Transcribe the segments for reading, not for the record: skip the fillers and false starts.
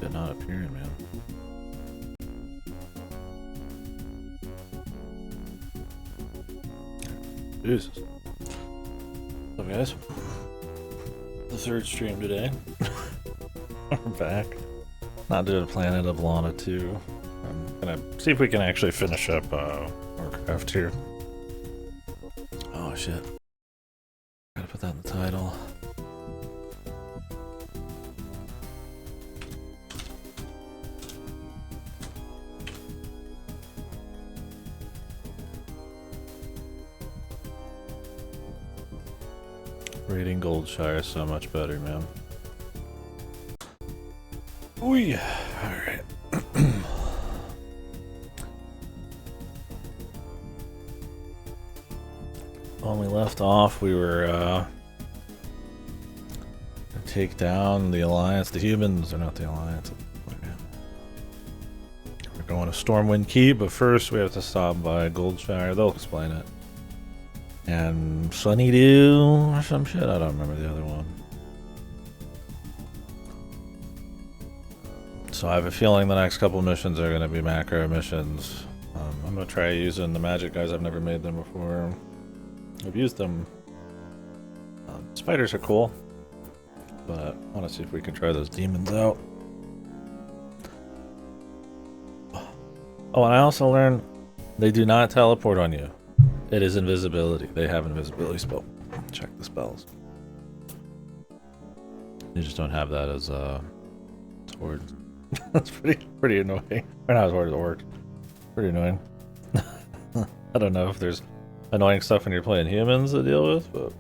it not appearing, man? Jesus. What's up, guys? The third stream today. We're back. Not doing Planet of Lana 2. I'm gonna see if we can actually finish up Warcraft here. Oh shit. Gotta put that in the title. Raiding Goldshire is so much better, man. Ooh, alright. When we left off, we were gonna take down the Alliance, the humans, or not the Alliance. We're going to Stormwind Keep, but first we have to stop by Goldshire. They'll explain it. And Sunnydew or some shit. I don't remember the other one. So I have a feeling the next couple missions are going to be macro missions. I'm going to try using the magic guys. I've never made them before. I've used them. Spiders are cool, but I want to see if we can try those demons out. Oh, and I also learned they do not teleport on you. It is invisibility. They have invisibility spell. Check the spells. You just don't have that as swords. That's pretty annoying. Or not as hard as it works. Pretty annoying. I don't know if there's annoying stuff when you're playing humans to deal with, but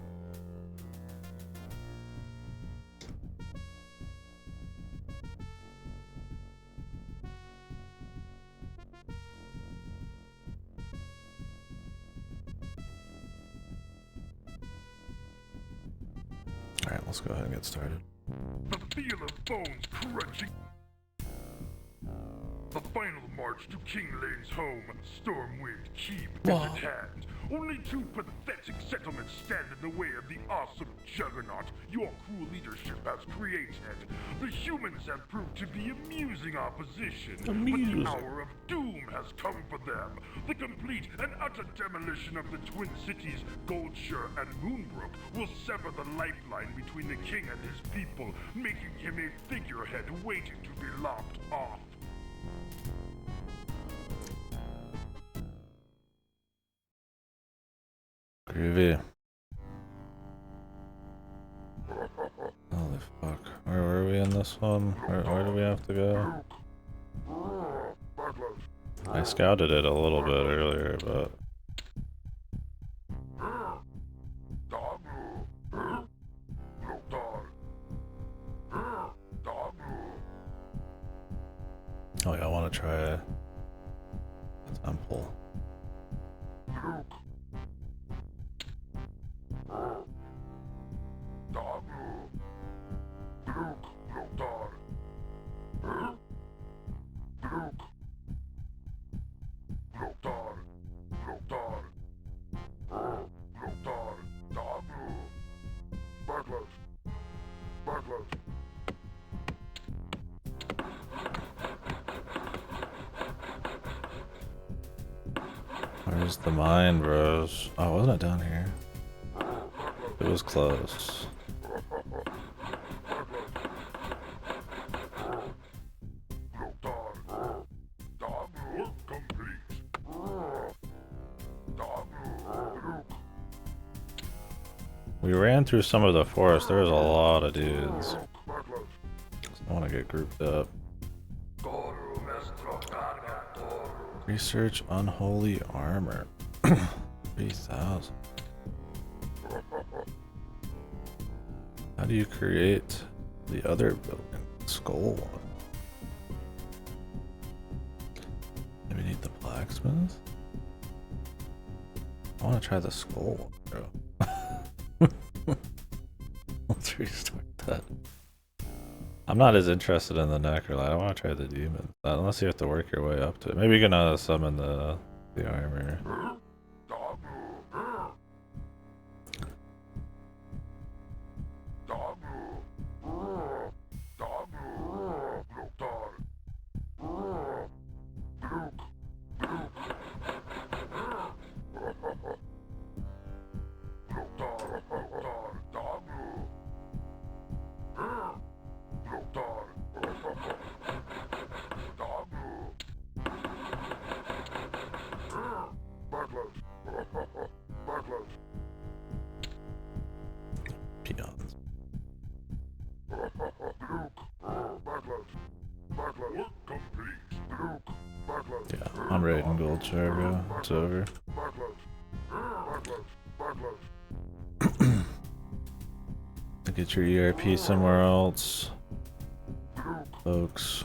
alright, let's go ahead and get started. The feel of bones crunching. The final march to King Lane's home, Stormwind Keep, is at hand. Only two pathetic settlements stand in the way of the awesome juggernaut your cruel leadership has created. The humans have proved to be amusing opposition, but the hour of doom has come for them. The complete and utter demolition of the Twin Cities, Goldshire and Moonbrook, will sever the lifeline between the king and his people, making him a figurehead waiting to be lopped off. Groovy. Holy fuck. Where were we in this one? Where do we have to go? I scouted it a little bit earlier, but oh yeah, I want to try a temple. Where's the mine, bros? Oh, wasn't it down here? It was close. We ran through some of the forest. There was a lot of dudes. I want to get grouped up. Research unholy armor. 3,000. How do you create the other building? Skull one. Maybe need the blacksmith? I want to try the skull one, bro. Let's restart that. I'm not as interested in the necrolyte. I want to try the demon. Unless you have to work your way up to it. Maybe you can summon the armor. Yeah, I'm raiding gold share, bro. It's over. Get your ERP somewhere else, folks.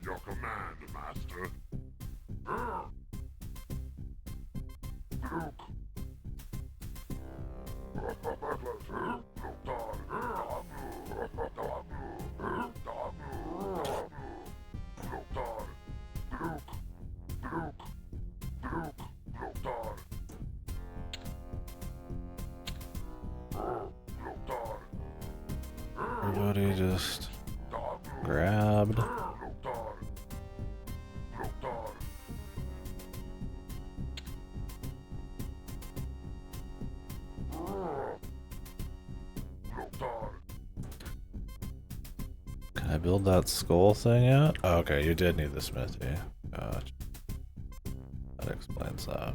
Your command, Master. Everybody just grabbed. Can I build that skull thing yet? Oh, okay, you did need the smithy. Gotcha. That explains that.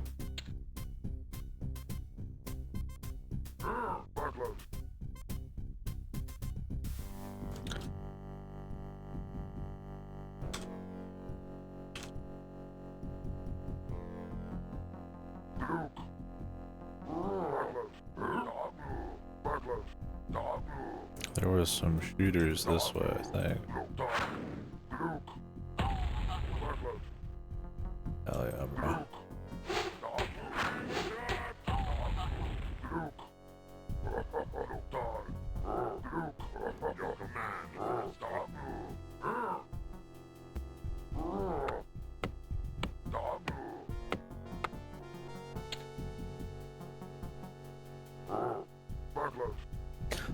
There was some shooters this way, I think. Hell yeah, bro.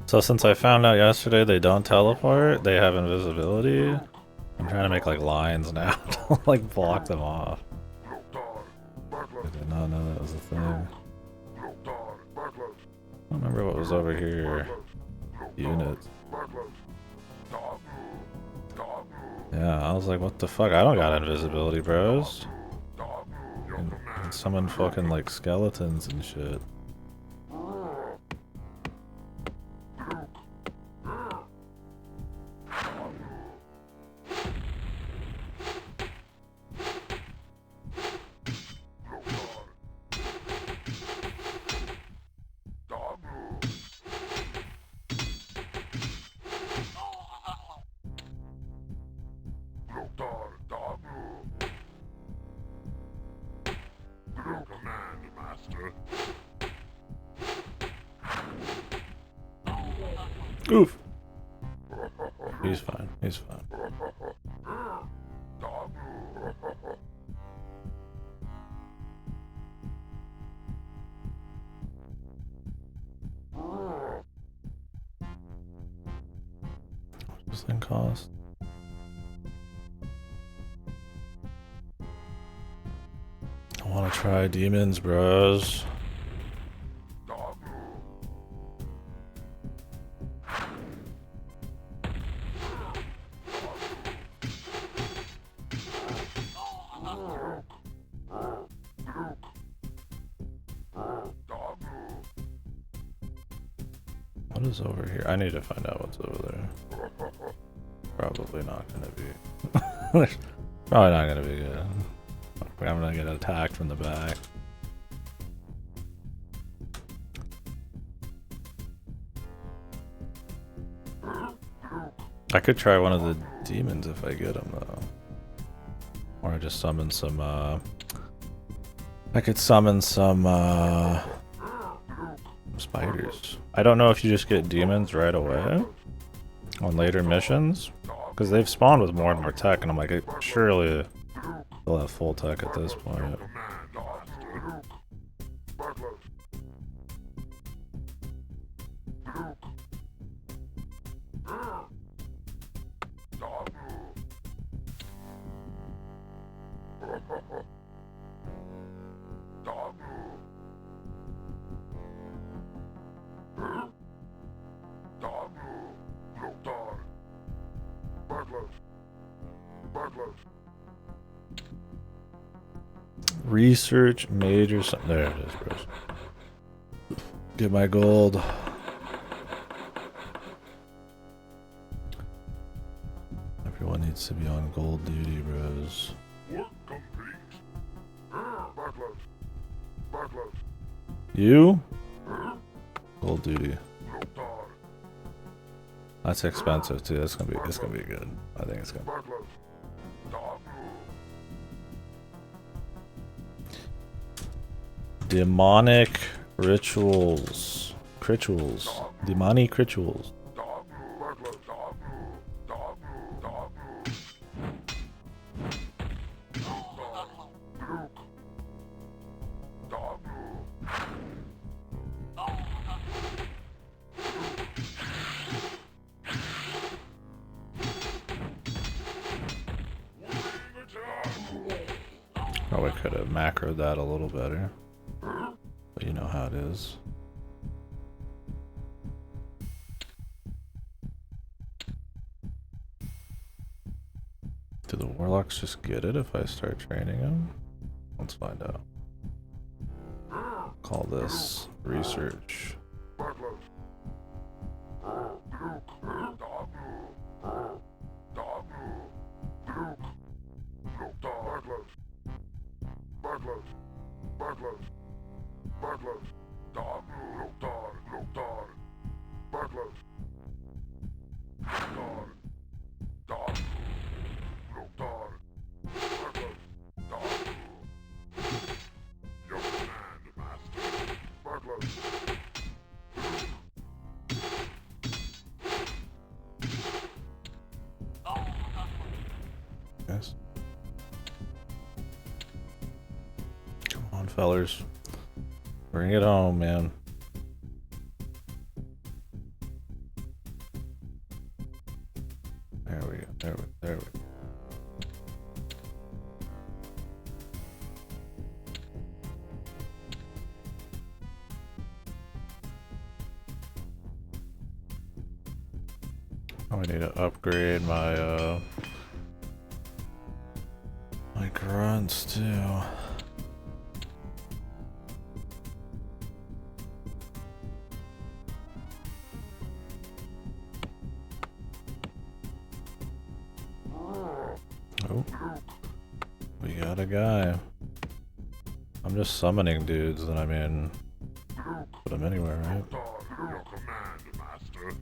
So since I found out yesterday they don't teleport, they have invisibility. I'm trying to make like lines now to like block them off. I did not know that was a thing. I don't remember what was over here. Units. Yeah, I was like, what the fuck? I don't got invisibility, bros. And summon fucking like skeletons and shit. Oof. He's fine. He's fine. What's this thing cost? I want to try demons, bros. What is over here? I need to find out what's over there. Probably not gonna be. Probably not gonna be good. I'm gonna get attacked from the back. I could try one of the demons if I get them though. Or I just summon some, I could summon some, spiders. I don't know if you just get demons right away on later missions, because they've spawned with more and more tech, and I'm like, surely they'll have full tech at this point. Research major. There it is, bros. Get my gold. Everyone needs to be on gold duty, bros. Work complete. Backlash. Backlash. You? Gold duty. Notar. That's expensive too. It's gonna be good. I think it's gonna be. Backlash. Demonic rituals. Rituals. Demonic rituals. Probably could have macroed that a little better. But you know how it is. Do the warlocks just get it if I start training them? Let's find out. Call this research. Yes. Come on, fellers. Bring it home, man. There we go. There we go. I need to upgrade my my grunts too. Oh, we got a guy. I'm just summoning dudes, and I mean, put them anywhere, right? Your command, master.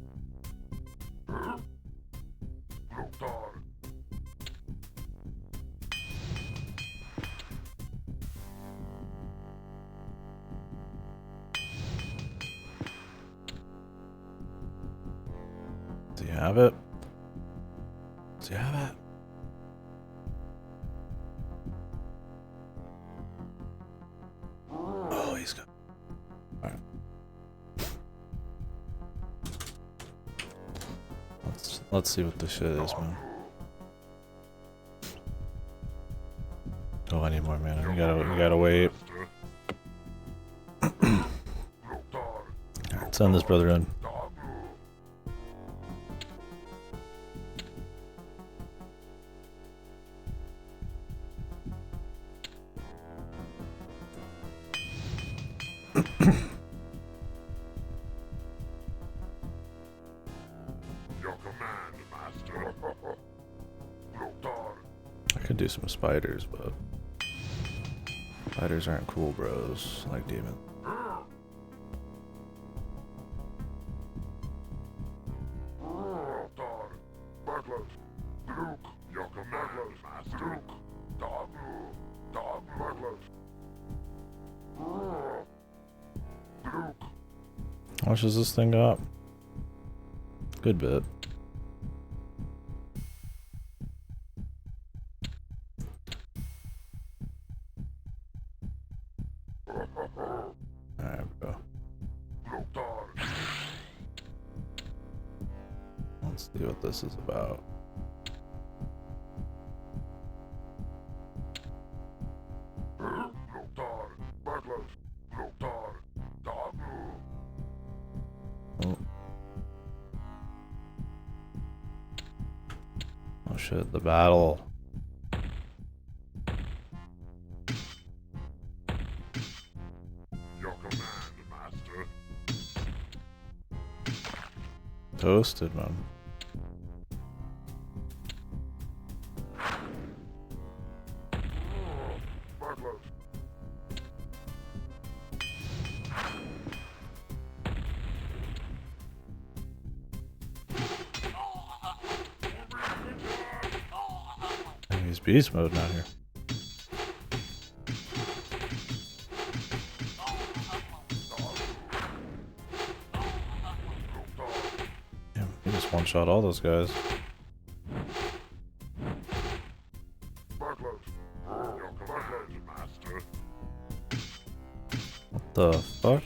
Do you have it? Do you have it? Oh, he's got. Alright. Let's see what this shit is, man. Oh, I need more mana. You gotta wait. Alright, send this brother in. I could do some spiders, but spiders aren't cool, bros. Like demon. How much does this thing got? Good bit. Alright, bro. Let's see what this is about. Oh shit, the battle. Your command, master. Toasted, man. He's beast mode now here. Damn, he just one-shot all those guys. What the fuck?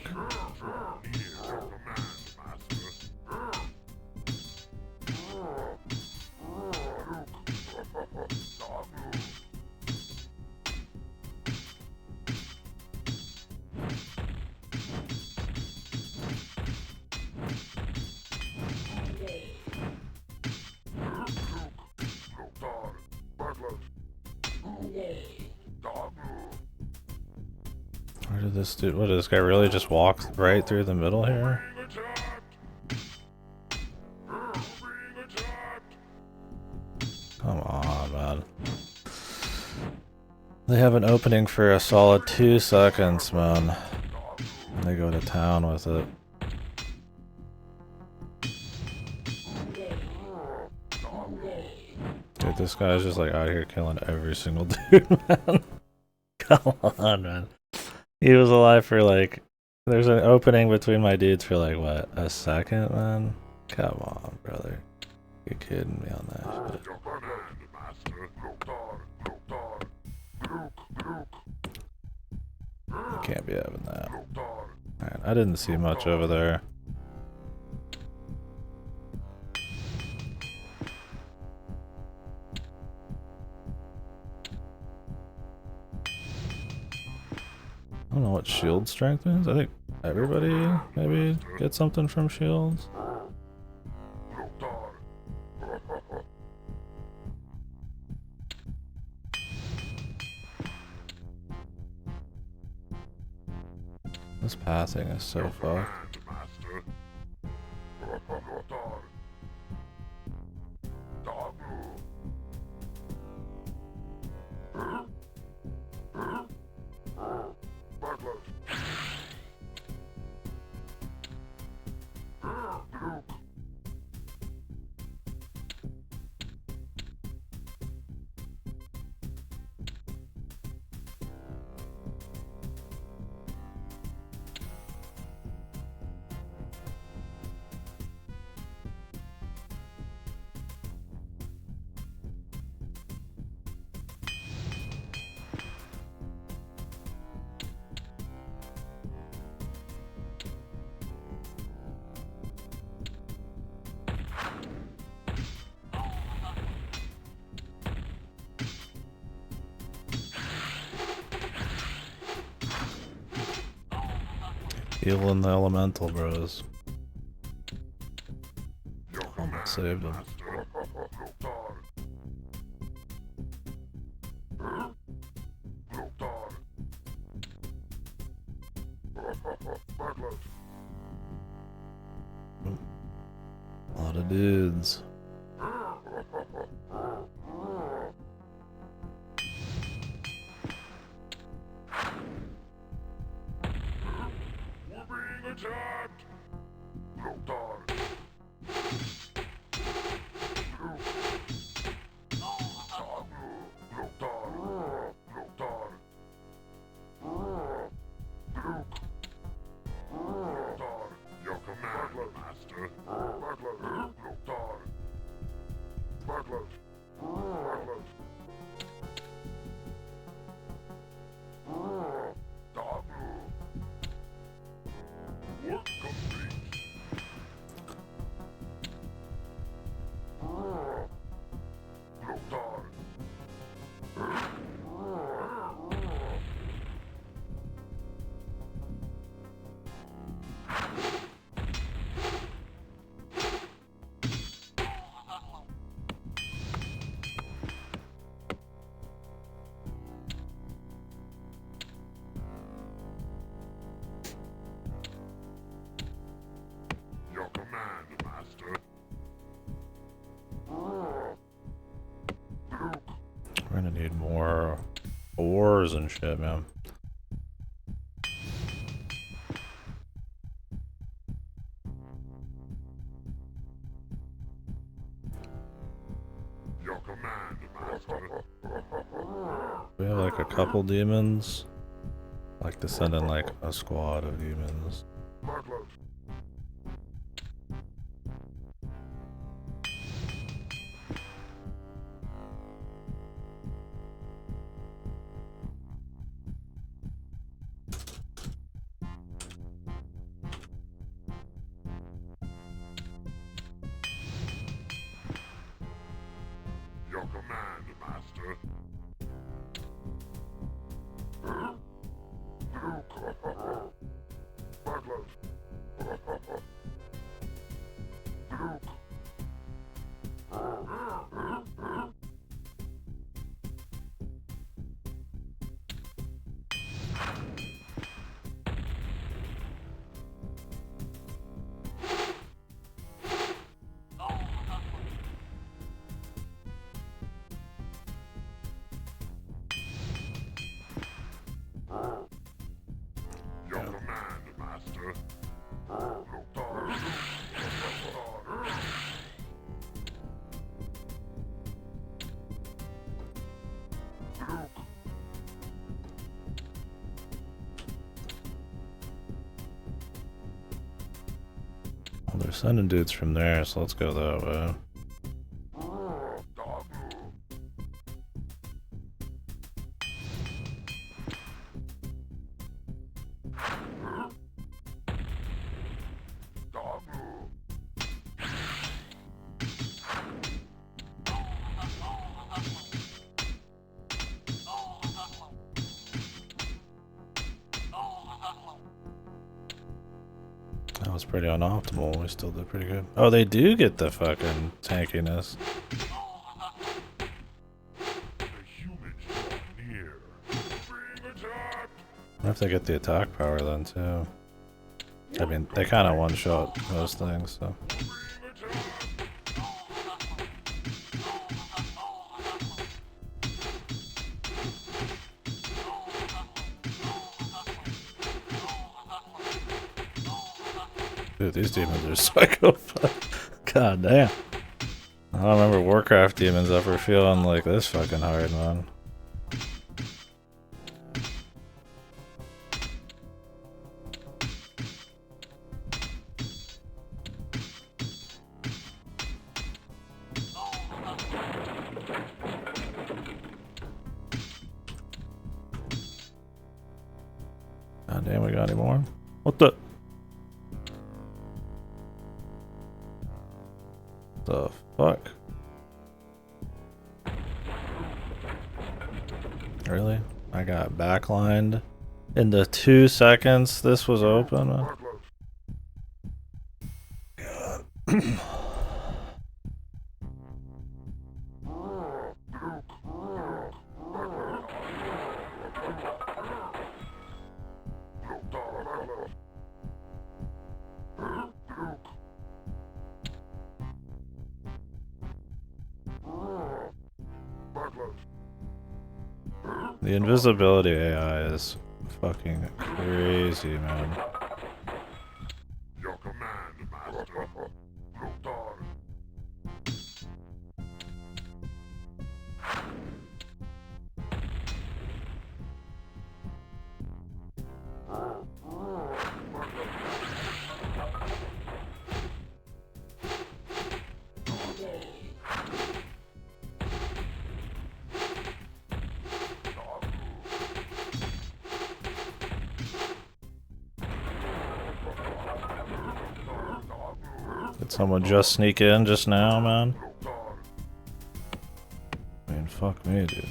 Where did this dude? What did this guy really just walk right through the middle here? Come on, man. They have an opening for a solid 2 seconds, man. And they go to town with it. Dude, this guy's just like out here killing every single dude, man. Come on, man. He was alive for like... There's an opening between my dudes for like, what, a second, man? Come on, brother. You're kidding me on that shit. You can't be having that. Alright, I didn't see much over there. I don't know what shield strength is. I think everybody maybe gets something from shields. This pathing is so fucked. Healing the elemental bros. Almost saved him. A lot of dudes. We're gonna need more ores and shit, man. Your command, master. We have like a couple demons. I like to send in like a squad of demons. Your command, Master. Your command, Master. Well, they're sending dudes from there, so let's go that way. That was pretty unoptimal. We still did pretty good. Oh, they do get the fucking tankiness. The humans draw near. Bring attack! I have to get the attack power then too. I mean, they kind of one-shot most things, so. Bring attack! Dude, these demons are psychopath. God damn. I don't remember Warcraft demons ever feeling like this fucking hard, man. God damn, we got any more? What the? The fuck? Really? I got backlined in the 2 seconds this was open. God. The invisibility AI is fucking crazy, man. Your command, Master. Lothar. Did someone just sneak in just now, man? I mean, fuck me, dude.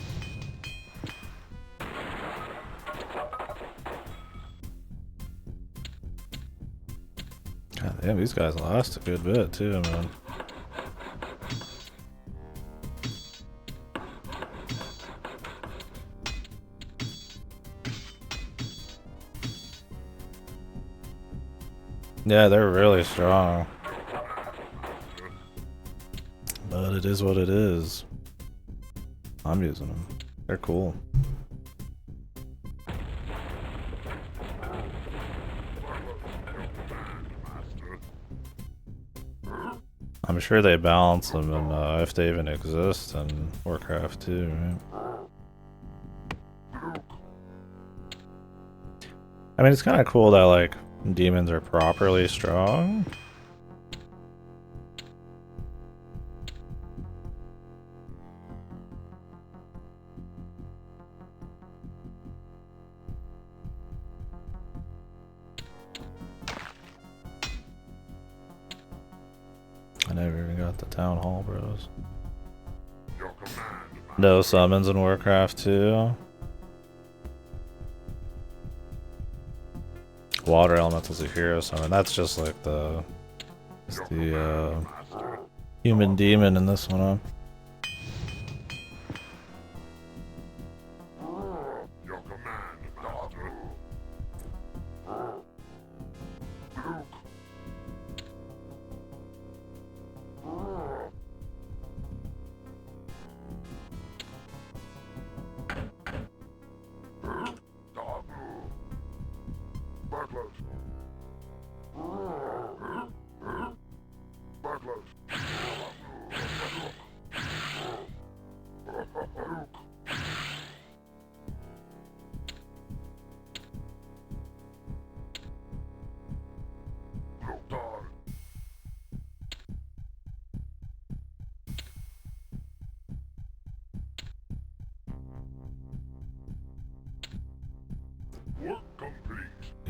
God damn, these guys lost a good bit too, man. Yeah, they're really strong. But it is what it is. I'm using them. They're cool. I'm sure they balance them in, if they even exist in Warcraft 2, right? I mean, it's kind of cool that, like, demons are properly strong. I never even got the town hall, bros. No summons in Warcraft 2. Water Elemental's a hero summon. That's just like the human demon in this one, huh?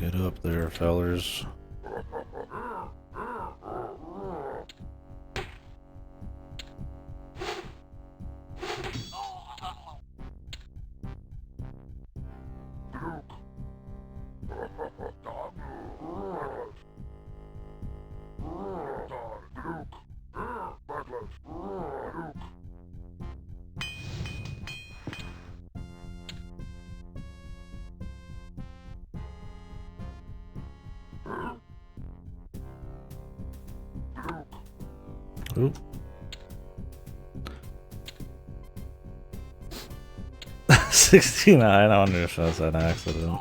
Get up there, fellers. Oop. 69, I wonder if that's an accident.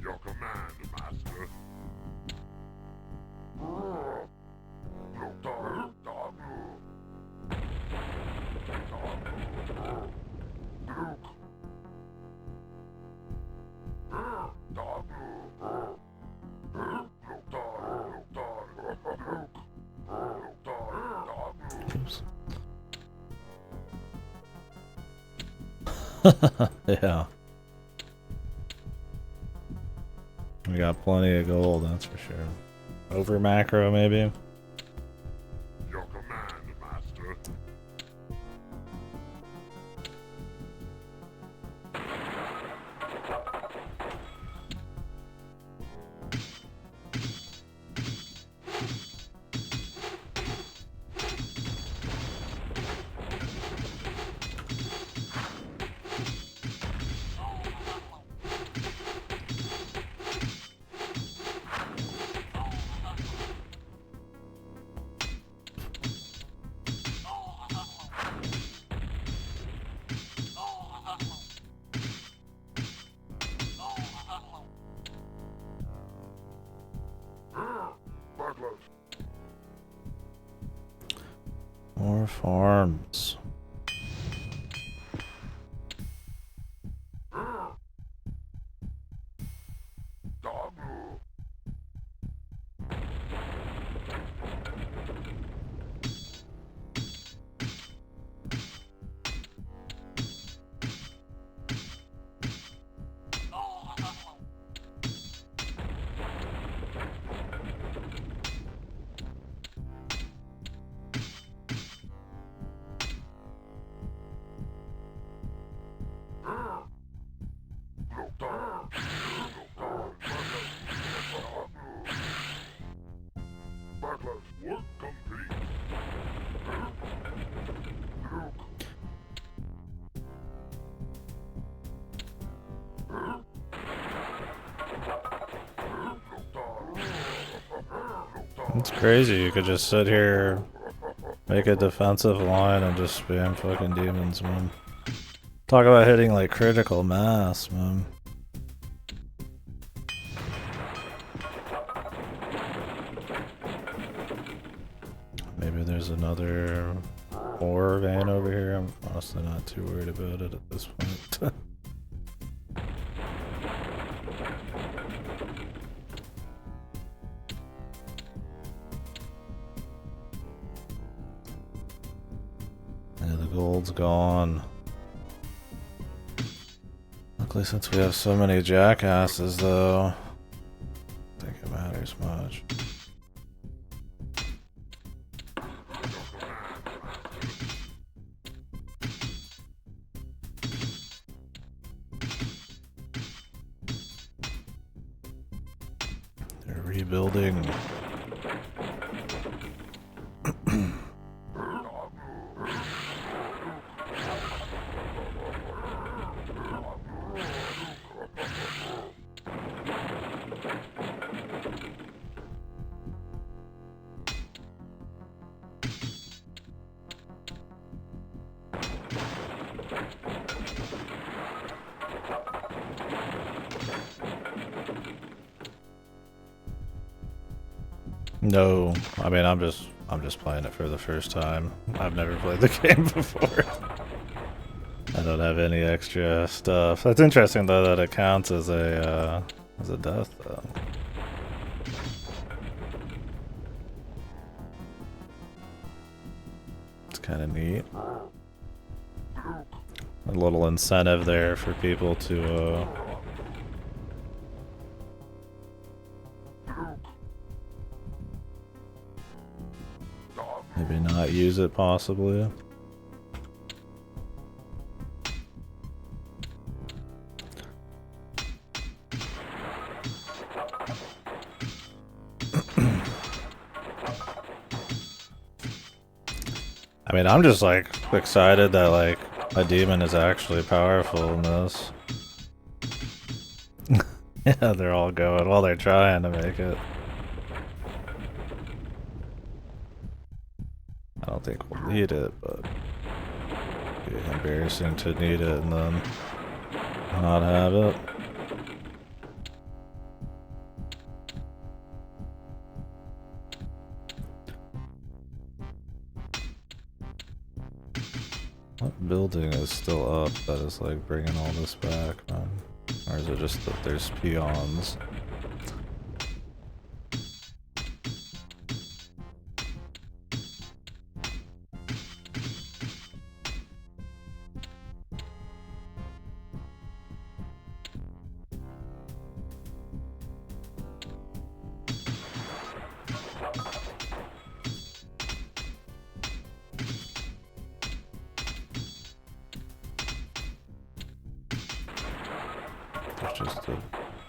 Your command, Master. Oops. Yeah. We got plenty of gold, that's for sure. Over macro, maybe? Your command, Master. More farms. It's crazy. You could just sit here, make a defensive line, and just spam fucking demons, man. Talk about hitting like critical mass, man. Maybe there's another ore vein over here. I'm honestly not too worried about it at this point. Yeah, the gold's gone. Luckily, since we have so many jackasses, though, I don't think it matters much. They're rebuilding. No, I mean I'm just playing it for the first time. I've never played the game before. I don't have any extra stuff. That's interesting though that it counts as a death though. It's kind of neat. A little incentive there for people to maybe not use it, possibly. I mean, I'm just like excited that like a demon is actually powerful in this. Yeah, they're all going. Well, they're trying to make it. I don't think we'll need it, but it'd be embarrassing to need it and then not have it. What building is still up that is like bringing all this back, man? Or is it just that there's peons?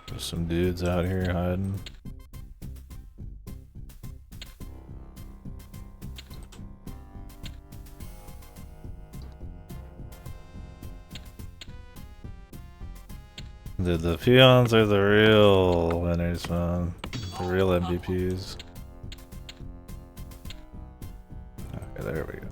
There's some dudes out here hiding. Dude, the peons are the real winners, man. The real MVPs. Okay, there we go.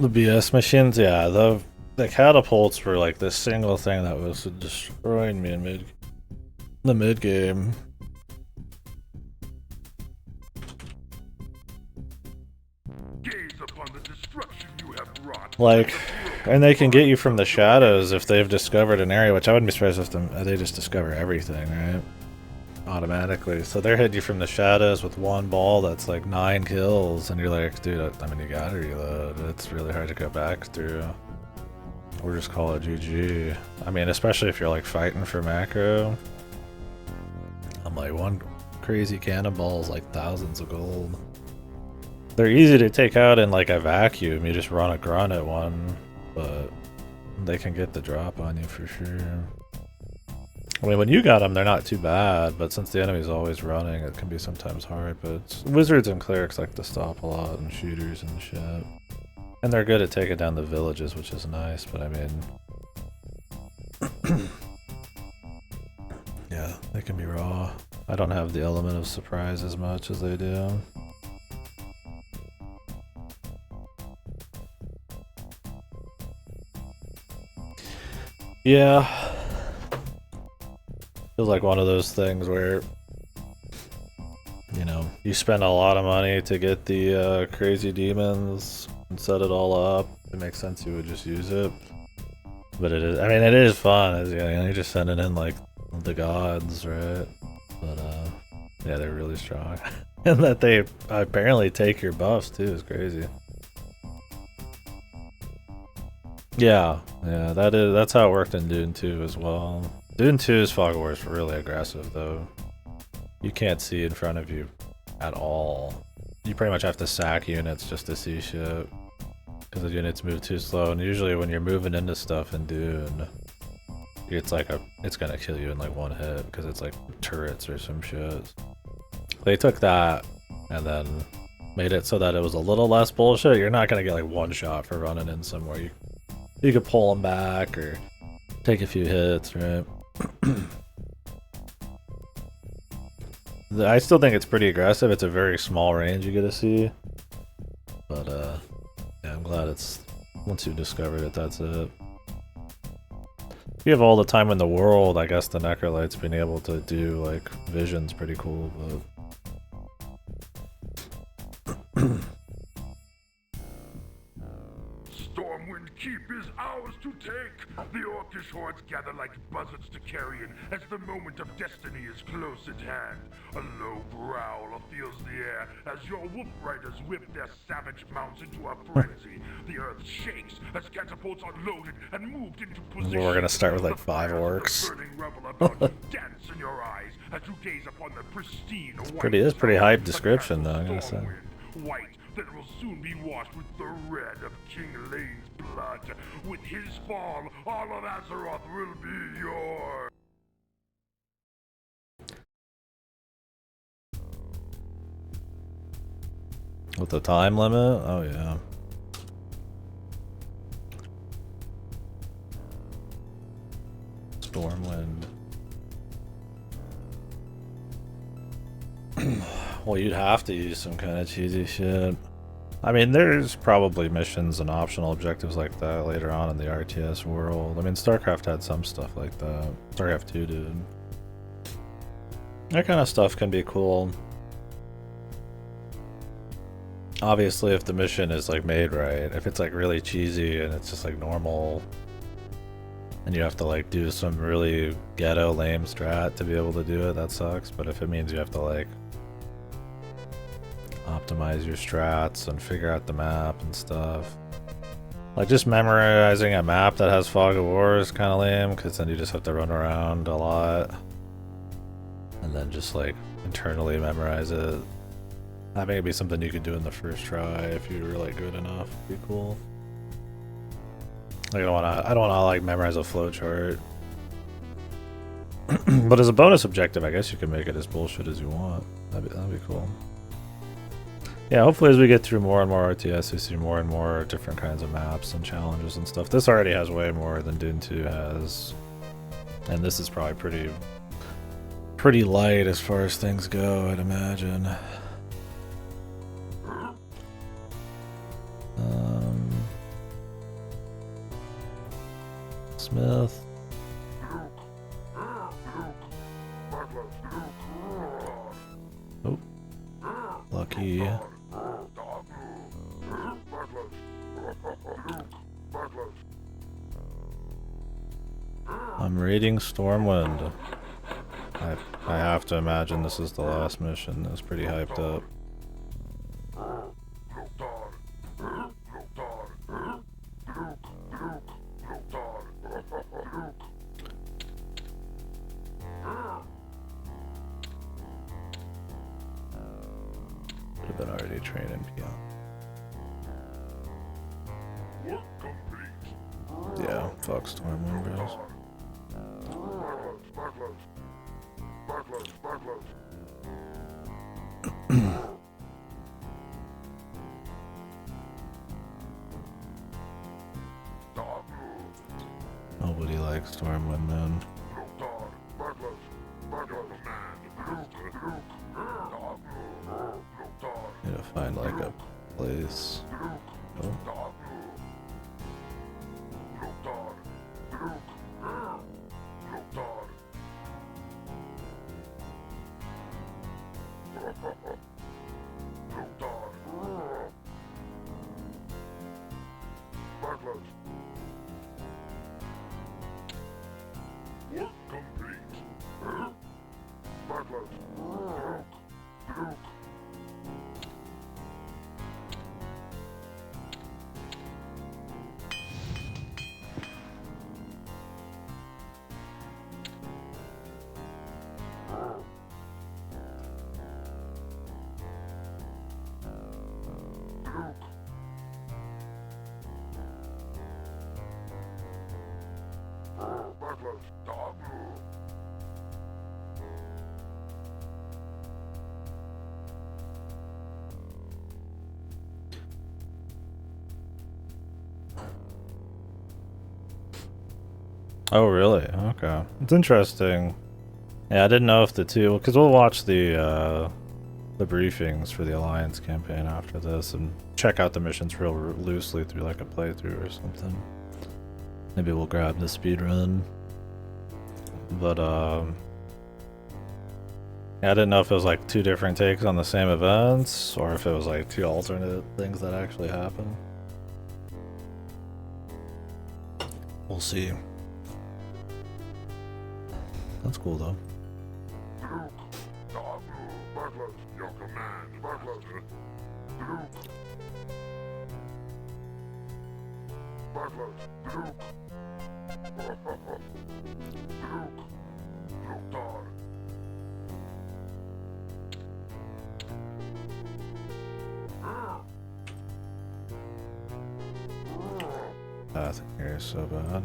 The BS machines, yeah, the catapults were like the single thing that was destroying me in the mid game. Gaze upon the destruction you have wrought. Like, and they can get you from the shadows if they've discovered an area, which I wouldn't be surprised if they just discover everything, right? Automatically. So they're hitting you from the shadows with one ball that's like 9 kills, and you're like, dude, I mean, you gotta reload. It's really hard to go back through. Or just call it GG. I mean, especially if you're like fighting for macro. I'm like, one crazy cannonball is like thousands of gold. They're easy to take out in like a vacuum. You just run a grunt at one, but they can get the drop on you for sure. I mean, when you got them, they're not too bad, but since the enemy's always running, it can be sometimes hard. But wizards and clerics like to stop a lot, and shooters and shit. And they're good at taking down the villages, which is nice, but I mean... yeah, they can be raw. I don't have the element of surprise as much as they do. Yeah. Feels like one of those things where, you know, you spend a lot of money to get the crazy demons and set it all up. It makes sense you would just use it. But it is, I mean, it is fun. It's, you know, you're just sending in like the gods, right? But yeah, they're really strong. And that they apparently take your buffs too is crazy. Yeah, that's how it worked in Dune 2 as well. Dune 2's Fog of War is really aggressive though. You can't see in front of you at all. You pretty much have to sack units just to see shit. Because the units move too slow, and usually when you're moving into stuff in Dune, it's like it's gonna kill you in like one hit, because it's like turrets or some shit. They took that, and then made it so that it was a little less bullshit. You're not gonna get like one shot for running in somewhere. You could pull them back, or take a few hits, right? I still think it's pretty aggressive. It's a very small range you get to see. But, yeah, I'm glad it's... once you discovered it, that's it. If you have all the time in the world, I guess the Necrolight's being able to do, like, vision's pretty cool, but... Stormwind Keep is ours to take. The orcish hordes gather like buzzards to carrion as the moment of destiny is close at hand. A low growl fills the air as your wolf riders whip their savage mounts into a frenzy. The earth shakes as catapults are loaded and moved into position. We're gonna start with like 5 orcs. Dance in your eyes as you gaze upon the pristine It's pretty hype description though, I'm gonna say. White that will soon be washed with the red of King Lane's blood. With his fall, all of Azeroth will be yours. With the time limit? Oh yeah. Stormwind. Well, you'd have to use some kind of cheesy shit. I mean, there's probably missions and optional objectives like that later on in the RTS world. I mean, StarCraft had some stuff like that. StarCraft 2 did. That kind of stuff can be cool. Obviously, if the mission is like made right, if it's like really cheesy and it's just like normal, and you have to like do some really ghetto lame strat to be able to do it, that sucks. But if it means you have to like optimize your strats and figure out the map and stuff, like just memorizing a map that has Fog of War is kind of lame, because then you just have to run around a lot and then just like internally memorize it. I think it'd be something you could do in the first try if you were like good enough. It'd be cool. Like, I don't wanna like memorize a flowchart. But as a bonus objective, I guess you can make it as bullshit as you want. That'd be cool. Yeah, hopefully as we get through more and more RTS, we see more and more different kinds of maps and challenges and stuff. This already has way more than Dune 2 has. And this is probably pretty light as far as things go, I'd imagine. Smith. Oh. Lucky. I'm raiding Stormwind. I have to imagine this is the last mission. It's pretty hyped up. Could have been already training PM. Yeah, fuck Stormwind, bros. like Stormwind Moon. Need to find like a place. Oh. Oh really? Okay, it's interesting. Yeah, I didn't know if the two, because we'll watch the briefings for the Alliance campaign after this and check out the missions real loosely through like a playthrough or something. Maybe we'll grab the speedrun. But yeah, I didn't know if it was like two different takes on the same events or if it was like two alternate things that actually happened. We'll see. That's cool though. Your command, Butler. Butler. I think you're so bad.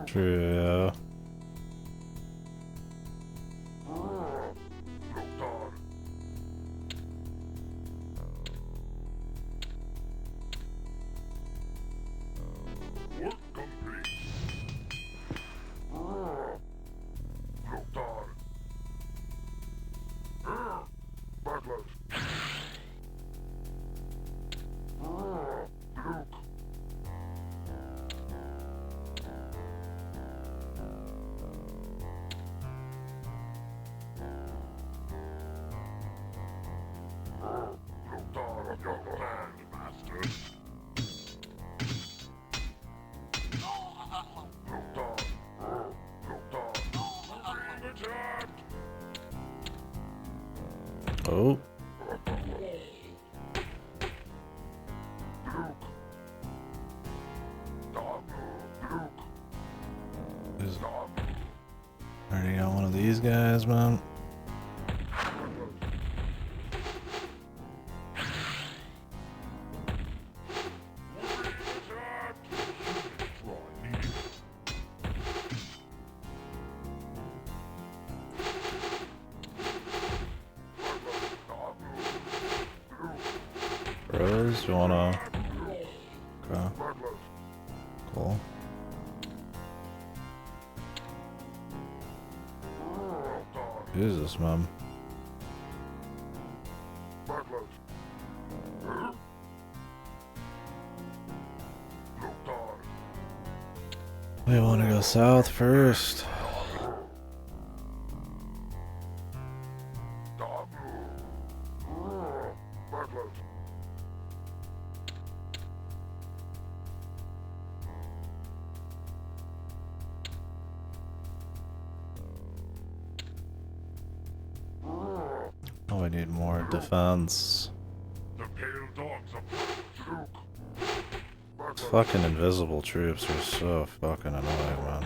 True. Oh. Already got one of these guys, man. Rose, you wanna? Okay. Cool. Who's this, man? We want to go south first. Oh, we need more defense. fucking invisible troops are so fucking annoying, man.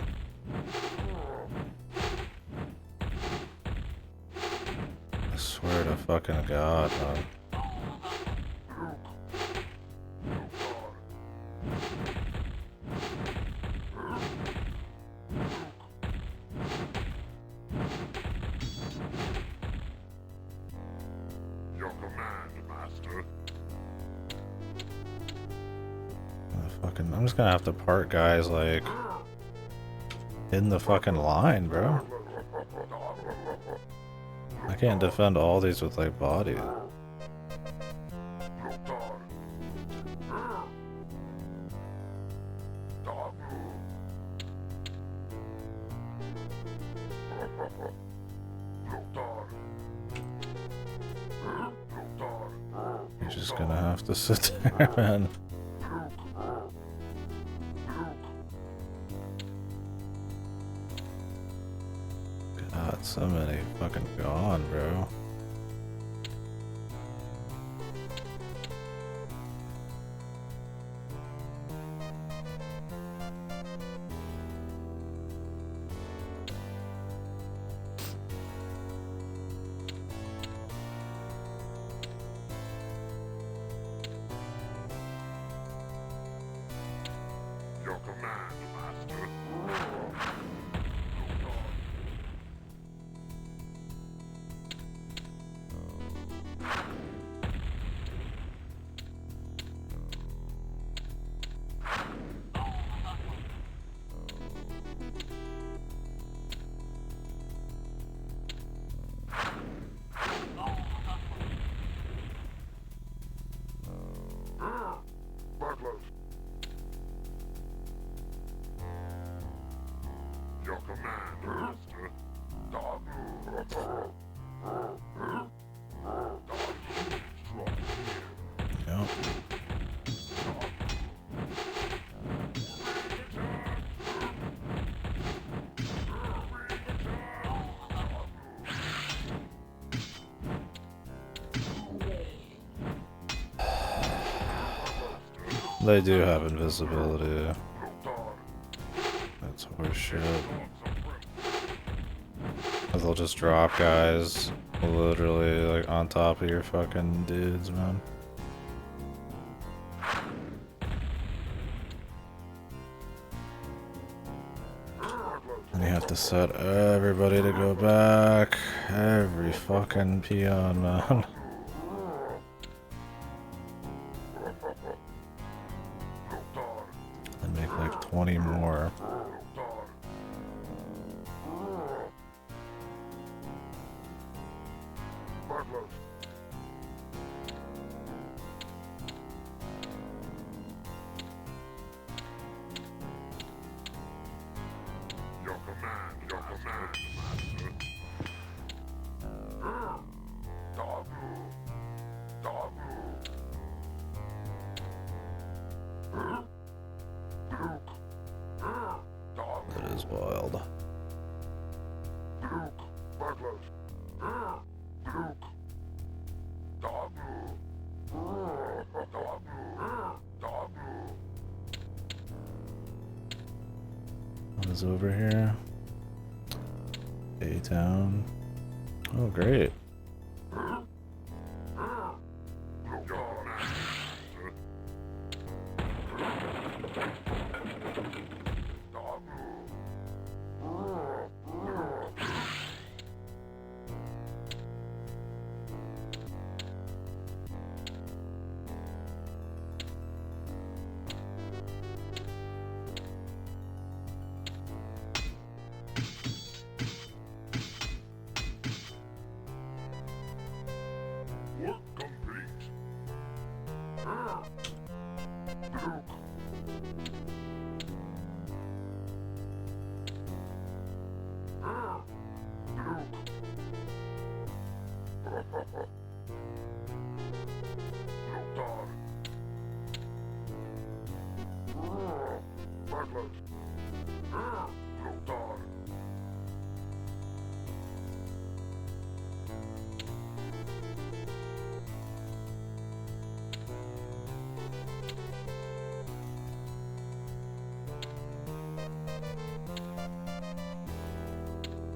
I swear to fucking God, man. Your command, Master. I'm just gonna have to part guys like in the fucking line, bro. I can't defend all these with like bodies. You're just gonna have to sit there, man. God, so many fucking gone, bro. Your command, Master. Backlash. Your command, Master. Yep. They do have invisibility. That's horseshit. They'll just drop guys literally like on top of your fucking dudes, man. And you have to set everybody to go back. Every fucking peon, man. And make like 20 more. Your command, Master. That is wild. What is over here? A-Town. Oh, great.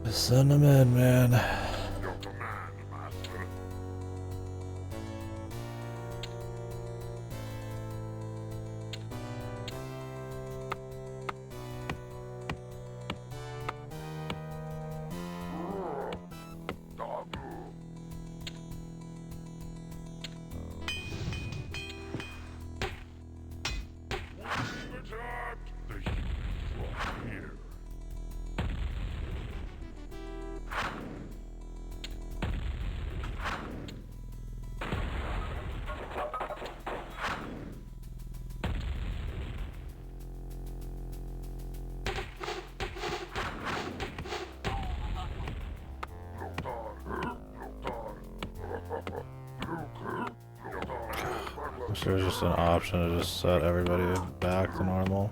Just send them in, man. Your command, Master. Attacked! The heat from here. Wish there was just an option to just set everybody back to normal.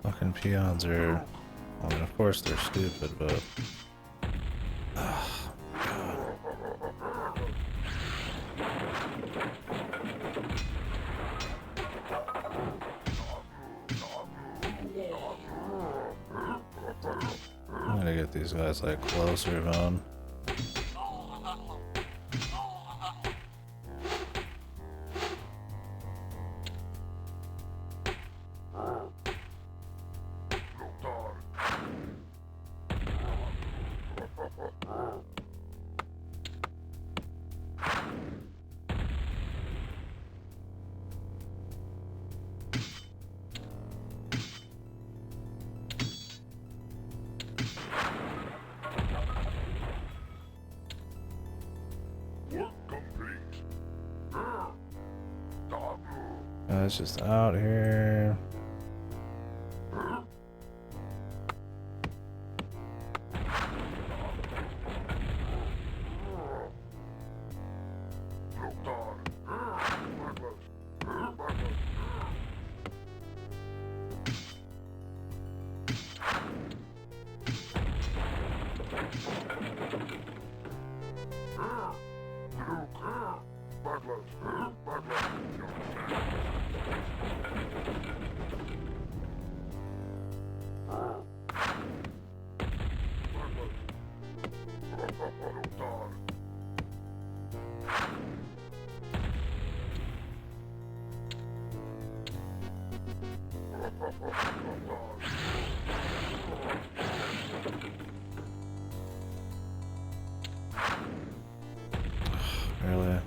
Fucking peons are, I mean, of course they're stupid, but I'm gonna get these guys like closer, man. It's just out here. Really?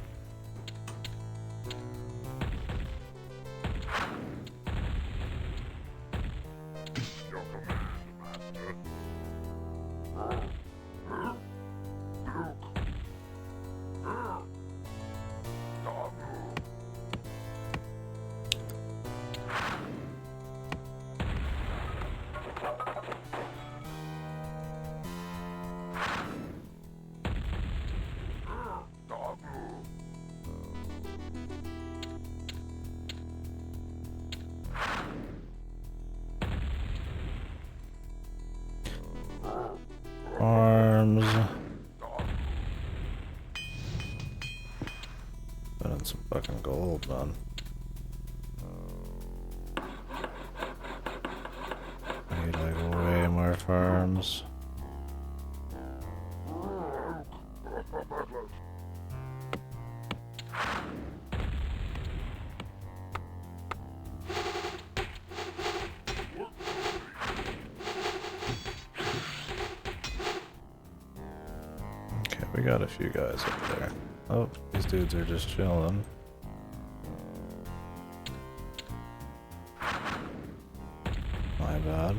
Arms. Spending some fucking gold, man. I need like way more farms. We got a few guys up there. Oh, these dudes are just chilling. My bad.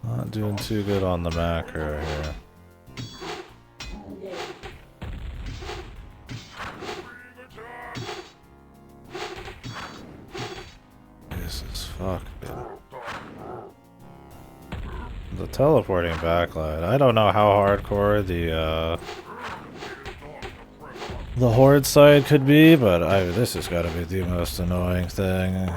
Not doing too good on the macro here. This is fucked, dude. The teleporting backlight. I don't know how hardcore the horde side could be, but this has got to be the most annoying thing.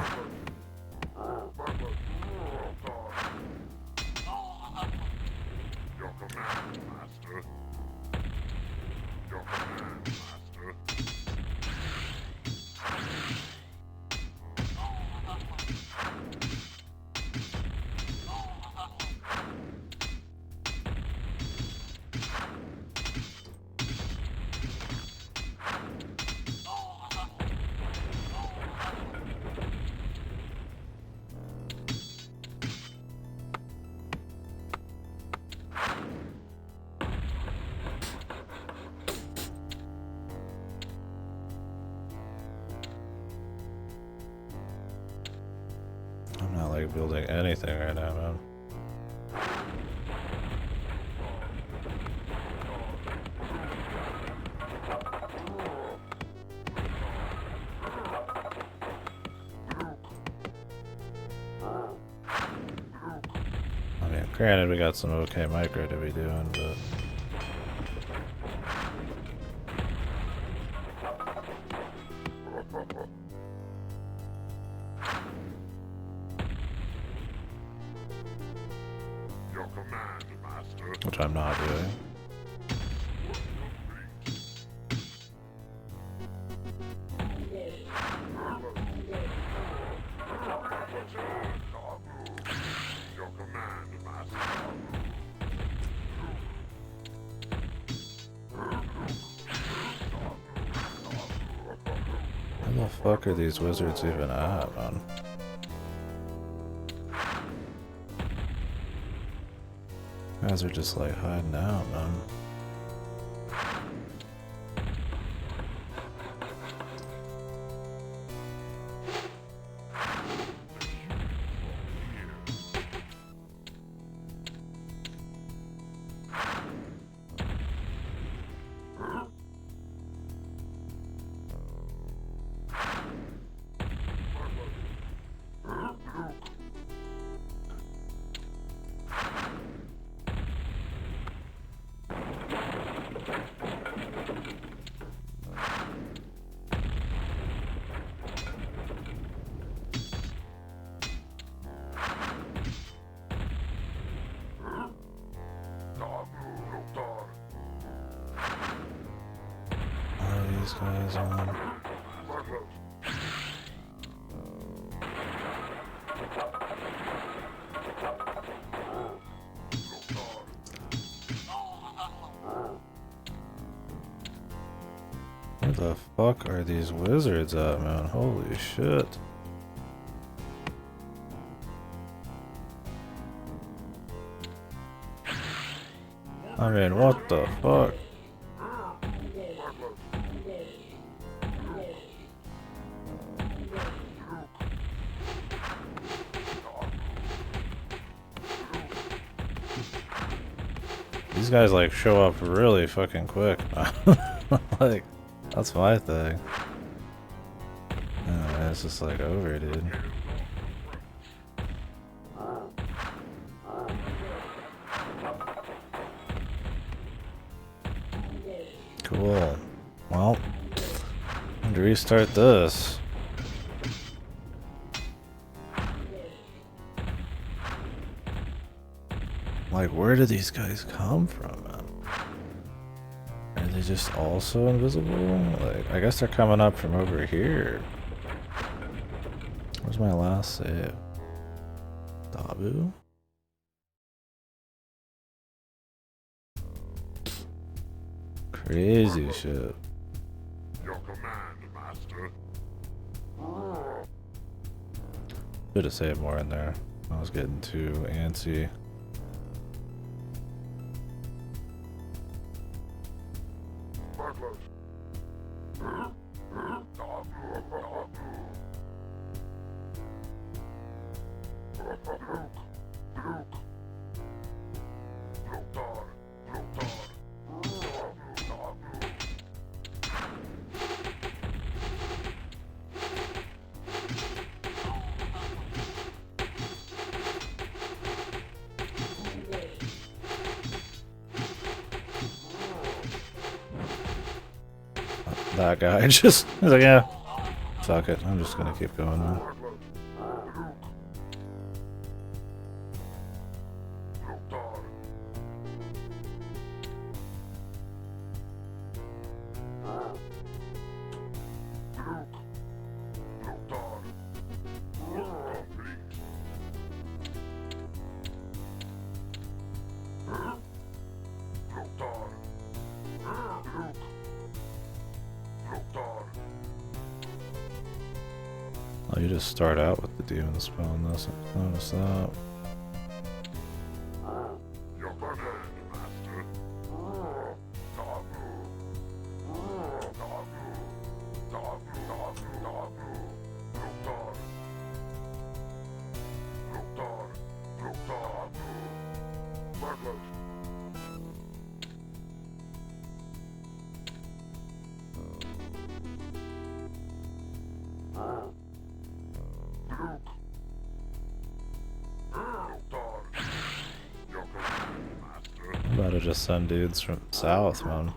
I'm not like building anything right now, man. I mean, granted, we got some okay micro to be doing, but which I'm not doing. Where the fuck are these wizards even at, man? Guys are just like hiding out, man. These guys on. Where the fuck are these wizards at, man? Holy shit. I mean, what the fuck? These guys like show up really fucking quick. Like, that's my thing. Oh, it's just like over, dude. Cool. Well, time to restart this. Like, where do these guys come from, man? Are they just also invisible? Like, I guess they're coming up from over here. Where's my last save? Dabu? Crazy shit. Your command, master. Should have saved more in there. I was getting too antsy. That guy just, he's like, yeah, fuck it, I'm just gonna keep going now. Oh, you just start out with the demon spell in this. Notice that. Your command, master. I'm about to just send dudes from south, man.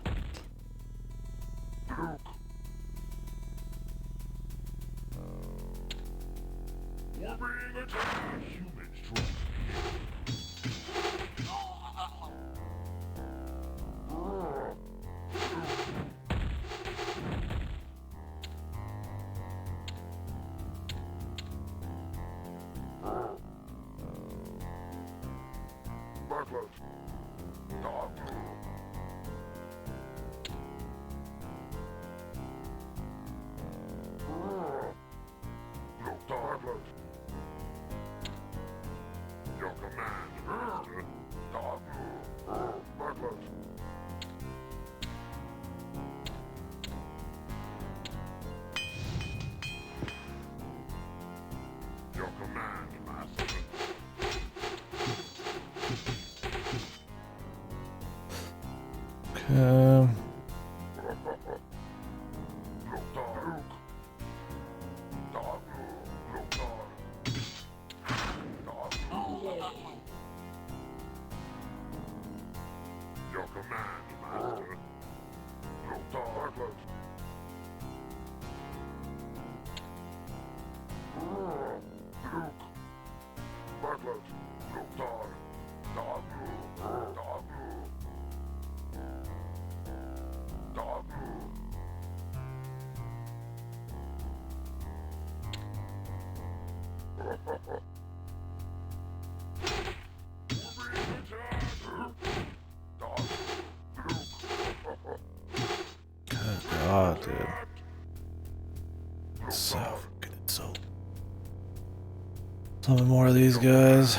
Your command, master. Your command, master. Okay. Your command, master. Good God, dude. So fucking insult. Some more of these guys.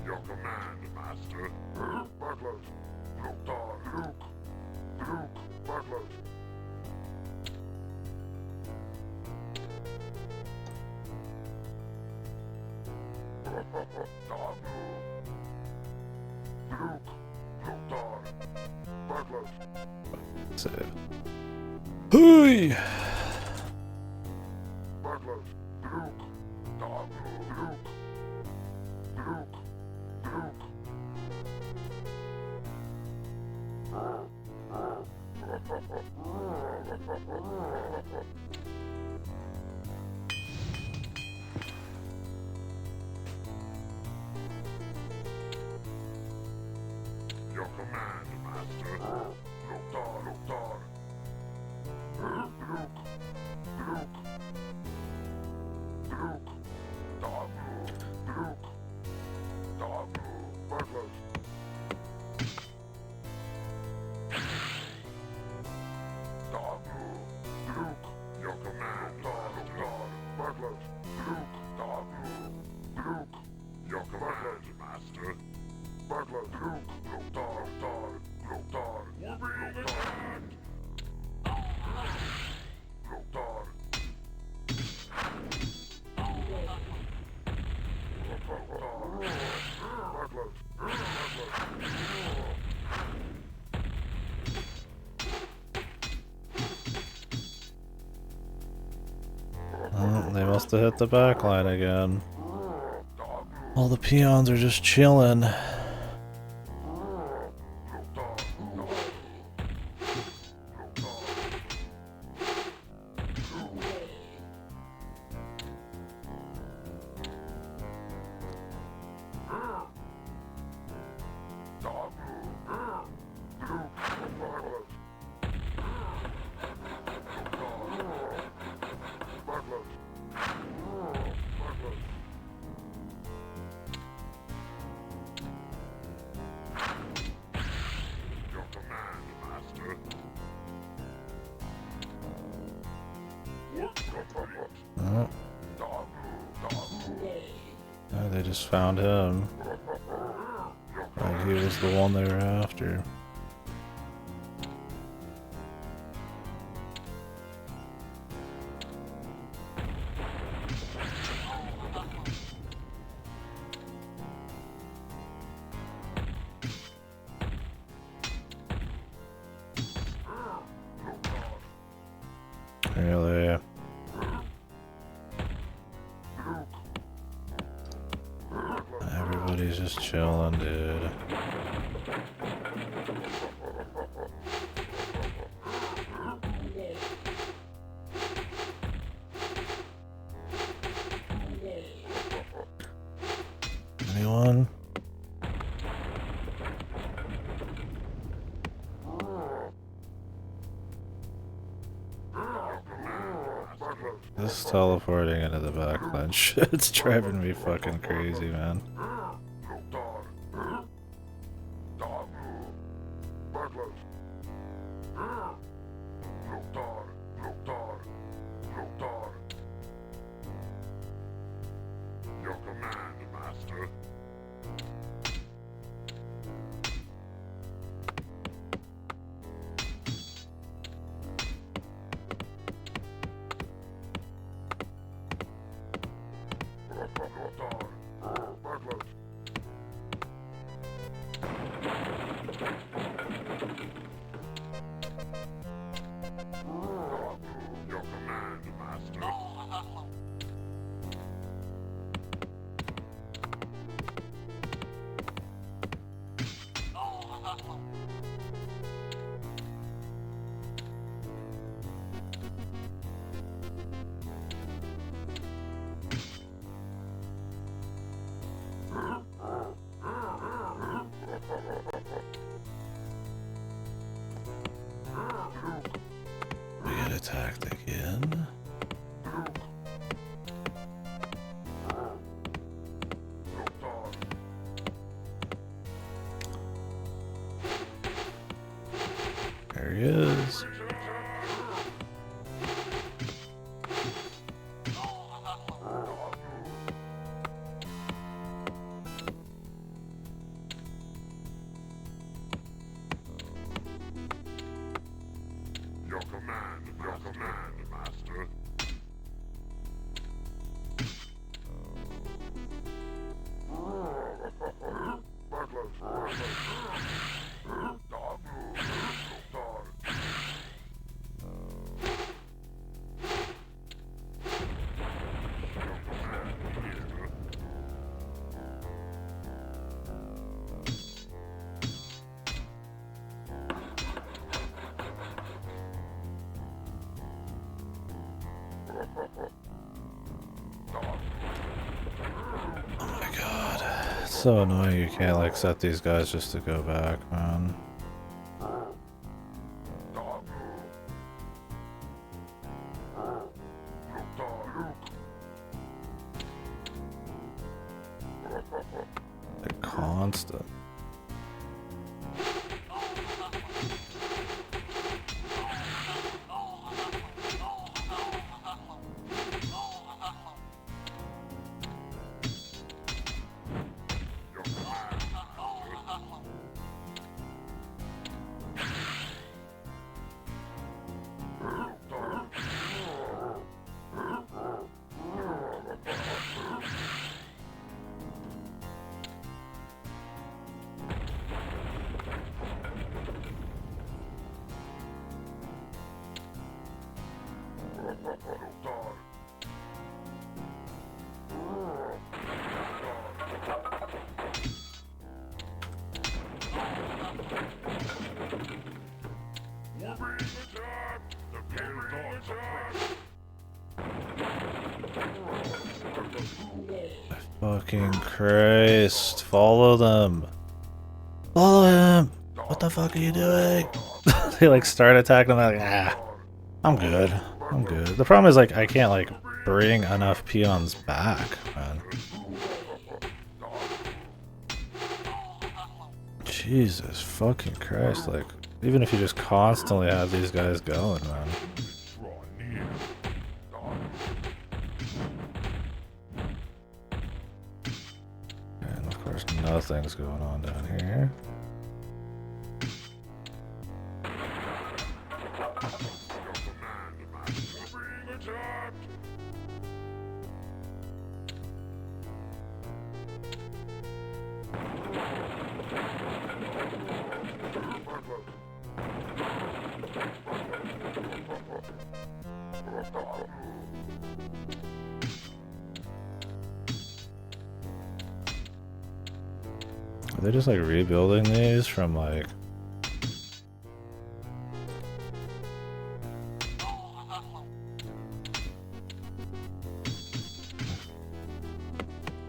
Your command, master. Save. Hooey! command, Master. Loktar, Loktar. Luk, Luk. Luk. Dabu. Luk. Dabu. Bartlett. Dabu. Luk. Your command, Loktar. Bartlett. Luk. Dabu. Luk. Your command, Master. Bartlett. Luk. Loktar. Loktar. We're being attacked. Loktar. Oh, they must have hit the backline again. All the peons are just chilling. Oh. Oh, they just found him. Like he was the one they were after. Really? Everybody's just chilling, dude. Anyone? This teleporting into the backline shit's driving me fucking crazy, man. Your command, Master. Your command, Master. So annoying you can't like set these guys just to go back, man. Like constant. Fucking Christ. Follow them. Follow him. What the fuck are you doing? They like start attacking them. I'm like, ah, I'm good. I'm good. The problem is like I can't like bring enough peons back, man. Jesus fucking Christ. Like, even if you just constantly have these guys going, man. And of course nothing's going on down here. Are they just like rebuilding these from like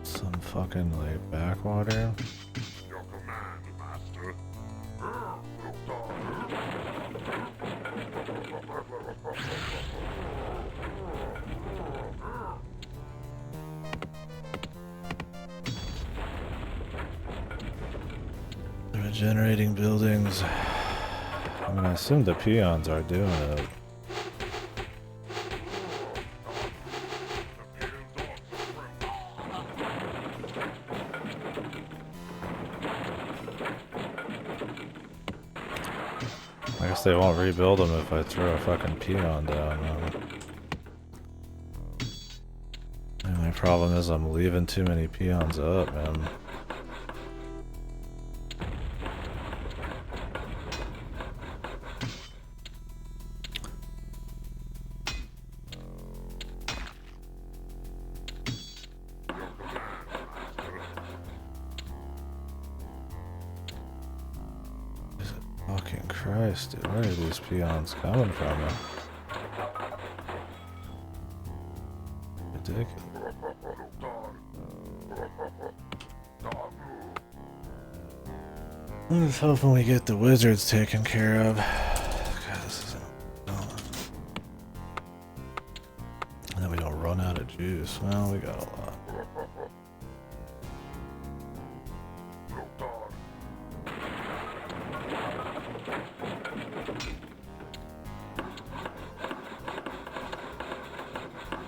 some fucking like backwater? Your command, master. Regenerating buildings. I mean, I assume the peons are doing it. I guess they won't rebuild them if I throw a fucking peon down. The only problem is I'm leaving too many peons up, man. Fucking Christ, dude. Where are these peons coming from? Ridiculous. I'm just hoping we get the wizards taken care of. God, this isn't done. And then we don't run out of juice. Well, we got a lot.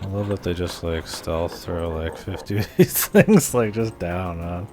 I love that they just like stealth throw like 50 of these things like just down, man.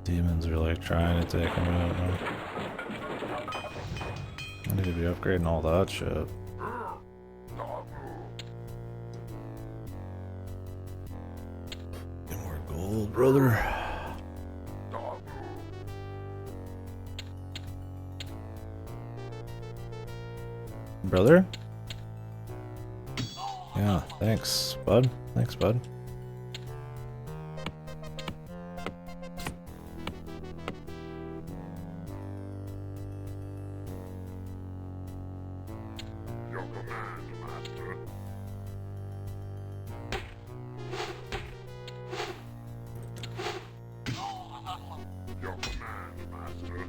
Demons are like trying to take him out. Man. I need to be upgrading all that shit. Get more gold, brother. Brother? Yeah, thanks, bud. Thanks, bud. Your command, Master. Your command, Master.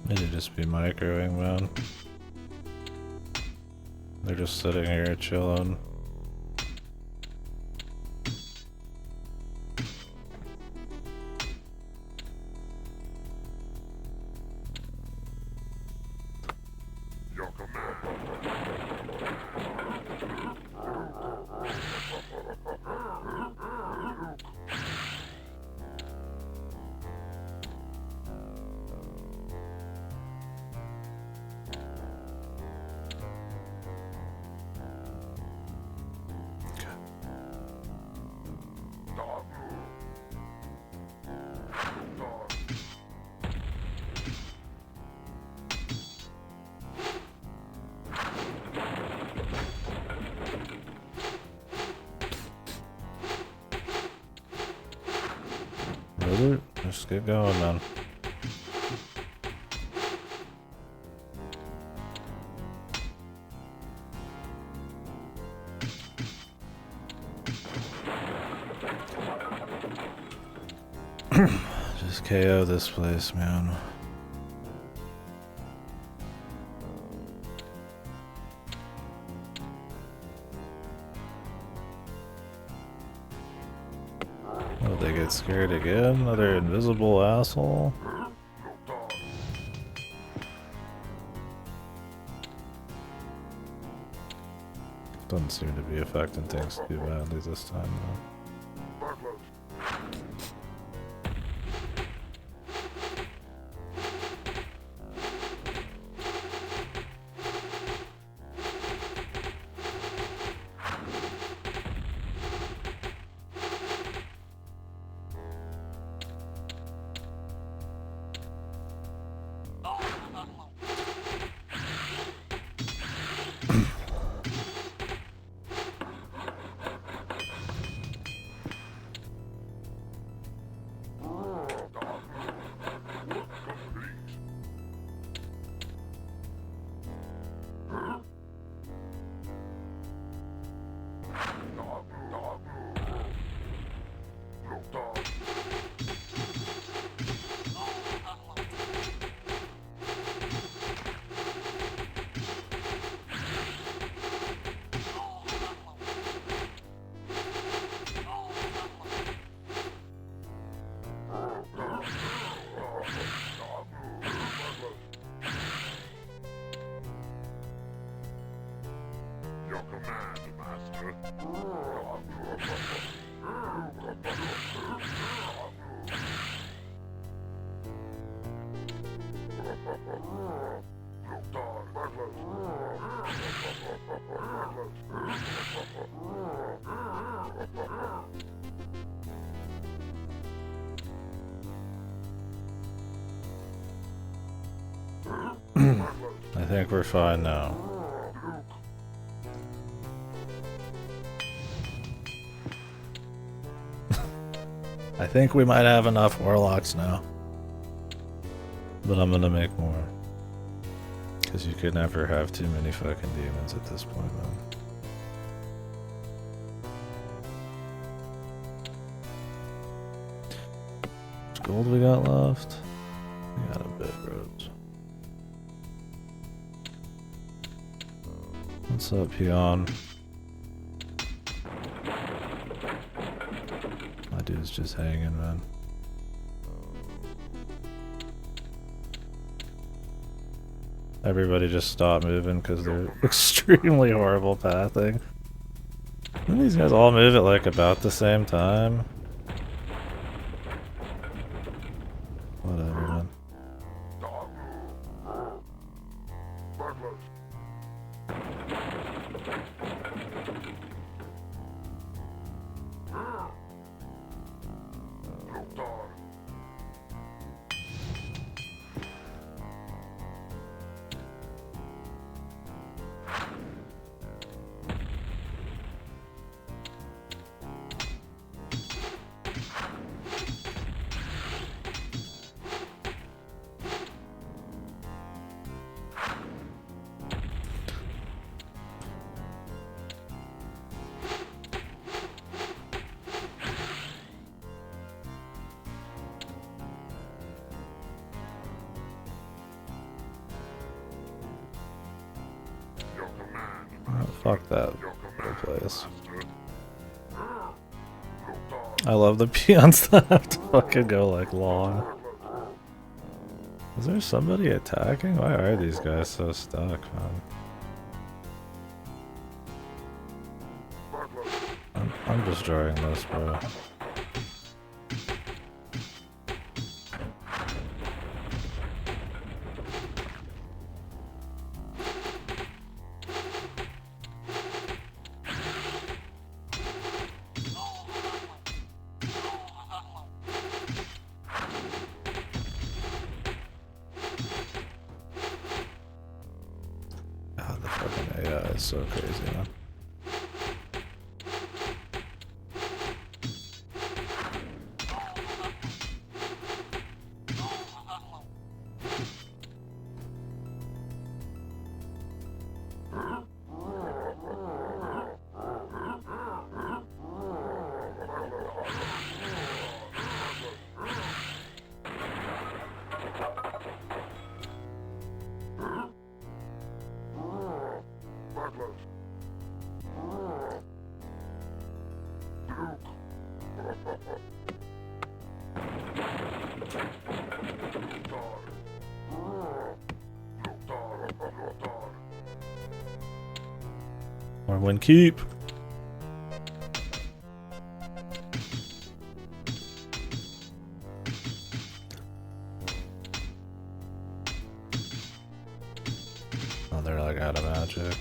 Need to just be microing, man. They're just sitting here chilling. Your command. Brother, just get going, man. Just KO this place, man. Oh, they get scared again? Another invisible asshole? Doesn't seem to be affecting things too badly this time, though. Your command, Master. I think we're fine now. I think we might have enough warlocks now. But I'm gonna make more. Because you could never have too many fucking demons at this point, man. much gold we got left? We got a bit, bros. What's up, peon? My dude's just hanging, man. Everybody just stopped moving because they're extremely horrible pathing. Didn't these guys all move at like about the same time? Whatever, man. Fuck that place. I love the peons that have to fucking go like long. Is there somebody attacking? Why are these guys so stuck, man? I'm destroying this, bro. God, the fucking AI is so crazy, man. One keep. Oh, they're like out of magic.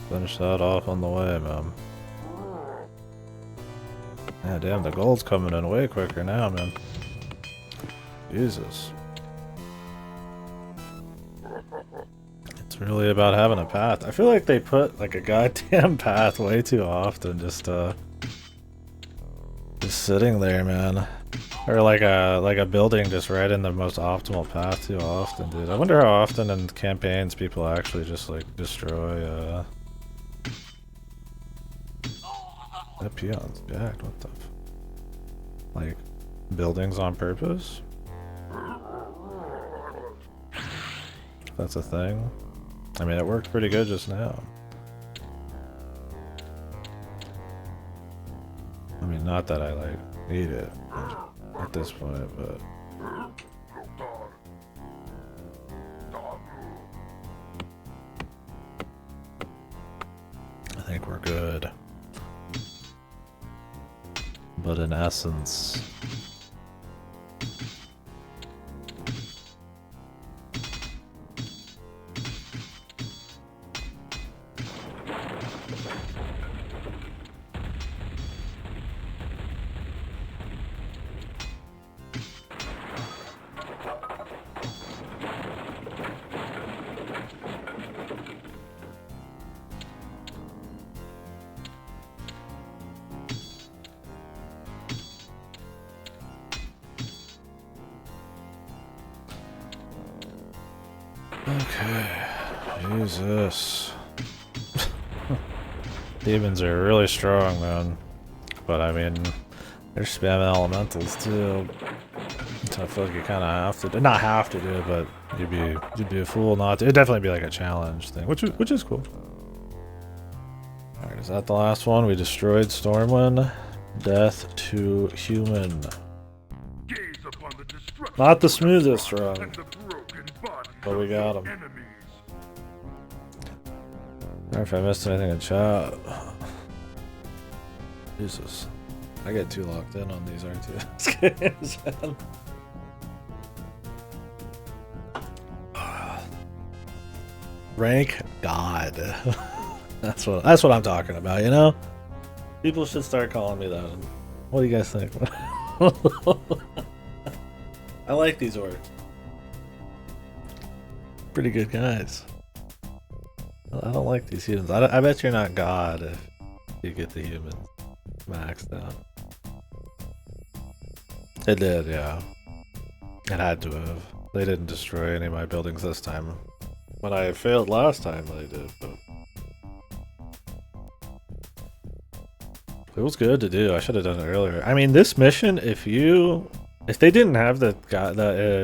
Finish that off on the way, man. Yeah, damn, the gold's coming in way quicker now, man. Jesus. It's really about having a path. I feel like they put like a goddamn path way too often, just sitting there, man. Or like a building just right in the most optimal path too often, dude. I wonder how often in campaigns people actually just like destroy that peon's jacked, what the like buildings on purpose? That's a thing. I mean, it worked pretty good just now. I mean, not that I like need it at this point, but I think we're good. But in essence, Okay. Jesus. Demons are really strong, man. But I mean, they're spamming elementals too. So I feel like you kind of have to, not have to do it, but you'd be a fool not to. It'd definitely be like a challenge thing, which is cool. All right, is that the last one? We destroyed Stormwind. Death to human. Gaze upon the destruction Not the smoothest run, and the broken bodies but we of got your him. enemies. Sorry if I missed anything in chat. Jesus. I get too locked in on these RTS games, man. Rank God. That's what I'm talking about, you know? People should start calling me that. What do you guys think? I like these orcs. Pretty good guys. I don't like these humans. I bet you're not God if you get the humans maxed out. It did, yeah. It had to have. They didn't destroy any of my buildings this time. When I failed last time, they did, but it was good to do. I should have done it earlier. I mean, this mission, if they didn't have the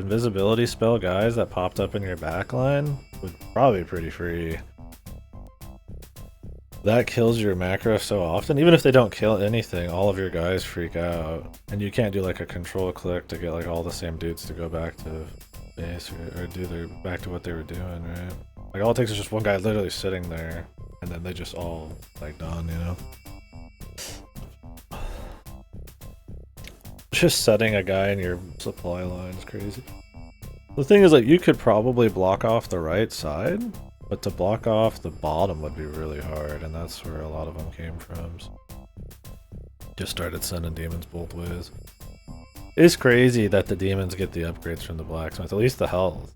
invisibility spell guys that popped up in your backline, would probably be pretty free. That kills your macro so often. Even if they don't kill anything, all of your guys freak out. And you can't do like a control click to get like all the same dudes to go back to base or do their back to what they were doing, right? Like all it takes is just one guy literally sitting there and then they just all like done, you know? Just setting a guy in your supply line is crazy. The thing is like you could probably block off the right side, but to block off the bottom would be really hard, and that's where a lot of them came from. So just started sending demons both ways. It's crazy that the demons get the upgrades from the blacksmith, at least the health.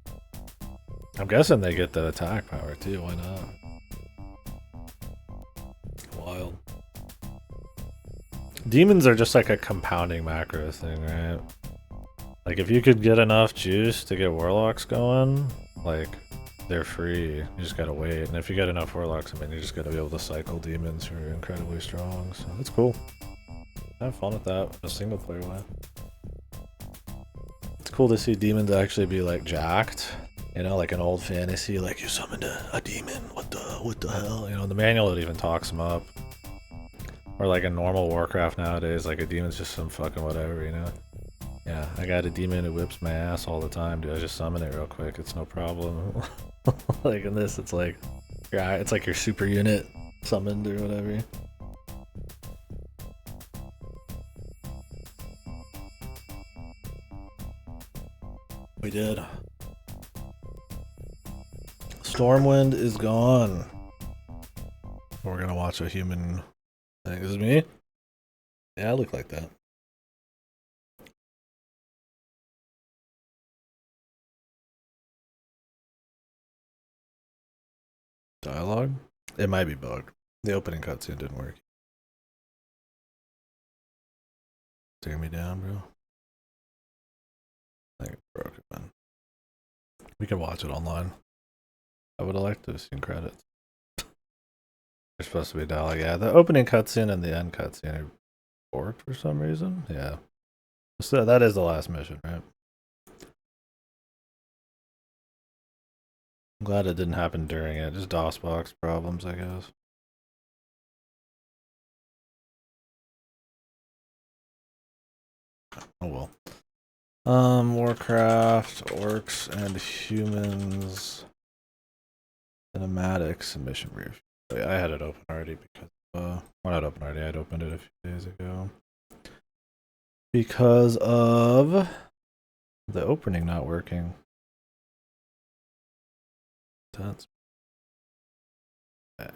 I'm guessing they get the attack power too, why not? Wild. Demons are just like a compounding macro thing, right? Like if you could get enough juice to get warlocks going, like they're free. You just gotta wait. And if you get enough warlocks, I mean, you just gotta be able to cycle demons who are incredibly strong. So it's cool. Have fun with that in a single player way. It's cool to see demons actually be like jacked. You know, like an old fantasy, like you summoned a demon. What the hell? You know, the manual it even talks them up. Or like a normal Warcraft nowadays, like a demon's just some fucking whatever, you know? Yeah, I got a demon who whips my ass all the time, dude. I just summon it real quick. It's no problem. Like in this, it's like, yeah, it's like your super unit summoned or whatever. We did. Stormwind is gone. We're gonna watch a human thing. Is it me? Yeah, I look like that. Dialogue? It might be bugged. The opening cutscene didn't work. Tear me down, bro. I think it broke it, man. We can watch it online. I would have liked to have seen credits. There's supposed to be a dialogue. Yeah, the opening cutscene and the end cutscene are forked for some reason. Yeah. So that is the last mission, right? I'm glad it didn't happen during it. Just DOSBox problems, I guess. Oh well. Warcraft, orcs, and humans. Cinematics and mission brief. Oh, yeah, I had it open already because well, not open already. I'd opened it a few days ago because of the opening not working. That's bad.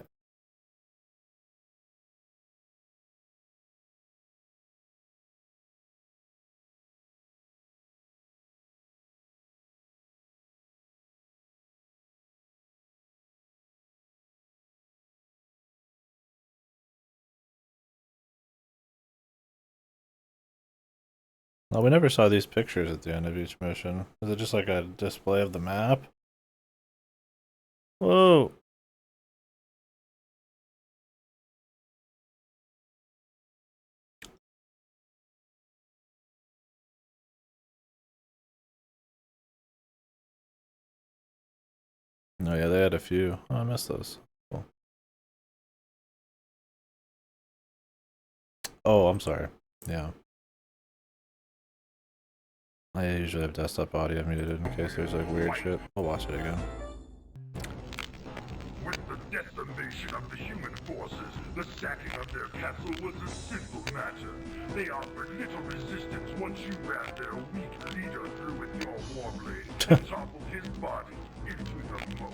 Well, we never saw these pictures at the end of each mission. Is it just like a display of the map? Whoa. Oh yeah, they had a few. Oh, I missed those. Cool. Oh, I'm sorry. Yeah. I usually have desktop audio muted in case there's like weird shit. I'll watch it again. With the decimation of the human forces, the sacking of their castle was a simple matter. They offered little resistance once you ran their weak leader through with your warblade and toppled his body into the moat.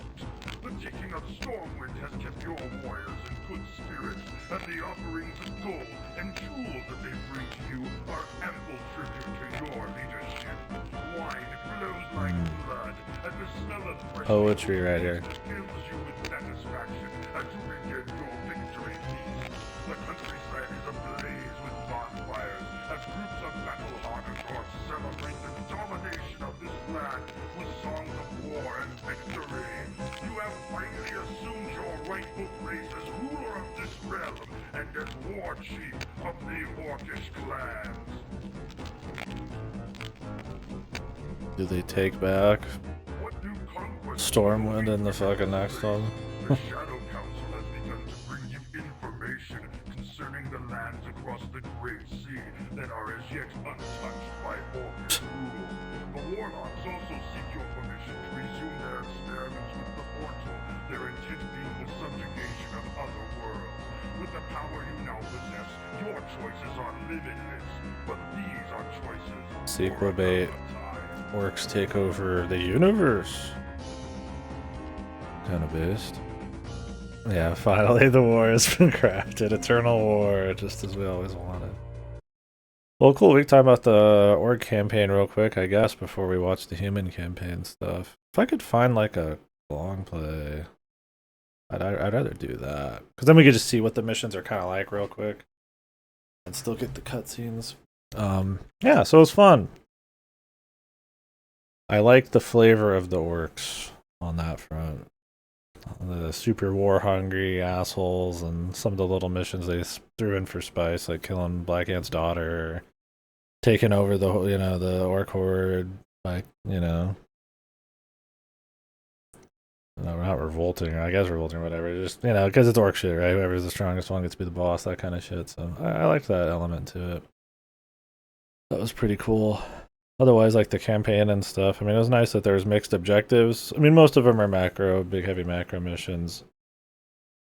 The taking of Stormwind has kept your warriors in good spirits, and the offerings of gold and jewels that they bring to you are ample tribute to your leadership. Wine flows like blood, and the smell of fresh Poetry right here. fills you with satisfaction as you begin your victory feast. The countryside is ablaze with bonfires as groups of battle-hardened orcs celebrate the domination of this land with songs of war and victory. You have finally assumed your rightful place as ruler of this realm and as war chief of the Orcish clans. Do they take back What do conquest Stormwind in the fucking next one? The Shadow Council has begun to bring you information concerning the lands across the Great Sea that are as yet untouched by Orcish rule. The Warlocks also seek your permission to resume their experiments with the portal, their intent being the subjugation of other worlds. With the power you now possess, your choices are limitless, but these are choices Sequel for bait. another time. Orcs take over the universe. Kind of based. Yeah, finally the war has been crafted. Eternal war, just as we always wanted. Well, cool. We can talk about the orc campaign real quick, I guess, before we watch the human campaign stuff. If I could find like a long play, I'd rather do that. Because then we could just see what the missions are kind of like real quick. And still get the cutscenes. Yeah, so it was fun. I like the flavor of the orcs on that front. The super war hungry assholes and some of the little missions they threw in for spice, like killing Black Ant's daughter, taking over the the orc horde, like no, not revolting. I guess revolting, whatever. Just because it's orc shit, right? Whoever's the strongest one gets to be the boss, that kind of shit. So I liked that element to it. That was pretty cool. Otherwise, like the campaign and stuff, I mean, it was nice that there was mixed objectives. I mean, most of them are macro, big heavy macro missions.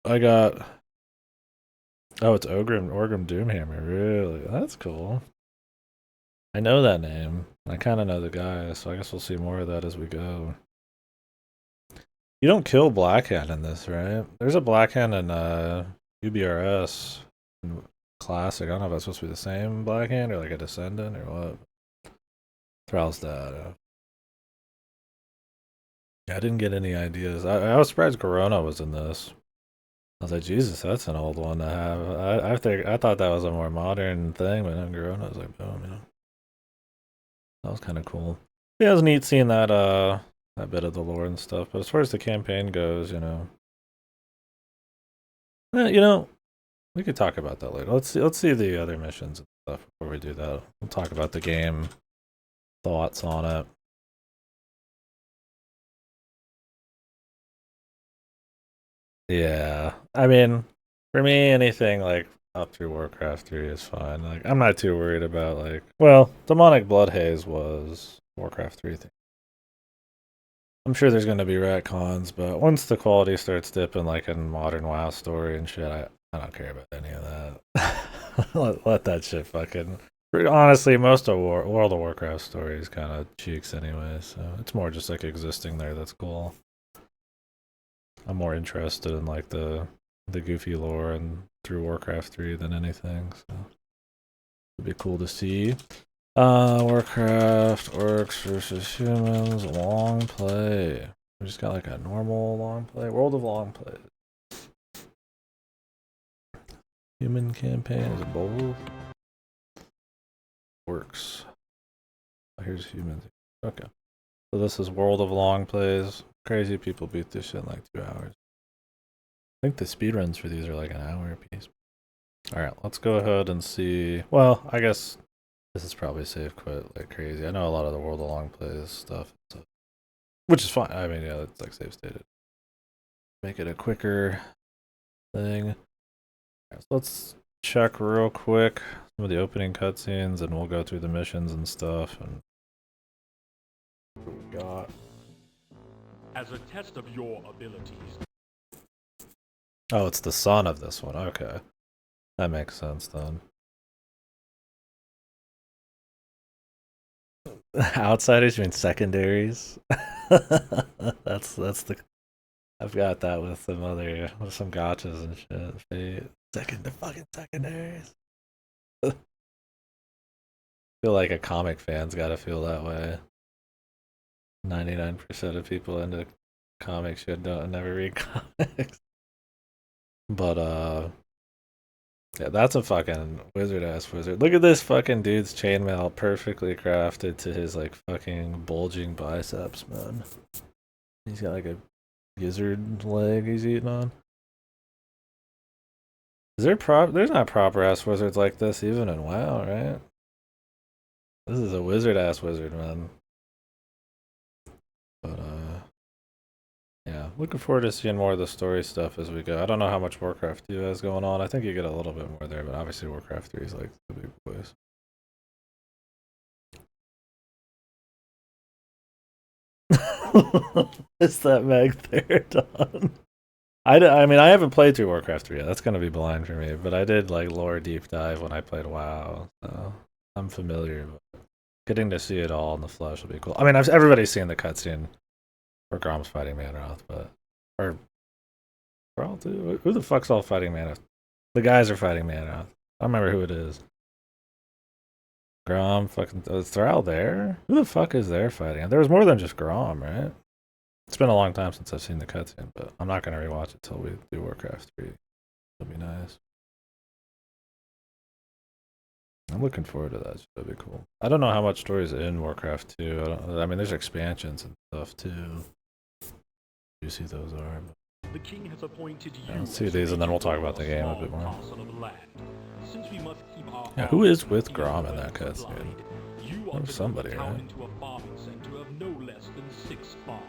I got... Oh, it's Orgrim Doomhammer, really? That's cool. I know that name. I kind of know the guy, so I guess we'll see more of that as we go. You don't kill Blackhand in this, right? There's a Blackhand in UBRS in Classic. I don't know if that's supposed to be the same Blackhand or like a Descendant or what. Thrall's dad. Yeah, I didn't get any ideas. I was surprised Corona was in this. I was like, Jesus, that's an old one to have. I thought that was a more modern thing, but then Corona was like, boom, that was kind of cool. Yeah, it was neat seeing that bit of the lore and stuff. But as far as the campaign goes, we could talk about that later. Let's see the other missions and stuff before we do that. We'll talk about the game, thoughts on it. Yeah, I mean, for me, anything like up through Warcraft 3 is fine. Like, I'm not too worried about Demonic Blood Haze was Warcraft 3 thing. I'm sure there's gonna be retcons, but once the quality starts dipping, like in modern WoW story and shit, I don't care about any of that. let that shit fucking. Honestly, most of World of Warcraft story is kind of cheeks anyway, so it's more just like existing there. That's cool. I'm more interested in like the goofy lore and through Warcraft 3 than anything. So it'd be cool to see. Warcraft orcs versus humans long play. We just got like a normal long play. World of long play. Human campaign is it bold? Works. Oh, here's humans. Okay. So this is World of Long Plays. Crazy people beat this shit in like 2 hours. I think the speedruns for these are like an hour apiece. Alright, let's go ahead and see. Well, I guess this is probably safe quit like crazy. I know a lot of the world along plays stuff, so, which is fine. I mean, yeah, it's like safe stated. Make it a quicker thing. Right, so let's check real quick some of the opening cutscenes, and we'll go through the missions and stuff. And what we got. As a test of your abilities. Oh, it's the son of this one. Okay, that makes sense then. Outsiders, you mean secondaries? that's the. I've got that with some gotchas and shit. The fucking secondaries. I feel like a comic fan's gotta feel that way. 99% of people into comics should never read comics. But yeah, that's a fucking wizard-ass wizard. Look at this fucking dude's chainmail perfectly crafted to his like fucking bulging biceps, man. He's got like a gizzard leg he's eating on. Is there there's not proper-ass wizards like this even in WoW, right? This is a wizard-ass wizard, man. But yeah, looking forward to seeing more of the story stuff as we go. I don't know how much Warcraft 2 has going on. I think you get a little bit more there, but obviously Warcraft 3 is like the big place. Is that Meg Theridon? I mean, I haven't played through Warcraft 3 yet. That's gonna be blind for me, but I did like lore deep dive when I played WoW, so I'm familiar. But getting to see it all in the flesh will be cool. I mean, everybody's seen the cutscene where Grom's fighting Manroth, but or Thrall too. Who the fuck's all fighting Manroth? The guys are fighting Manroth. I don't remember who it is. Grom, fucking is Thrall there? Who the fuck is there fighting? There was more than just Grom, right? It's been a long time since I've seen the cutscene, but I'm not gonna rewatch it till we do Warcraft 3. It'll be nice. I'm looking forward to that. That'd be cool. I don't know how much story is in Warcraft 2. I mean, there's expansions and stuff too. You see those are. The king has appointed you. Let's see these, and then we'll talk about the game a bit more. Since we must keep our Yeah, who is with Grom in that cutscene? There's somebody, right? Into a farming center of no less than 6 farms.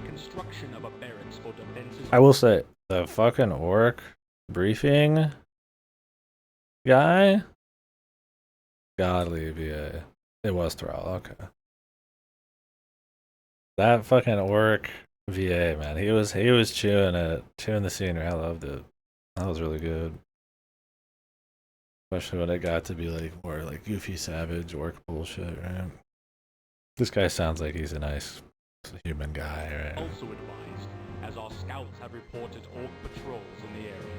Construction of a barracks for defenses. I will say the fucking orc briefing guy. Godly VA. It was Thrall. Okay. That fucking orc VA, man. He was chewing the scenery. I loved it. That was really good. Especially when it got to be like more like goofy savage orc bullshit, right? This guy sounds like he's a nice human guy, right? Also advised, as our scouts have reported orc patrols in the area.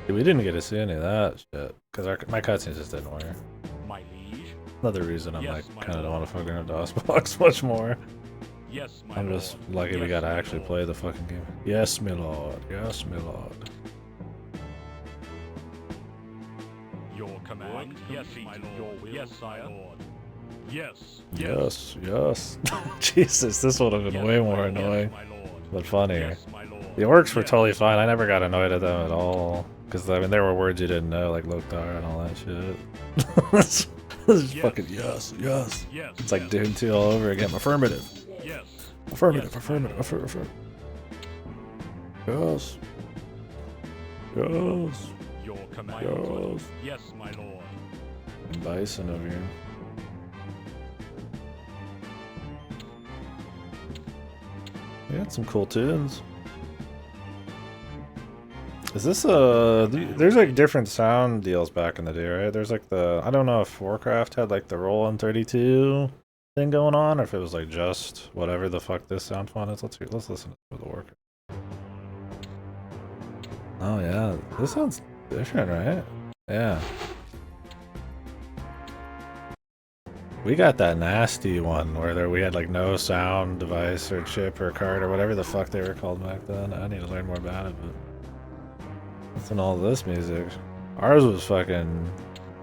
We didn't get to see any of that shit because my cutscenes just didn't work. My liege. Another reason I'm Yes, like my kind of don't lord. want to fucking have DOSBox much more. Yes, my I'm lord. just lucky we Yes, got to my actually lord. play the fucking game. Yes, my lord. Yes, my lord. Your command. Yes, my lord. Your will, yes, my lord. Yes. Yes, yes. Jesus, this would have been Yes, way my more lord. annoying, Yes, my lord. but funnier. Yes, my lord. The orcs were Yes. totally fine. I never got annoyed at them at all. Because, I mean, there were words you didn't know, like Loktar and all that shit. This is Yes. fucking yes, yes. Yes. It's like yes. Doom 2 all over again. Affirmative. Yes. Affirmative, Yes, my affirmative, lord. affirmative. Yes. Yes. Your command. Yes. Yes, my lord. Bison over here. We had some cool tunes. Is this there's like different sound deals back in the day, right? There's like I don't know if Warcraft had like the roll in 32 thing going on, or if it was like just whatever the fuck this sound font is. Let's listen to the Warcraft. Oh yeah, this sounds different, right? Yeah. We got that nasty one where we had like no sound device or chip or card or whatever the fuck they were called back then. I need to learn more about it, but what's in all this music? Ours was fucking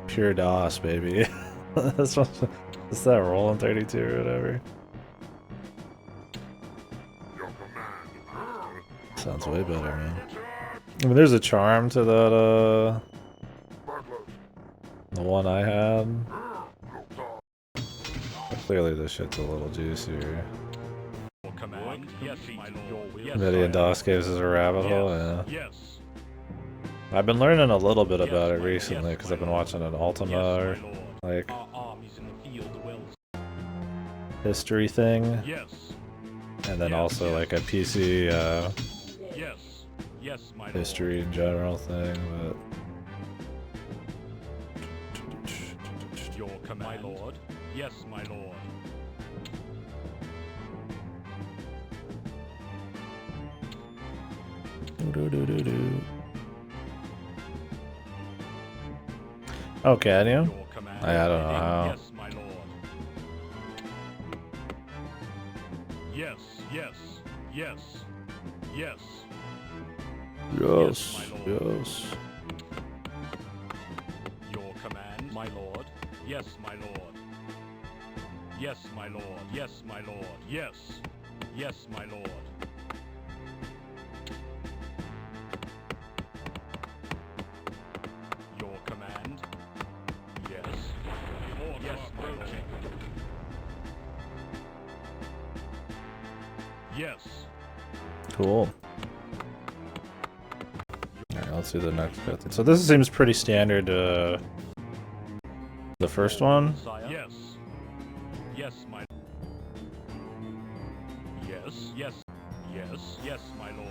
pure DOS, baby. This that rolling 32 or whatever. Sounds way better, man. I mean, there's a charm to that, the one I had. But clearly this shit's a little juicier. Command. Yes, my lord. Yes, Midian DOS caves is a rabbit hole, yeah. Yes. I've been learning a little bit about it recently because I've been watching an Ultima, or, like, Our armies in the field will. history thing. Yes. And then also like a PC, Yes. Yes, my lord. history in general thing, but... Your command, my lord. Yes, my lord. Oh, can you? Your command. I don't know how. Yes, my lord. Yes, yes, yes, yes. Yes, my lord. yes. Your command, my lord. Yes, my lord. Yes, my lord. Yes, my lord. Yes. Yes, my lord. Your command. Yes. Yes, my lord. Yes. Cool. Alright, let's see the next bit. So this seems pretty standard, the first one. Yes. Yes, my. Yes. Yes. Yes. Yes, my lord.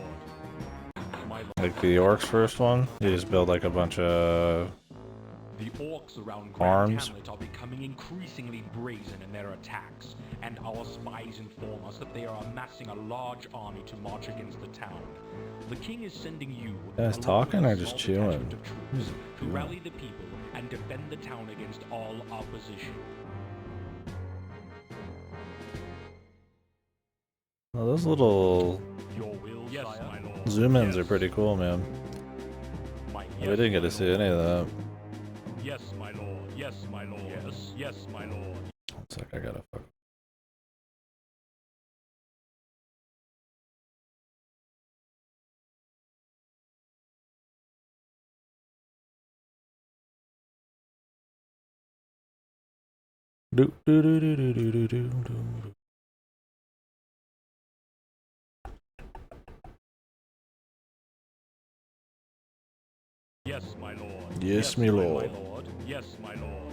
My lord. Like the orcs first one. You just build like a bunch of The orcs around Arms. Grand Hamlet are becoming increasingly brazen in their attacks, and our spies inform us that they are amassing a large army to march against the town. The king is sending you, guys along talking with a or just small detachment chewing? of troops, to rally the people and defend the town against all opposition. well, those little Your will, yes, my lord. zoom-ins Yes. are pretty cool, man. My, We didn't get to see any of that. Yes, my lord. Yes, my lord. Yes. Yes, my lord. It's like I gotta fuck. Do do do do do do do do do. Yes, my lord. Yes, my lord. My lord. Yes, my lord.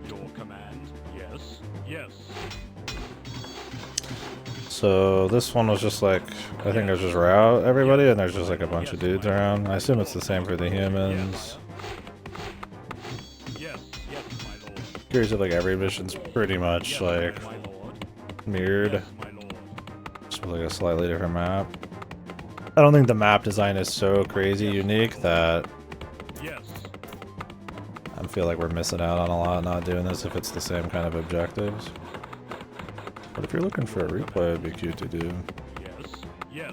Your command. Yes. Yes. So this one was just like, I think I just route everybody, and there's just like a bunch of dudes around. I assume it's the same for the humans. Yes. Yes, my lord. Curious if like every mission's pretty much Yes, like my lord. mirrored, Yes, my lord. just with like a slightly different map. I don't think the map design is so crazy unique that Yes. I feel like we're missing out on a lot not doing this if it's the same kind of objectives. But if you're looking for a replay, it'd be cute to do. Yes. Yes.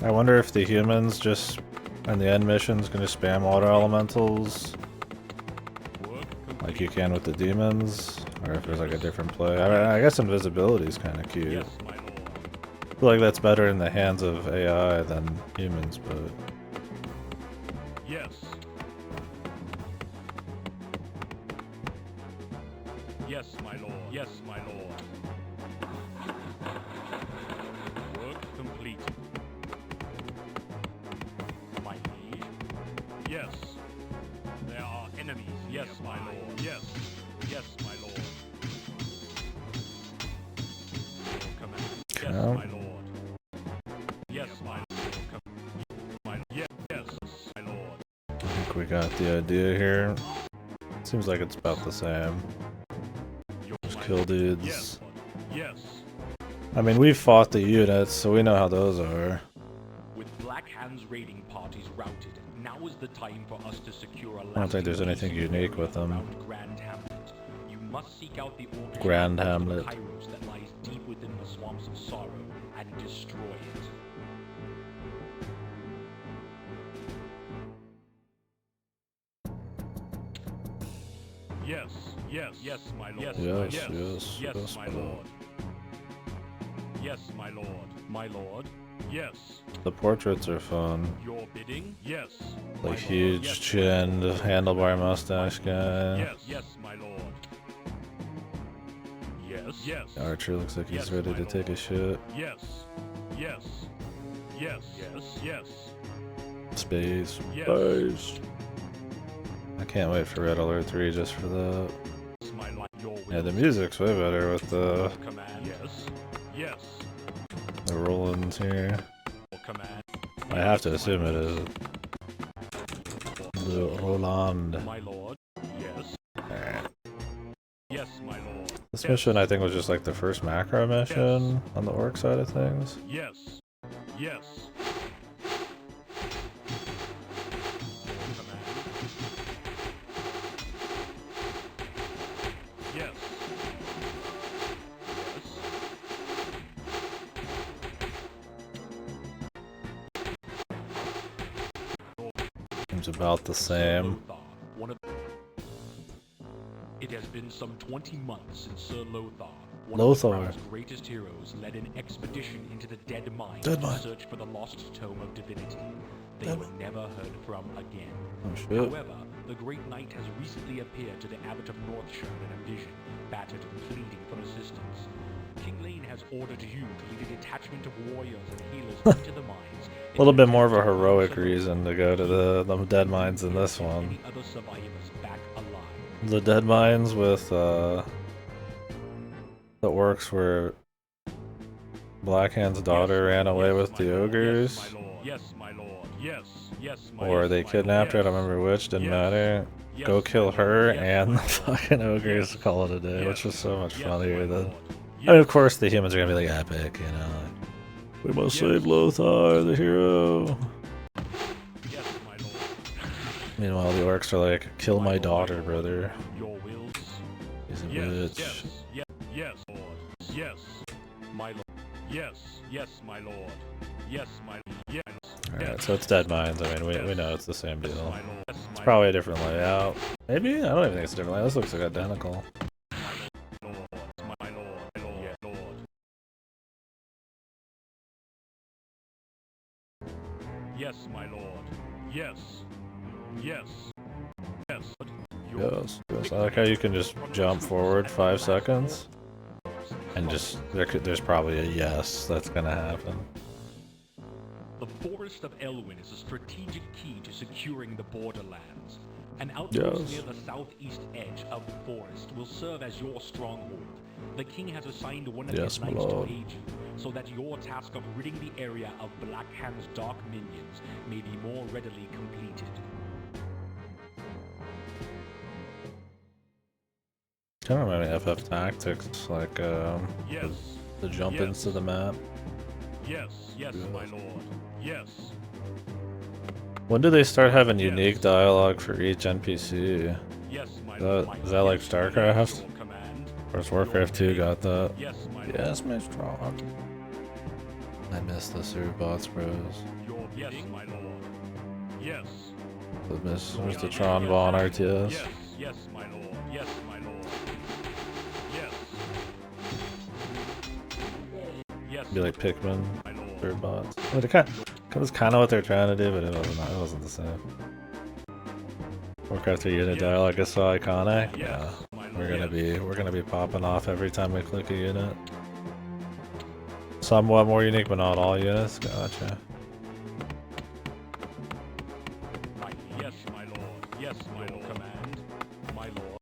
I wonder if the humans just, in the end missions, gonna spam water elementals Work like you can with the demons, or if there's like a different play. I mean, I guess invisibility is kind of cute. Yes, my lord. I feel like that's better in the hands of AI than humans, but Yes. Yes, my lord. Yes, my lord. Work complete. My liege. Yes. There are enemies. Yes, my lord. Yes. Yes, my lord. Your command. Yes, Okay. my lord. Yes, my lord. Yes, my lord. I think we got the idea here. Seems like it's about the same. Just kill dudes. Yes. Yes. I mean, we've fought the units, so we know how those are. With Black Hand's raiding parties routed, now is the time for us to secure a I don't think there's lasting anything peace unique with them. around Grand Hamlet. You must seek out the orc Grand of Hamlet. Kairos that lies deep within the swamps of sorrow and destroy it. Yes, yes, yes, my lord. Yes, yes, yes, my lord. Yes, my lord. My lord. Yes. The portraits are fun. Your bidding? Yes. Like huge chinned, handlebar mustache guy. Yes. Yes, my lord. Yes. Yes. Archer looks like he's ready to take a shit. Yes. Yes. Yes. Yes. Yes. Space. Yes. Space. I can't wait for Red Alert 3 just for that. Yeah, the music's way better with the Command. Yes. Yes. the Roland's here. Command. I have to assume it is the Roland. My lord. Yes. Alright. Yes, my lord. This mission I think was just like the first macro mission on the orc side of things. Yes. Yes. Yes. Seems about the same. It has been some 20 months since Sir Lothar, one Lothar. of the Crown's greatest heroes, led an expedition into the Dead Mines Dead to Mine. search for the lost Tome of Divinity. They Dead were never heard from again. Oh shit. However, the Great Knight has recently appeared to the Abbot of Northshire in a vision, battered and pleading for assistance. King Lane has ordered you to lead a detachment of warriors and healers into the mines. A little bit more of a heroic reason to go to the dead mines in this one. Any other survivors back alive. The dead mines with the orcs where Blackhand's daughter ran away with the ogres, Yes, my lord. Yes, yes, my or they kidnapped her. I don't remember which. Didn't matter. Go kill her and the fucking ogres. Call it a day, which was so much funnier than. I mean, of course, the humans are gonna be like epic, you know. Like, we must save Lothar, the hero. Yes, my lord. Meanwhile, the orcs are like, kill my daughter, brother. Your wills. He's a Yes, bitch. yes, yes, yes, lord. Yes, my lord. Yes, yes, my lord. Yes, my lord. Yes. Alright, so it's dead mines. I mean, we know it's the same deal. My lord. Yes, It's my probably a different layout. Maybe? I don't even think it's a different layout. This looks like identical. lord. My lord. My lord. Yeah, lord. Yes, my lord. Yes. Yes. Yes. Yes. I like how you can just jump forward 5 seconds and just there's probably a yes that's gonna happen. The Forest of Elwyn is a strategic key to securing the borderlands. An outpost near the southeast edge of the forest will serve as your stronghold. The king has assigned one of his Yes, my knights to lord. aid you, so that your task of ridding the area of Blackhand's dark minions may be more readily completed. Kind of reminding FF Tactics, like Yes. the jump into the map. Yes. Yes, my lord. Yes. When do they start having unique dialogue for each NPC? Yes, my That- lord. is that like Yes, StarCraft? your command. Or has Warcraft 2 got that? Yes, my lord. Yes, Mr. Rock. I miss the Cerobots bros. Your yes, my lord. Yes. Mr. Tron Vaughn RTS. Yes, yes, my lord. Yes, my lord. Yes. Yes, Be like Pikmin, my lord. Cerobots. I mean, that was kind of what they're trying to do, but it wasn't the same. Warcraft 3 unit dialogue is so iconic. Yeah, My lord. we're gonna be popping off every time we click a unit. Somewhat more unique, but not all units. Gotcha. Yes, my lord. Yes, my lord. Command. My lord.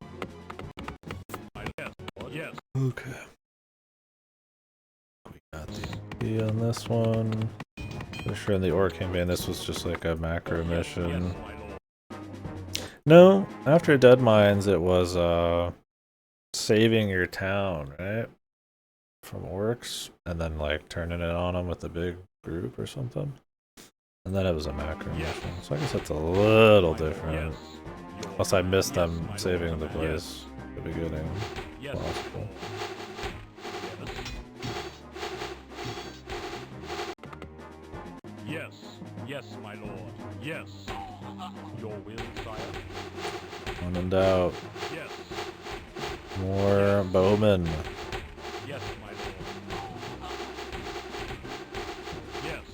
My yes, lord. Yes. Okay. We got the E on this one. For sure in the Orc campaign, this was just like a macro mission. Yes, my lord. No, after Dead Mines, it was saving your town, right? From orcs, and then like turning it on them with a big group or something. And then it was a macro mission. So I guess that's a little different. Yes. Unless I missed them my saving lord. the place at the beginning. Yes. Possible. Yes. Yes, my lord. Yes. Your will, sire. When in doubt, Yes. more bowmen. Yes, my lord. Yes.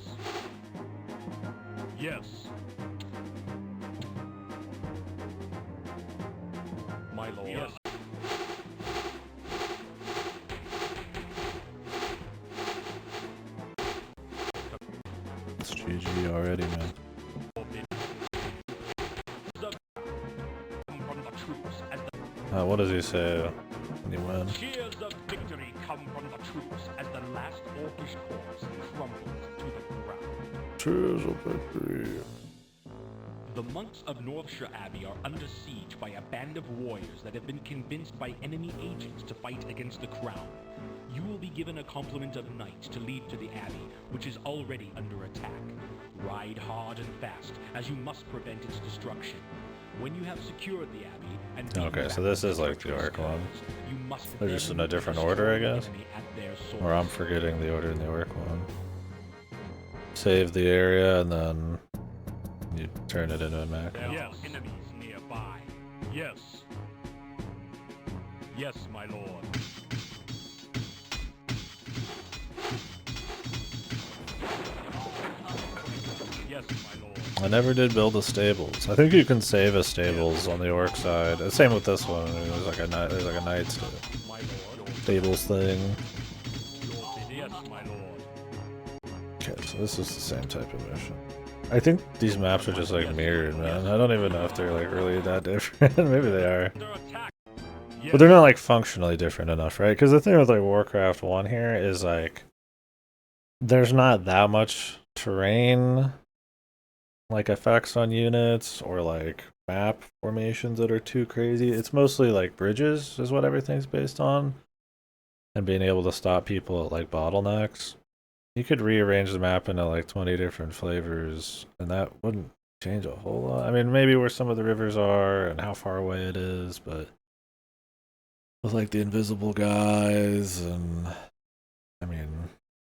My lord. Yes. It's GG already, man. What does he say when you win? Cheers of victory come from the troops as the last orcish corpse crumbles to the ground. Cheers of victory. The monks of Northshire Abbey are under siege by a band of warriors that have been convinced by enemy agents to fight against the crown. You will be given a complement of knights to lead to the abbey, which is already under attack. Ride hard and fast, as you must prevent its destruction. When you have secured the abbey and Okay, so this is like the Orc one. They're just in a different order, I guess. Or I'm forgetting the order in the Orc one. Save the area and then you turn it into a macro. There are enemies nearby. Yes. Yes, my lord. Yes, my lord. I never did build the stables. I think you can save as stables on the Orc side. Same with this one. There's like a knight's stables thing. Yes, my lord. Okay, so this is the same type of mission. I think these maps are just like mirrored, man. I don't even know if they're like really that different. Maybe they are. But they're not like functionally different enough, right? Because the thing with like Warcraft 1 here is like there's not that much terrain like effects on units or like map formations that are too crazy. It's mostly like bridges is what everything's based on, and being able to stop people at like bottlenecks. You could rearrange the map into like 20 different flavors and that wouldn't change a whole lot. I mean, maybe where some of the rivers are and how far away it is, but with like the invisible guys and I mean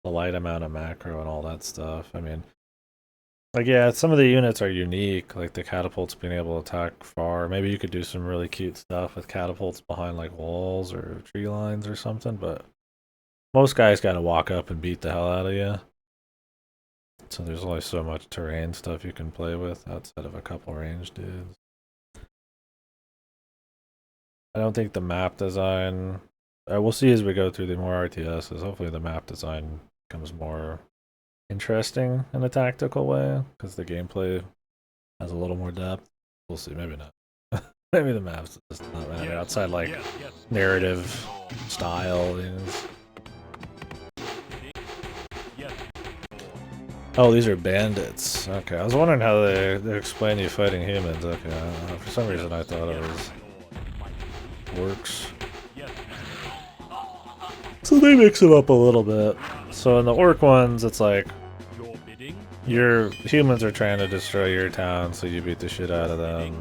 the light amount of macro and all that stuff. I mean, like, yeah, some of the units are unique, like the catapults being able to attack far. Maybe you could do some really cute stuff with catapults behind like walls or tree lines or something, but most guys gotta walk up and beat the hell out of you. So there's only so much terrain stuff you can play with outside of a couple range dudes. I don't think the map design... we'll see as we go through the more RTSs. Hopefully the map design becomes more interesting in a tactical way, because the gameplay has a little more depth. We'll see, maybe not. Maybe the map's just not matter outside like narrative style. Oh, these are bandits. Okay, I was wondering how they explain you fighting humans. Okay, for some reason I thought it was orcs. So they mix it up a little bit. So in the orc ones, it's like your humans are trying to destroy your town, so you beat the shit out of them.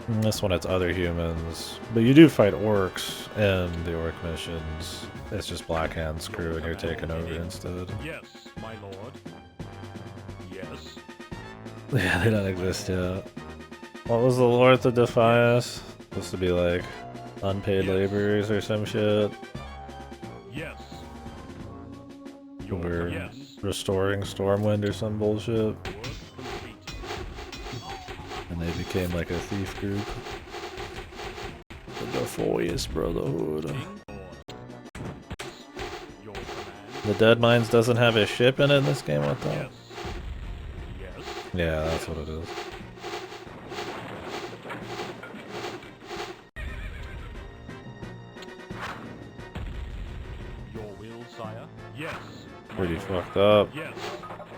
In this one, it's other humans, but you do fight orcs in the orc missions. It's just Black Hand's crew, and you're taking over instead. Yes, my lord. Yes. Yeah, they don't exist yet. What was the Lord of Defiance? Supposed to be like unpaid laborers or some shit. Yes. We're restoring Stormwind or some bullshit. And they became like a thief group. The Nefarious Brotherhood. The Dead Mines doesn't have a ship in it in this game, what the? Yeah, that's what it is. Your will, sire? Yes. Pretty fucked up. Yes.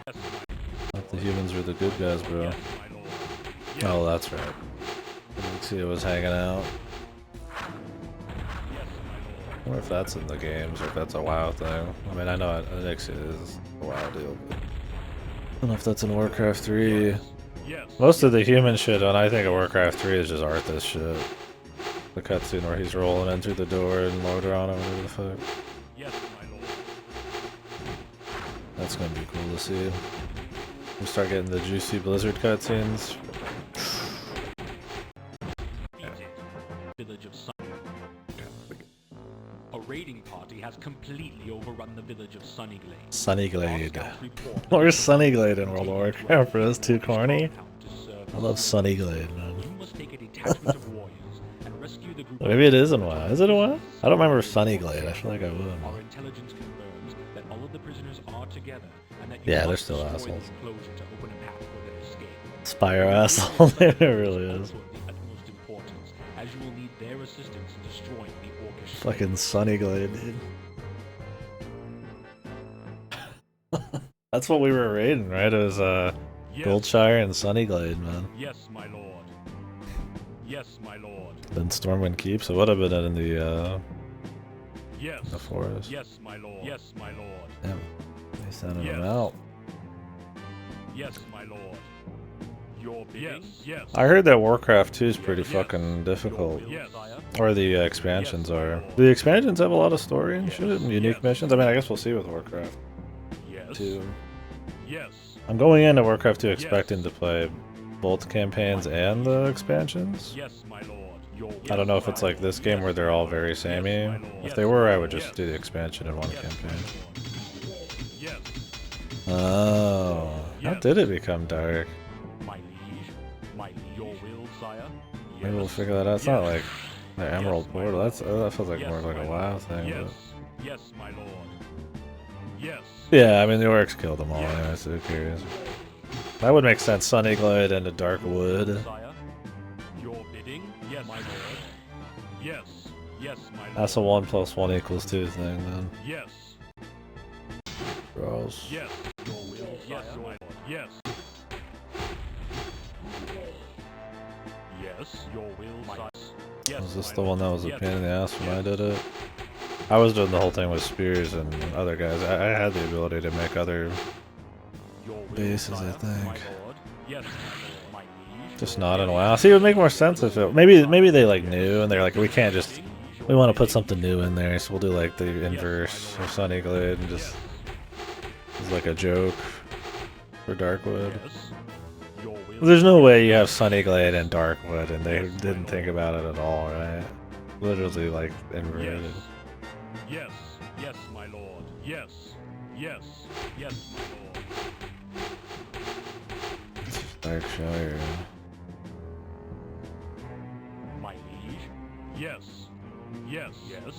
Thought the humans were the good guys, bro. Oh, that's right. Alexia was hanging out. I wonder if that's in the games or if that's a WoW thing. I mean, I know Alexia is a WoW deal, but I don't know if that's in Warcraft 3. Most of the human shit when I think of Warcraft 3 is just Arthas shit. The cutscene where he's rolling in through the door and Lordaeron or whatever the fuck. That's gonna be cool to see. We start getting the juicy Blizzard cutscenes. Village of Sun. A raiding party has completely recently overrun the village of Sunnyglade. Sunnyglade. Our scouts report that Where's the Sunnyglade in World of taken Warcraft? Bro, that's too Orcish corny. compound to serve I love as Sunnyglade, man. You must take a detachment of warriors and rescue the group. Maybe it is in WoW. Is it in WoW? I don't remember Sunnyglade. I feel like I would. Our intelligence confirms that all of the prisoners are together and that Yeah, they're must still destroy assholes. the enclosure to open a path for their escape. Spire asshole. It really is. Also of the utmost importance, as you will need their assistance in destroying the Orcish Fucking Sunnyglade, dude. That's what we were raiding, right? It was Goldshire and Sunnyglade, man. Yes, my lord. Yes, my lord. Then Stormwind Keep, so it would have been in the Yes. forest. Yes, my lord. Yes, my lord. Damn, they sending Yes. them out. Yes, my lord. Your bidding? Yes. I heard that Warcraft 2 is pretty fucking difficult. Yes. Or the expansions are. Do the expansions have a lot of story and shit and unique missions? I mean, I guess we'll see with Warcraft Yes. 2. Yes. I'm going into Warcraft 2 expecting to play both campaigns and the expansions. Yes, my lord. Your I don't know if it's like this game where they're all very samey. If they were, I would just do the expansion in one campaign. Yes. Oh, how did it become dark? My liege. My your will, sire. Maybe we'll figure that out. It's not like the Emerald Portal. That feels like more of like a WoW thing. Yes. But... Yes, my lord. Yes. Yeah, I mean the orcs killed them all anyway, so who cares? That would make sense. Sunnyglade and a Dark Wood. Sire. Your bidding? Yes, my lord. Yes. Yes, my lord. That's a 1 + 1 = 2 thing, then. Yes. Gross. Yes. Your will, yes, my lord. Yes. Yes, your will, sire. Yes. Was this my the one that lord. was a Yes. pain in the ass when I did it? I was doing the whole thing with spears and other guys. I had the ability to make other Your will, bases, I sire. think. My lord. Yes, my lord. My liege. Just not in a while. See, it would make more sense if it... Maybe they like knew and they're like, we can't just... We want to put something new in there, so we'll do like the inverse of Sunnyglade and just... It's like a joke for Darkwood. Yes. Your will. There's no way you have Sunnyglade and Darkwood and they didn't think about it at all, right? Literally like inverted. Yes. Yes. Yes, my lord. Yes. Yes. Yes, my lord. Darkshire. My liege. Yes. Yes. Yes.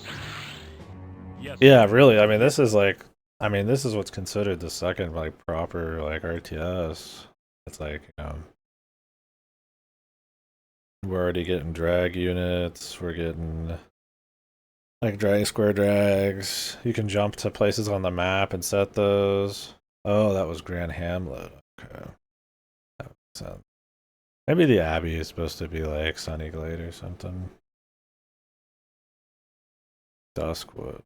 Yes. Yeah, really. I mean, this is like... I mean, this is what's considered the second, like, proper, like, RTS. It's like, you know... We're already getting drag units. We're getting... Like, square drags. You can jump to places on the map and set those. Oh, that was Grand Hamlet. Okay. That makes sense. Maybe the Abbey is supposed to be, like, Sunnyglade or something. Duskwood.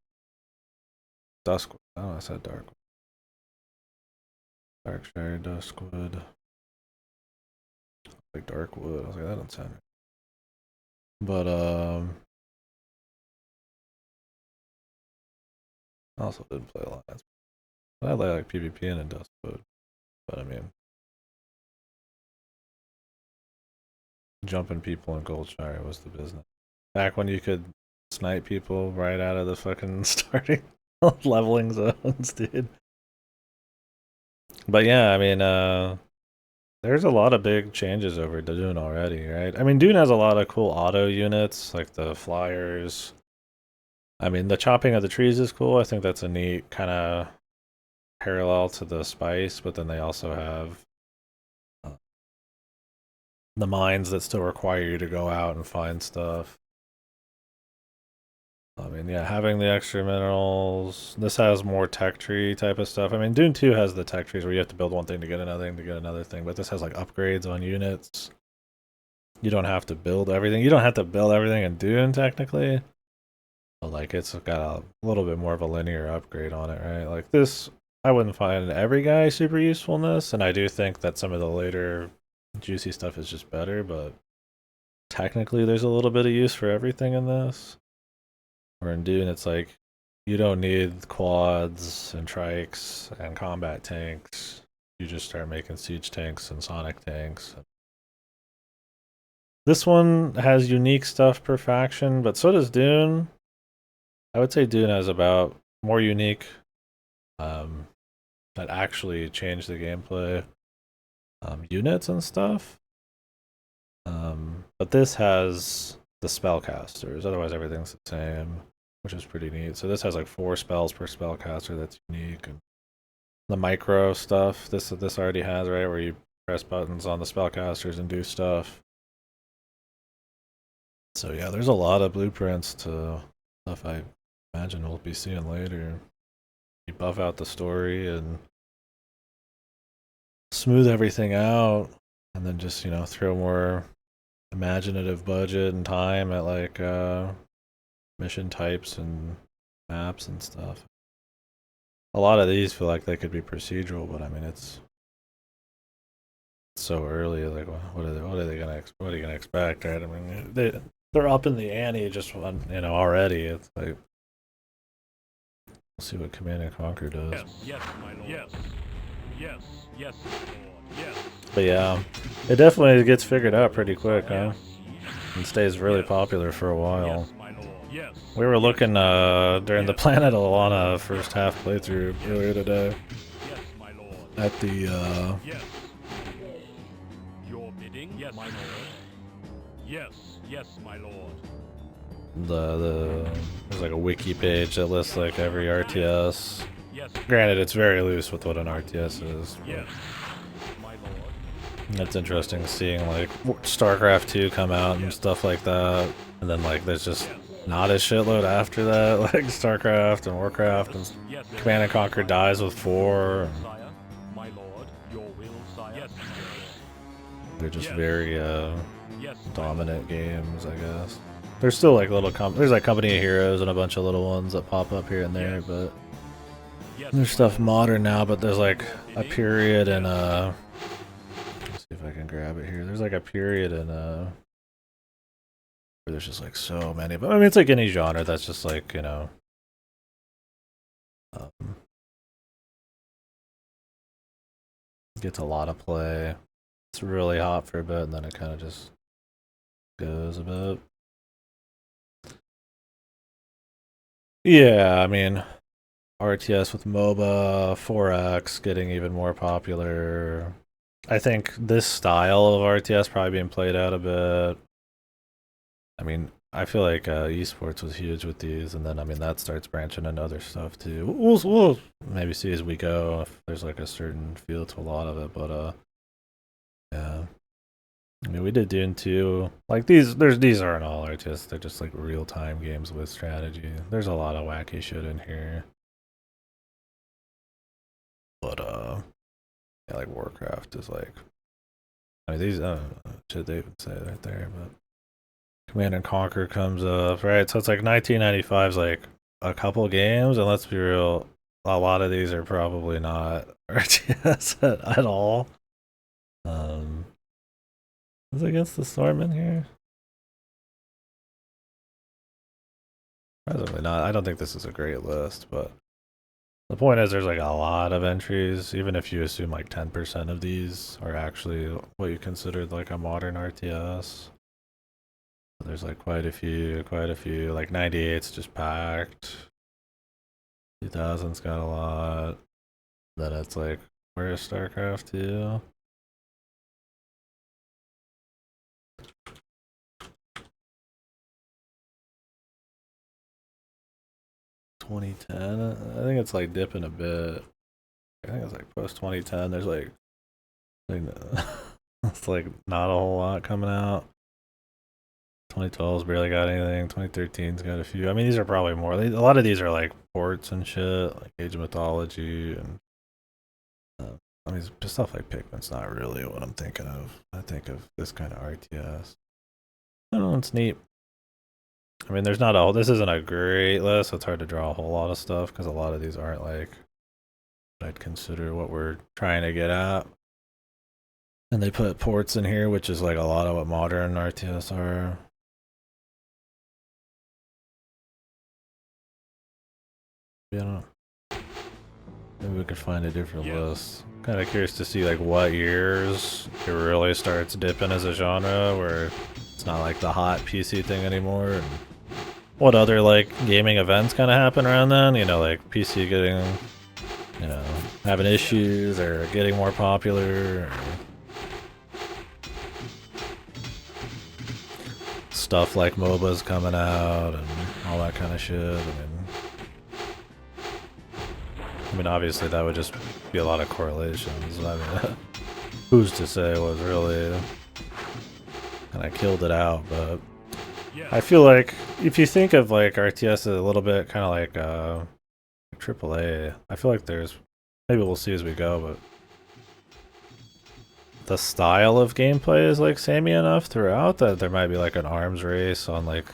Duskwood. Oh, I said Darkwood. Darkshire, Duskwood. Like Darkwood. I was like, that doesn't sound right. But, I also didn't play Alliance. I like PvP in Duskwood. But, I mean, jumping people in Goldshire was the business. Back when you could snipe people right out of the fucking starting leveling zones, dude. But yeah, I mean, there's a lot of big changes over Dune already, right? I mean, Dune has a lot of cool auto units, like the flyers. I mean, the chopping of the trees is cool. I think that's a neat kind of parallel to the spice, but then they also have the mines that still require you to go out and find stuff. I mean, yeah, having the extra minerals. This has more tech tree type of stuff. I mean, Dune 2 has the tech trees where you have to build one thing to get another thing to get another thing, but this has like upgrades on units. You don't have to build everything. You don't have to build everything in Dune, technically. But like, it's got a little bit more of a linear upgrade on it, right? Like this, I wouldn't find every guy super useful in this, and I do think that some of the later juicy stuff is just better, but technically there's a little bit of use for everything in this. Or in Dune, it's like, you don't need quads and trikes and combat tanks. You just start making siege tanks and sonic tanks. This one has unique stuff per faction, but so does Dune. I would say Dune has about more unique, that actually change the gameplay, units and stuff. But this has the spellcasters. Otherwise, everything's the same, which is pretty neat. So this has like 4 spells per spellcaster. That's unique. And the micro stuff this already has, right, where you press buttons on the spellcasters and do stuff. So yeah, there's a lot of blueprints to stuff I imagine we'll be seeing later. You buff out the story and smooth everything out, and then just, you know, throw more imaginative budget and time at like mission types and maps and stuff. A lot of these feel like they could be procedural, but I mean it's so early. Like, what are you gonna expect, right? I mean, they're up in the ante just you know, already. It's like, we'll see what Command and Conquer does. Yes, my lord. Yes, my lord. Yes. But yeah, it definitely gets figured out pretty quick, huh? And stays really popular for a while. Yes. We were looking during the Planet Alana first half playthrough earlier today at the Your bidding? Yes, my lord. Yes, my lord. There's like a wiki page that lists like every RTS. Granted, it's very loose with what an RTS is. Yes, my lord. It's interesting seeing like StarCraft 2 come out and stuff like that, and then like there's just not a shitload after that, like StarCraft and Warcraft, and Command and Conquer dies with 4. My lord, your will, sire. They're just very dominant games, I guess. There's still like little there's like Company of Heroes and a bunch of little ones that pop up here and there, but there's stuff modern now. But there's like a period in let's see if I can grab it here. There's like a period in where there's just like so many. But I mean, it's like any genre that's just like, you know, gets a lot of play. It's really hot for a bit, and then it kind of just goes a bit. Yeah, I mean, RTS with MOBA, 4X getting even more popular. I think this style of RTS probably being played out a bit. I mean, I feel like esports was huge with these, and then I mean that starts branching into other stuff too. We'll maybe see as we go if there's like a certain feel to a lot of it, but yeah. I mean, we did Dune 2. Like these aren't all RTS. They're just like real-time games with strategy. There's a lot of wacky shit in here. But yeah, like Warcraft is like, I mean, these shit they would say right there. But Command and Conquer comes up, right? So it's like 1995's like a couple games, and let's be real, a lot of these are probably not RTS at all. Is Against the Storm in here? Probably not. I don't think this is a great list, but the point is there's like a lot of entries, even if you assume like 10% of these are actually what you considered like a modern RTS. There's like quite a few, like 98's just packed. 2000's got a lot. Then it's like, where is StarCraft 2? $2010. I think it's like dipping a bit. I think it's like post 2010. There's like it's like not a whole lot coming out. 2012's barely got anything. 2013's got a few. I mean, these are probably more. A lot of these are like ports and shit, like Age of Mythology, and I mean, just stuff like Pikmin's not really what I'm thinking of. I think of this kind of RTS. I don't know, it's neat. I mean, there's not a. This isn't a great list. So it's hard to draw a whole lot of stuff because a lot of these aren't like what I'd consider what we're trying to get at. And they put ports in here, which is like a lot of what modern RTS are. Yeah, I don't know. Maybe we could find a different list. Kind of curious to see like what years it really starts dipping as a genre, where it's not like the hot PC thing anymore. And what other like gaming events kind of happen around then. You know, like PC getting, you know, having issues or getting more popular. Or stuff like MOBAs coming out and all that kind of shit. I mean, obviously that would just be a lot of correlations. I mean, who's to say what really kind of killed it out? But I feel like if you think of like RTS as a little bit kind of like AAA, I feel like there's, maybe we'll see as we go, but the style of gameplay is like samey enough throughout that there might be like an arms race on like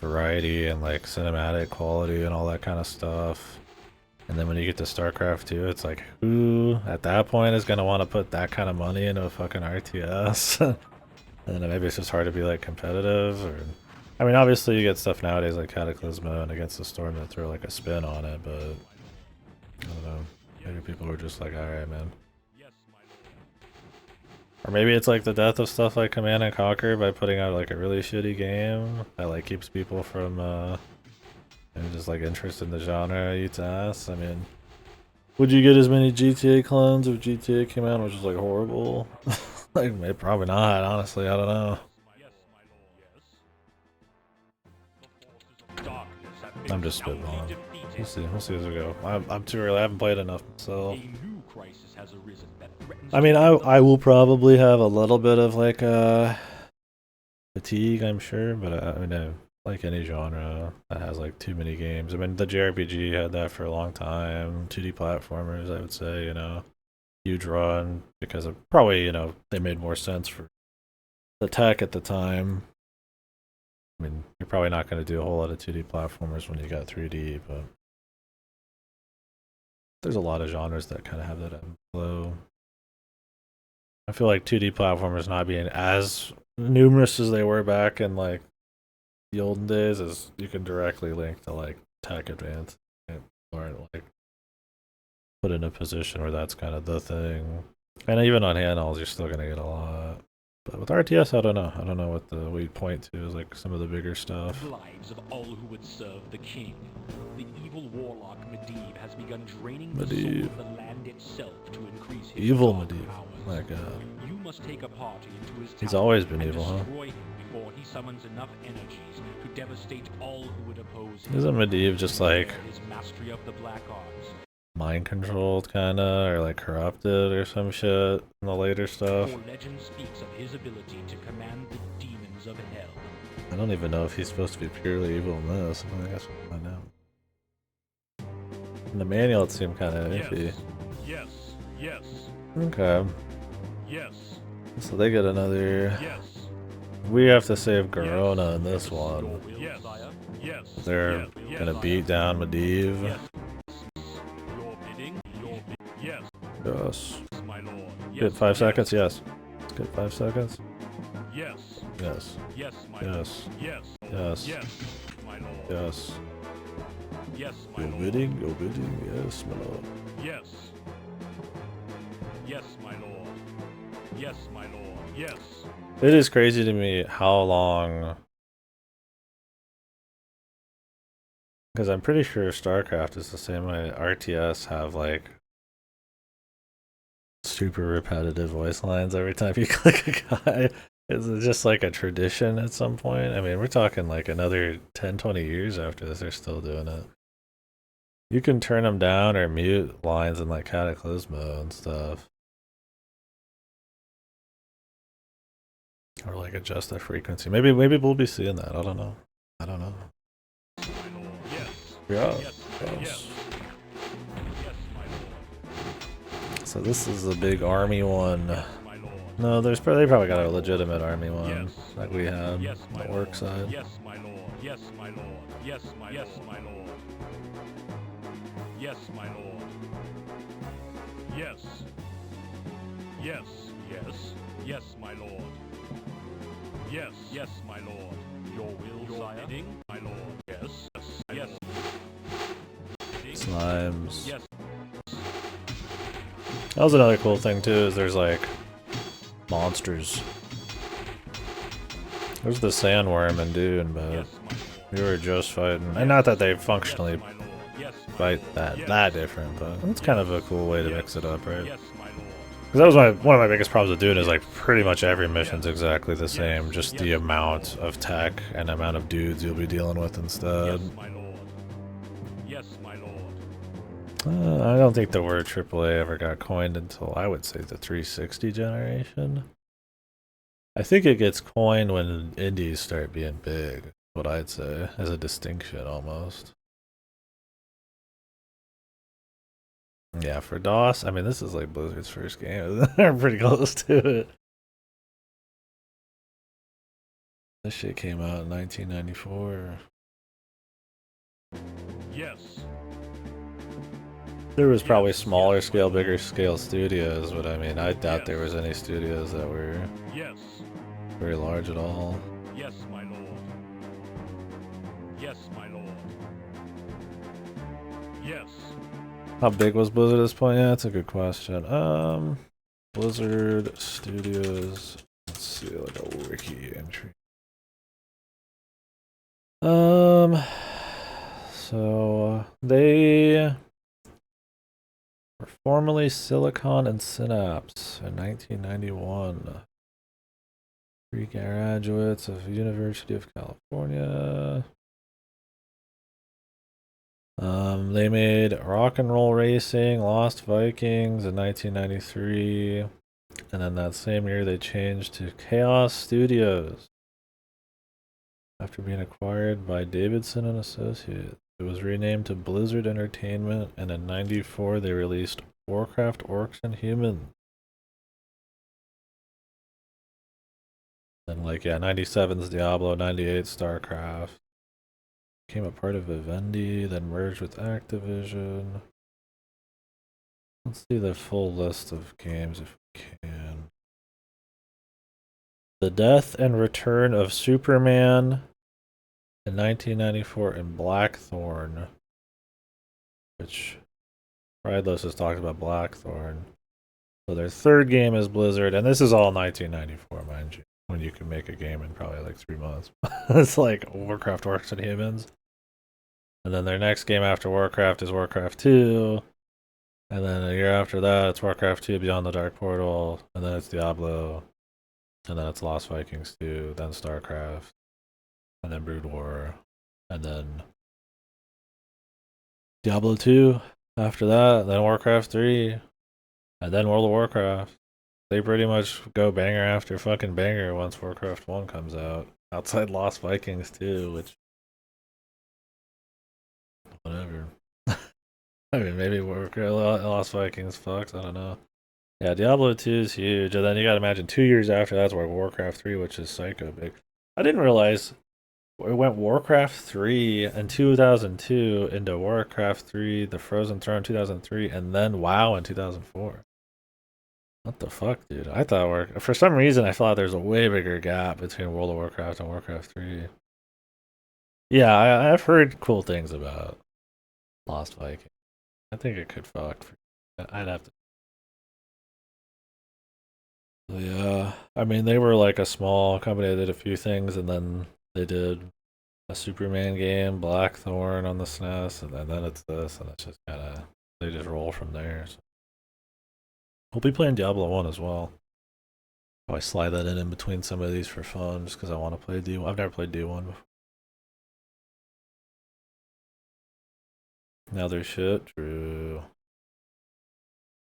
variety and like cinematic quality and all that kind of stuff. And then when you get to StarCraft 2, it's like who at that point is gonna want to put that kind of money into a fucking RTS? And then maybe it's just hard to be like competitive. Or I mean, obviously you get stuff nowadays like Cataclysma and Against the Storm that throw like a spin on it, but I don't know. Maybe people were just like, alright, man. Or maybe it's like the death of stuff like Command and Conquer by putting out like a really shitty game that like keeps people from just like interest in the genre eats ass. I mean, would you get as many GTA clones if GTA came out, which is like horrible? Like maybe, probably not, honestly, I don't know. I'm just spitballing. We'll see as we go. I'm too early, I haven't played enough, so I mean, I will probably have a little bit of like fatigue, I'm sure, but I mean, like any genre that has like too many games. I mean, the JRPG had that for a long time. 2D platformers, I would say, you know, huge run because of probably, you know, they made more sense for the tech at the time. I mean, you're probably not going to do a whole lot of 2D platformers when you got 3D, but there's a lot of genres that kind of have that flow. I feel like 2D platformers not being as numerous as they were back in like the olden days is you can directly link to like tech advance or like put in a position where that's kind of the thing. And even on handhelds you're still gonna get a lot. But with RTS, I don't know. I don't know what we'd point to as like some of the bigger stuff. Lives of all who would serve the king. The evil warlock Medivh has begun draining the soul of the land itself to increase his evil dark Medivh. powers. My God. You must take a party into his He's tower always been and evil, huh? destroy him before he summons enough energies to devastate all who would oppose him. Isn't Medivh just like his mastery of the black arts? Mind controlled kinda, or like corrupted or some shit in the later stuff? For legend speaks of his ability to command the demons of hell. I don't even know if he's supposed to be purely evil in this. I guess we'll find out. In the manual it seemed kinda iffy. Yes. Yes. Okay. Yes. So they get another. Yes. We have to save Garona in this one. Yes. Yes. They're gonna beat down Medivh. Yes. Your bidding. Yes. Yes. My lord. Get 5 seconds? Yes. Let's get 5 seconds. Yes. Yes. Yes, my lord. Yes. Yes. Yes. Yes, my lord. Yes. Yes, my Your lord. bidding? Your bidding? Yes, my lord. Yes. Yes, my lord. Yes, my lord. Yes. It is crazy to me how long. Because I'm pretty sure StarCraft is the same way RTS have like super repetitive voice lines every time you click a guy. It's just like a tradition at some point. I mean, we're talking like another 10, 20 years after this, they're still doing it. You can turn them down or mute lines in like Cataclysma and stuff. Or like adjust the frequency. Maybe we'll be seeing that. I don't know. Yes. Yeah. Yes. Yes. Yes. Yes, my lord. So this is a big army one. My lord. No, they probably got a legitimate army one Yes. like we had Yes, on my the lord. work side. Yes, my lord. Yes, my lord. Yes, my lord. Yes, my lord. Yes. Yes. Yes. Yes, my lord. Yes. Yes, my lord. Your will, your sire. Bidding, my lord. Yes. Yes. Yes. Slimes. Yes. That was another cool thing too, is there's like monsters There's the sandworm in Dune, but Yes, my lord. we were just fighting. And not that they functionally Yes, my lord. Yes, my fight lord. that Yes. different, but it's kind of a cool way to mix it up, right? Yes, my lord. Because that was one of my biggest problems with Dune is like pretty much every mission's exactly the same, just the amount of tech and amount of dudes you'll be dealing with instead. Yes, my lord. Yes, my lord. I don't think the word AAA ever got coined until I would say the 360 generation. I think it gets coined when indies start being big, what I'd say, as a distinction almost. Yeah, for DOS, I mean, this is like Blizzard's first game. They're pretty close to it. This shit came out in 1994. Yes. There was probably smaller scale, bigger scale studios, but I mean, I doubt there was any studios that were very large at all. Yes, my lord. Yes, my lord. Yes. How big was Blizzard at this point? Yeah, that's a good question. Blizzard Studios. Let's see, like a wiki entry. So they were formerly Silicon and Synapse in 1991. Three graduates of University of California. They made Rock and Roll Racing, Lost Vikings in 1993, and then that same year they changed to Chaos Studios after being acquired by Davidson and Associates. It was renamed to Blizzard Entertainment, and in '94 they released Warcraft, Orcs, and Humans. Then, like, yeah, 97's Diablo, 98 StarCraft. Became a part of Vivendi, then merged with Activision. Let's see the full list of games if we can. The Death and Return of Superman in 1994 and Blackthorn, which Rideless has talked about Blackthorn. So their third game is Blizzard, and this is all 1994, mind you, when you can make a game in probably like 3 months. It's like Warcraft, Orcs, and Humans. And then their next game after Warcraft is Warcraft 2. And then a year after that, it's Warcraft 2 Beyond the Dark Portal. And then it's Diablo. And then it's Lost Vikings 2. Then StarCraft. And then Brood War. And then Diablo 2 after that. Then Warcraft 3. And then World of Warcraft. They pretty much go banger after fucking banger once Warcraft 1 comes out. Outside Lost Vikings 2, which... whatever. I mean, maybe Lost Vikings fucks, I don't know. Yeah, Diablo 2 is huge, and then you gotta imagine 2 years after that's where Warcraft 3, which is psycho big. I didn't realize it went Warcraft 3 in 2002 into Warcraft 3, The Frozen Throne 2003, and then WoW in 2004. What the fuck, dude? I thought for some reason I thought there's a way bigger gap between World of Warcraft and Warcraft 3. Yeah, I've heard cool things about Lost Vikings. I think it could fuck. I'd have to. Yeah, I mean, they were like a small company that did a few things, and then they did a Superman game, Blackthorn on the SNES, and then it's this, and it's just kind of, they just roll from there. So. We'll be playing Diablo 1 as well. Probably slide that in between some of these for fun, just because I want to play D1. I've never played D1 before. Now there's shit, true.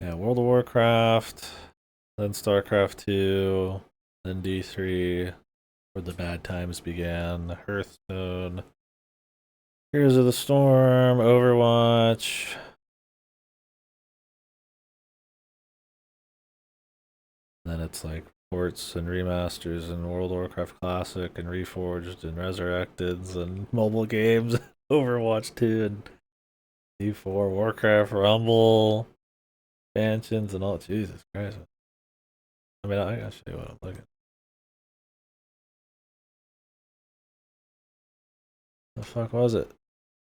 Yeah, World of Warcraft, then StarCraft 2, then D3, where the bad times began, Hearthstone, Heroes of the Storm, Overwatch. Then it's like ports and remasters and World of Warcraft Classic and Reforged and Resurrected and mobile games, Overwatch 2 and D4, Warcraft, Rumble, expansions and all. Jesus Christ. I mean, I gotta show you what I'm looking at. The fuck was it?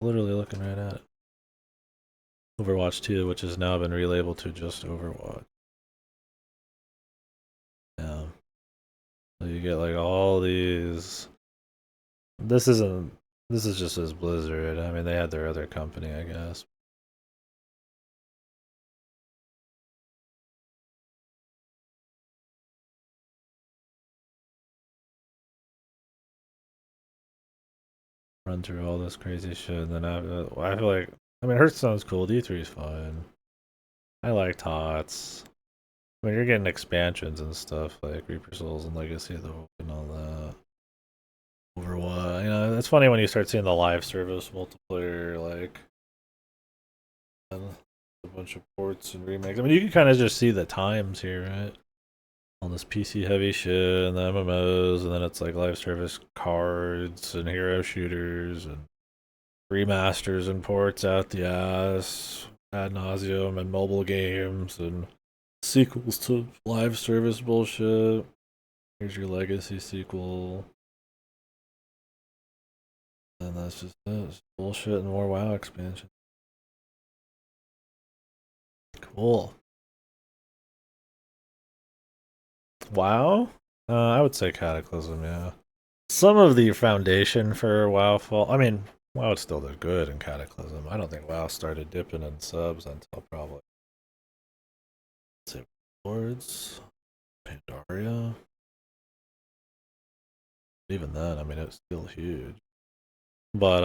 Literally looking right at it. Overwatch 2, which has now been relabeled to just Overwatch. Yeah. So you get like all these. This isn't. This is just as Blizzard. I mean, they had their other company, I guess. Run through all this crazy shit, and then I feel like. I mean, Hearthstone's cool. D3 is fine. I like TOTS. I mean, you're getting expansions and stuff like Reaper Souls and Legacy of the Hope and all that. Overwatch, you know, it's funny when you start seeing the live service multiplayer, like a bunch of ports and remakes. I mean, you can kind of just see the times here, right? All this PC heavy shit and the MMOs, and then it's like live service cards and hero shooters and remasters and ports out the ass ad nauseum and mobile games and sequels to live service bullshit. Here's your legacy sequel. And that's just it. It's bullshit and more WoW expansion. Cool. WoW? I would say Cataclysm, yeah. Some of the foundation for WoW fall. I mean, WoW still did good in Cataclysm. I don't think WoW started dipping in subs until probably. Let's say Lords, Pandaria. Even then, I mean, it's still huge. But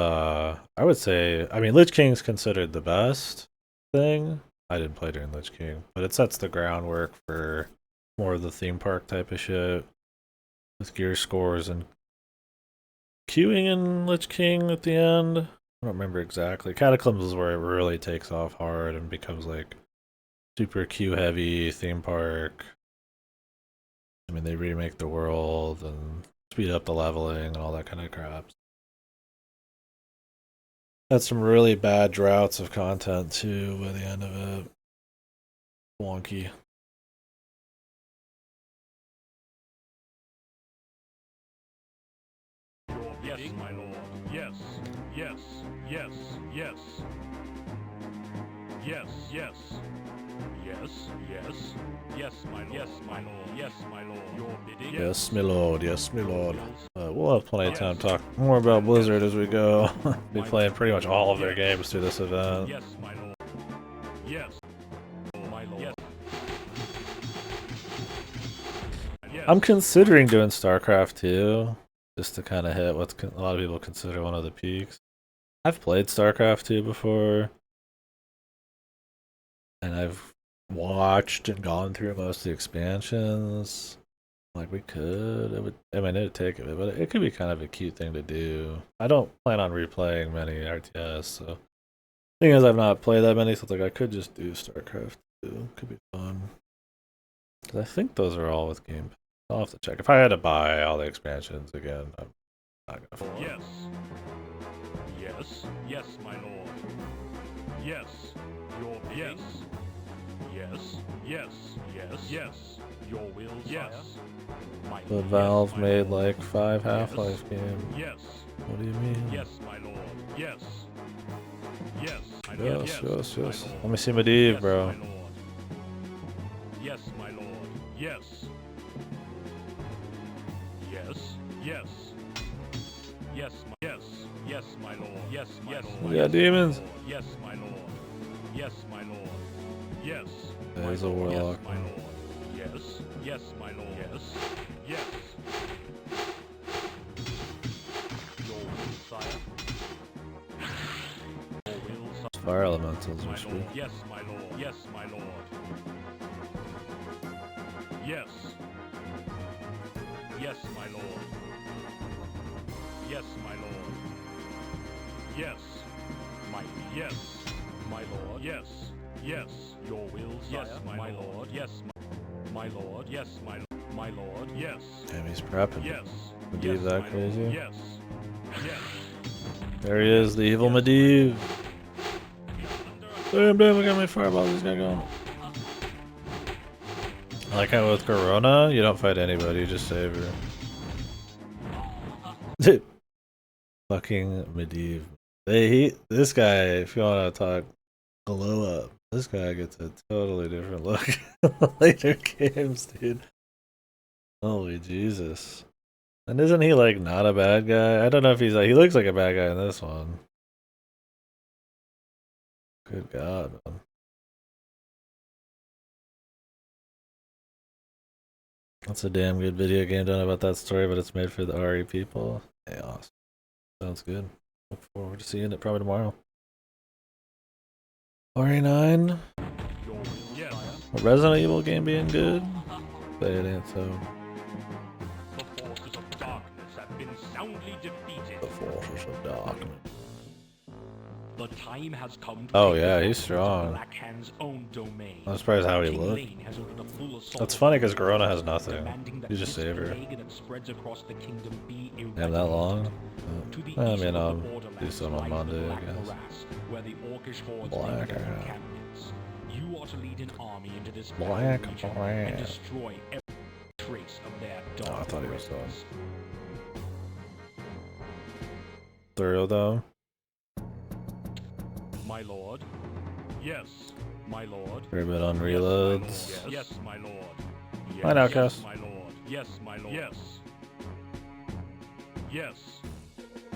I would say, I mean, Lich King's considered the best thing. I didn't play during Lich King, but it sets the groundwork for more of the theme park type of shit with gear scores and queuing in Lich King at the end. I don't remember exactly. Cataclysms is where it really takes off hard and becomes like super queue heavy theme park. I mean, they remake the world and speed up the leveling and all that kind of crap. Had some really bad droughts of content too by the end of it. Wonky. Yes, my lord. Yes, yes, yes, yes. Yes, yes. Yes, yes. Yes, my lord. Yes, my lord. Yes, my lord. Your bidding. Yes, my lord. Yes, my lord. We'll have plenty of time to talk more about Blizzard as we go. Be playing pretty much all of their games through this event. Yes, my lord. Yes. My lord. Yes. I'm considering doing StarCraft 2, just to kind of hit what a lot of people consider one of the peaks. I've played StarCraft 2 before, and I've watched and gone through most of the expansions. Like we could, I mean, it'd take a bit, but it could be kind of a cute thing to do. I don't plan on replaying many RTS, so thing is, I've not played that many, so it's like I could just do StarCraft 2. Could be fun. Cause I think those are all with Game Pass. I'll have to check. If I had to buy all the expansions again, I'm not gonna. Yes. Yes. Yes, my lord. Yes. Your yes. Yes. Yes. Yes. Yes. Your will. Yes. My The Valve made like 5 Half-Life games. Yes. What do you mean? Yes, my lord. Yes. Yes. Yes. Let me see Medivh, bro. Yes, my lord. Yes. Yes. Yes. Yes. Yes. Yes, my lord. Yes, my lord. We got demons. Yes, my lord. Yes, my lord. Yes. There's a warlock. Yes, my lord. Yes. Yes, my lord. Yes. Yes. Your will, sire. Your will, sire. Fire elementals My are sweet. lord. Yes, my lord. Yes, my lord. Yes. Yes, my lord. Yes, my lord. Yes. My yes. My lord. Yes. Yes. Your will, sire. Yes, my lord. Yes, my lord. Yes, my lord. Yes. Damn, he's prepping. Yes. Medivh that my crazy? lord. Yes. Yes. There he is, the evil Medivh. Damn, I got my fireball. This guy going. I like how with Corona, you don't fight anybody, you just save her. Fucking Medivh. This guy, if you want to talk glow up, this guy gets a totally different look in later games, dude. Holy Jesus. And isn't he like not a bad guy? I don't know if he's like, he looks like a bad guy in this one. Good God, man. That's a damn good video game. Don't know about that story, but it's made for the RE people. Hey, awesome. Sounds good. Look forward to seeing it probably tomorrow. RE9. A Resident Evil game being good, but it ain't so. The forces of darkness have been soundly defeated. The forces of darkness. The time has come to Oh take yeah, the he's forces of strong. Blackhand's own domain. I'm surprised how he King looked. Lane has ordered a full assault That's on funny the because Corona has forces, nothing. demanding that You just this save her. plague that spreads across the kingdom be Damn, that eradicated. long? To the I east mean, of the do borderlands some on lies Monday, the I Black guess. Morass, where the orcish hordes Black, make their yeah. encampments. You are to lead an army into this Black, battle region black. and destroy every trace of their dark Oh, I thought he was done. presence. Thorough though. My lord. Yes, my lord. Very bit on Yes, reloads. Yes, my lord. Yes, Hi, Outcast. yes, my lord. Yes, my lord. Yes. Yes.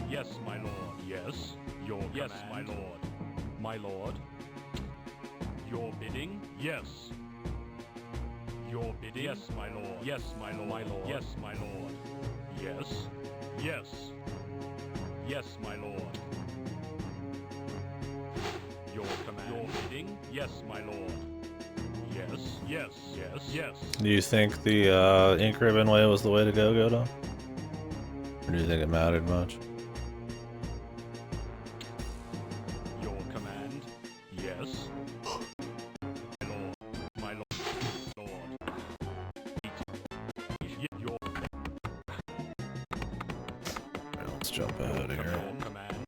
Yes, my lord. Yes. Your yes, my lord. My lord. Your bidding? Yes. Your bidding? Yes, my lord. Yes, my lord. My lord. Yes, my lord. Yes. Yes. Yes, my lord. Your command. Your bidding? Yes, my lord. Yes. Yes. Yes. Yes. Do you think the ink ribbon way was the way to go, Godo? Or do you think it mattered much? Your command? Yes. My lord. My lord. Lord. Your Let's jump ahead here. command.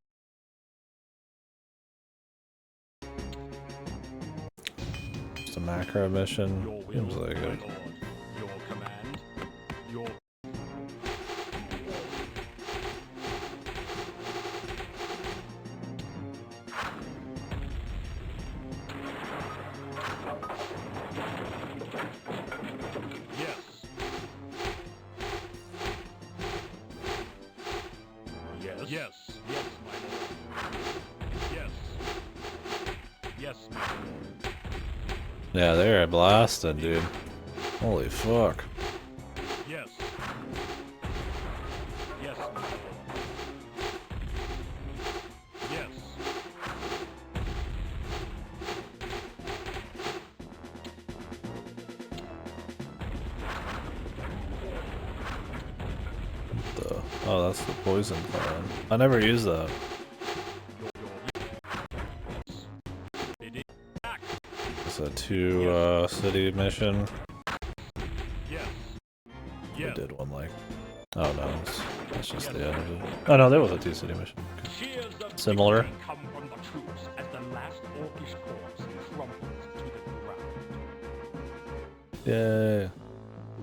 Just a macro mission. Your will, Seems like my it. lord. Your command. Your yes. Yes. Yes. Yes, my lord. Yes. Yes, my lord. Yeah, they're blasting, dude. Holy fuck. Yes. Yes, my lord. Yes. Oh, that's the poison plan. I never used that. It's a two city mission. Yes. We Yes. did one like. Oh no, that's just the end of it. Oh no, there was a two city mission. Okay. Cheers of Similar. victory come from the troops as the last orcish corpse crumbles to the ground. Yay.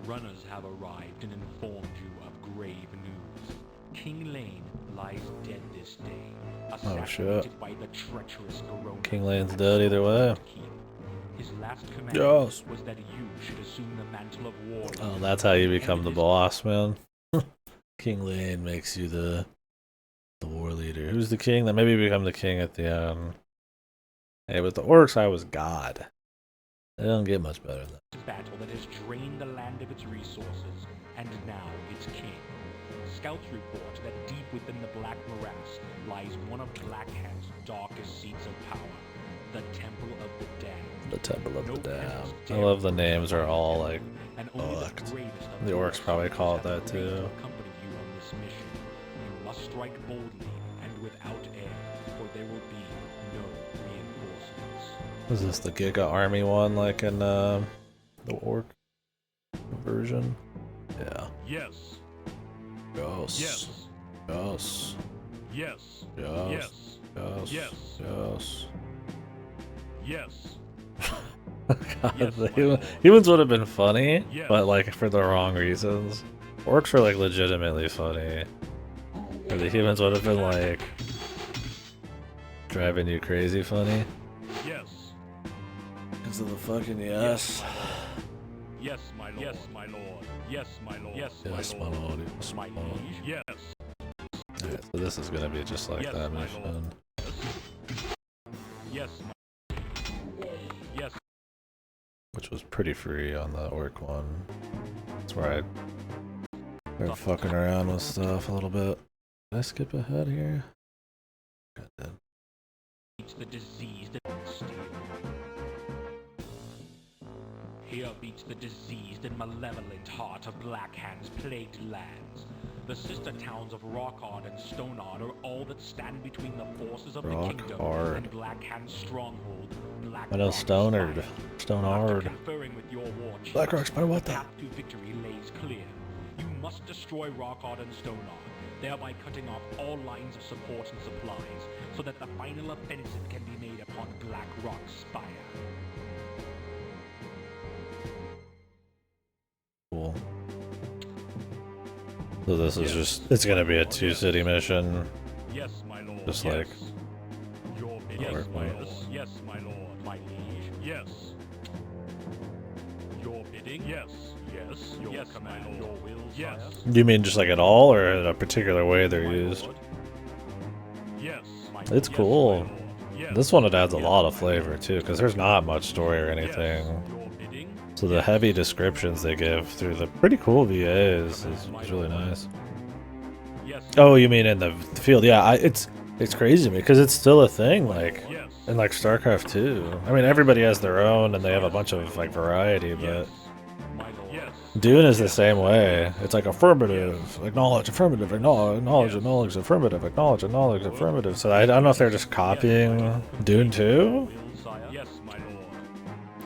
Runners have arrived and informed you of grave news. King Lane lies dead this day, assassinated by the treacherous Corona. King Lane's dead either way. His last command Yes. was that you should assume the mantle of war. Oh, that's how you become the boss, man. King Lane makes you the war leader. Who's the king? Then maybe become the king at the end. Hey, with the orcs, I was god. They don't get much better than that. Battle that has drained the land of its resources, and now its king. Scouts report that deep within the Black Morass lies one of Blackhand's darkest seats of power, the Temple of the Damned. The Temple of No the Damned. peasants I dare love the names are all like and only fucked. the bravest of The orcs probably call it that have agreed to too. accompany you on this mission. You must strike boldly and without air, for there will be no reinforcements. Is this the Giga Army one, like in the orc version? Yeah. Yes. Yes. Yes. Yes. Yes. Yes. Yes. Yes. Yes. Yes. Yes. God, Yes, the my lord. humans would have been funny, Yes. but like for the wrong reasons. Orcs were like legitimately funny. Or the humans would have been like driving you crazy funny. Yes. Because of the fucking yes. Yes, my lord. Yes, my lord. Yes, my lord. Yes, Yes, my lord. Yes, My liege. Yes. Yeah, so this is gonna be just like Yes, that my mission. lord. Yes, my... Yes. Which was pretty free on the orc one. That's where I started fucking around with stuff a little bit. Did I skip ahead here? I did. Beats the diseased and steel. Here beats the diseased and malevolent heart of Blackhand's plagued lands. The sister towns of Rockard and Stoneard are all that stand between the forces of the kingdom and Blackhand's stronghold, I know Stoneard. Stoneard. Conferring with your war chiefs, Blackrock's by what the the? path to victory lays clear. You must destroy Rockard and Stoneard, thereby cutting off all lines of support and supplies, so that the final offensive can be made upon Blackrock's spire. Cool. So this is just, it's gonna be a 2-city mission. Yes, my lord. Just yes. like Your yes, my lord. Yes, my lord. My liege. Yes. Your bidding. Yes. Yes. Your command. Your will. Yes. Do you mean just like at all, or in a particular way they're used? Yes. It's cool. This one, it adds a lot of flavor too, because there's not much story or anything. So the heavy descriptions they give through the pretty cool VAs is really nice. Oh, you mean in the field? Yeah, it's crazy to me because it's still a thing, like in like StarCraft 2. I mean, everybody has their own, and they have a bunch of like variety, but Dune is the same way. It's like affirmative, acknowledge, affirmative, acknowledge, affirmative, acknowledge, affirmative. So I don't know if they're just copying Dune 2.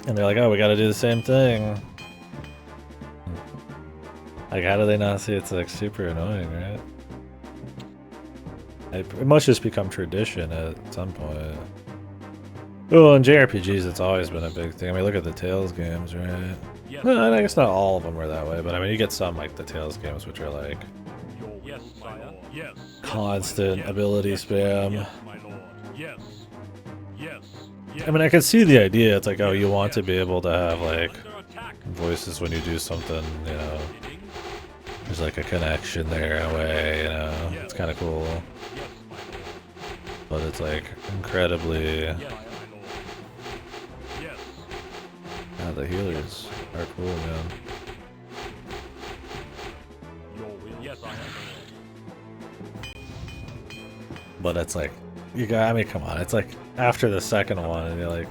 And they're like, oh, we gotta do the same thing. Like, how do they not see it's like super annoying, right? It must just become tradition at some point. Well, in JRPGs, it's always been a big thing. I mean, look at the Tales games, right? Well, I guess not all of them were that way, but I mean, you get some like the Tales games, which are like constant ability spam. I mean, I can see the idea. It's like, oh, you want to be able to have like voices when you do something, you know. There's like a connection there in a way, you know. It's kind of cool. But it's like incredibly... Yeah, the healers are cool, man. But it's like, you got, I mean, come on. It's like after the second one, and you're like,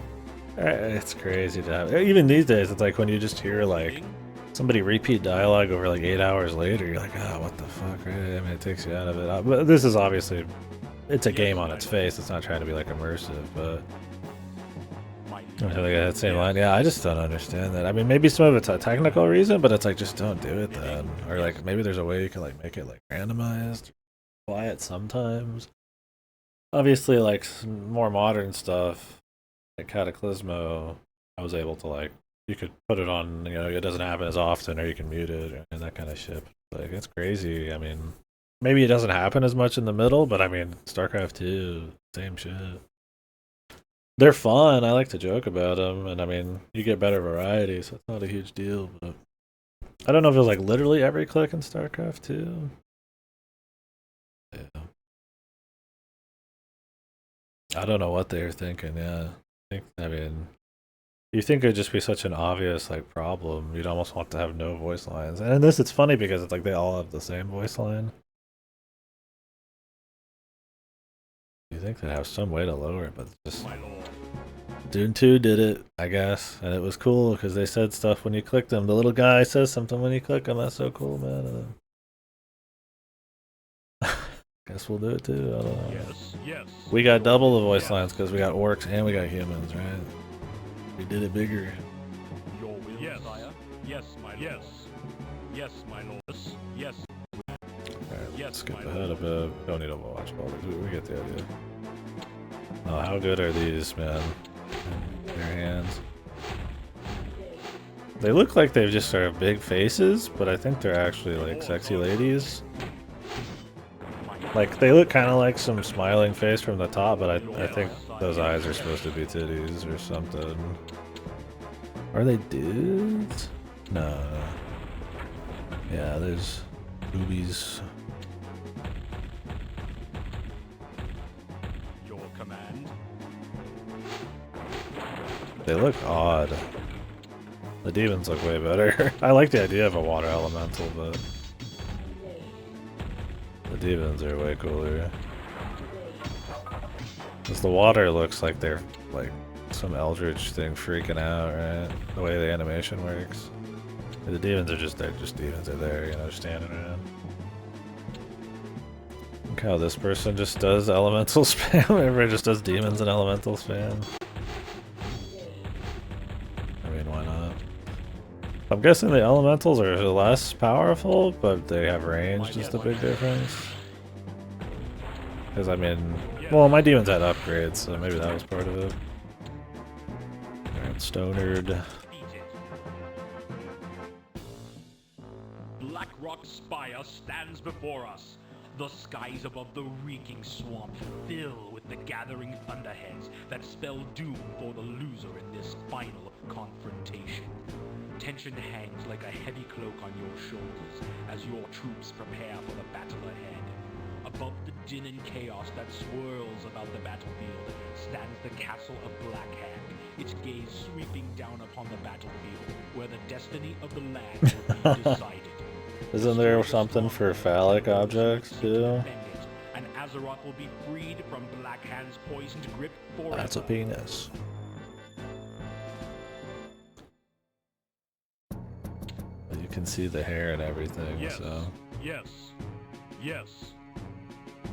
it's crazy to have. Even these days, it's like when you just hear like somebody repeat dialogue over like 8 hours later, you're like, oh, what the fuck, right? I mean, it takes you out of it. But this is obviously, it's a game on its face. It's not trying to be like immersive, but I feel like that same line. Yeah, I just don't understand that. I mean, maybe some of it's a technical reason, but it's like, just don't do it then. Or like, maybe there's a way you can like make it like randomized, quiet sometimes. Obviously, like more modern stuff, like Cataclysmo, I was able to like, you could put it on, you know, it doesn't happen as often, or you can mute it, and that kind of shit. Like, it's crazy. I mean, maybe it doesn't happen as much in the middle, but I mean, StarCraft 2, same shit. They're fun. I like to joke about them, and I mean, you get better variety, so it's not a huge deal. But I don't know if it was like literally every click in StarCraft 2. Yeah. I don't know what they were thinking. Yeah, I mean, you think it'd just be such an obvious like problem. You'd almost want to have no voice lines. And in this, it's funny because it's like they all have the same voice line. You think they'd have some way to lower it, but it's just Dune 2 did it, I guess, and it was cool because they said stuff when you clicked them. The little guy says something when you click him. That's so cool, man. Guess we'll do it too. I don't know. Yes. We got double the voice lines because we got orcs and we got humans, right? We did it bigger. Your will, yes. Yes, my lord. Yes, my lord. Yes. Alright, let's skip ahead a bit. Don't need to watch all this. We get the idea. Oh, how good are these, man? Their hands. They look like they've just sort of big faces, but I think they're actually like sexy ladies. Like, they look kind of like some smiling face from the top, but I think those eyes are supposed to be titties or something. Are they dudes? No. Yeah, there's boobies. Your command. They look odd. The demons look way better. I like the idea of a water elemental, but the demons are way cooler. Because the water looks like they're like some eldritch thing freaking out, right? The way the animation works. The demons are just, they're just demons are there, you know, standing around. Look how this person just does elemental spam. Everybody just does demons and elemental spam. I mean, why not? I'm guessing the elementals are less powerful, but they have range, just a big difference. Because, I mean, well, my demons had upgrades, so maybe that was part of it. Alright, Stonard. Blackrock Spire stands before us. The skies above the reeking swamp fill with the gathering thunderheads that spell doom for the loser in this final confrontation. Tension hangs like a heavy cloak on your shoulders as your troops prepare for the battle ahead. Above the din and chaos that swirls about the battlefield stands the castle of Blackhand, its gaze sweeping down upon the battlefield where the destiny of the land will be decided. Isn't there something for phallic objects too? And Azeroth will be freed from Blackhand's poisoned grip forever. That's a penis. But you can see the hair and everything, Yes. so. Yes. Yes.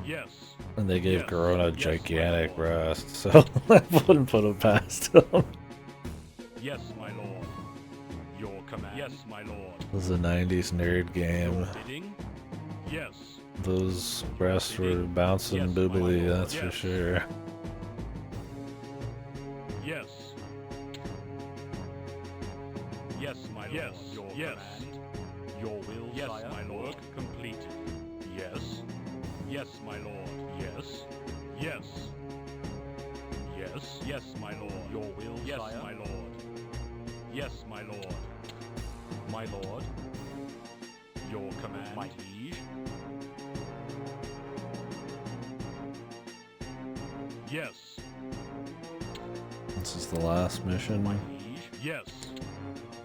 Yes. And they gave Yes. Corona Yes, gigantic my lord. breasts, so I wouldn't put them past them. Yes, my lord. Your command. Yes, my lord. It was a 90s nerd game. Bidding? Yes. Those breasts were bouncing Yes, my boobily, lord. that's for Yes. sure. Yes. Yes, my lord. Yes, Your yes. command. Your will, Yes, sire. my lord. Completed. Yes. Yes, my lord. Yes. Yes. Yes. Yes, my lord. Your will, Yes, sire. my lord. Yes, my lord. My lord, Your command. my liege. Yes. This is the last mission. My liege. Yes.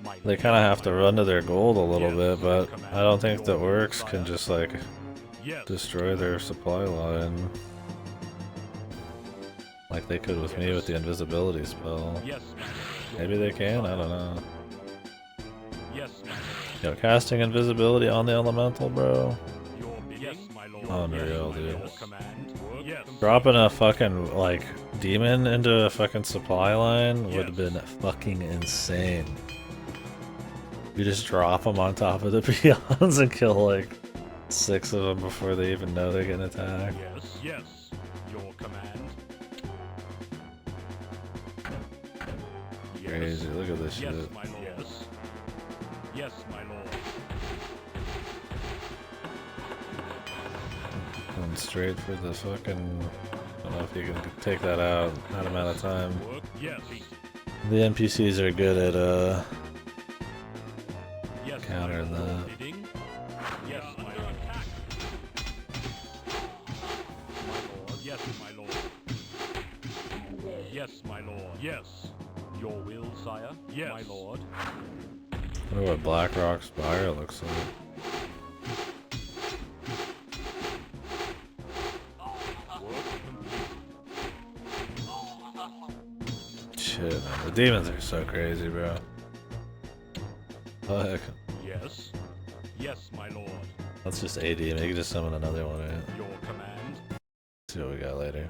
My They kind of have to run to their gold a little Yes, bit, but command. I don't think the Your orcs can sire. just like Yes. destroy their supply line like they could with me with the invisibility spell. Yes, my lord. Maybe they can, I don't know. Yes, my lord. Yo, casting invisibility on the elemental, bro. Your bidding. Yes, my lord. Unreal, Yes, my dude. lord. Command. Yes. Dropping a fucking, like, demon into a fucking supply line would have Yes. been fucking insane. You just drop them on top of the peons and kill, like, 6 of them before they even know they're getting attacked. Yes. Yes. Your command. Yes. Crazy, look at this Yes, shit. my lord. Yes. Yes, my lord. Going straight for the fucking... I don't know if you can take that out that amount of time. Work. Yes. The NPCs are good at, Yes, counter my lord. that. Bidding. Yes, my lord. My lord. Yes, my lord. Yes, my lord. Yes. Your will, sire. Yes. My lord. I wonder what Blackrock Spire looks like. Shit, man. The demons are so crazy, bro. Fuck. Yes. Yes, my lord. That's just AD. Maybe just summon another one, right? Your command. See what we got later.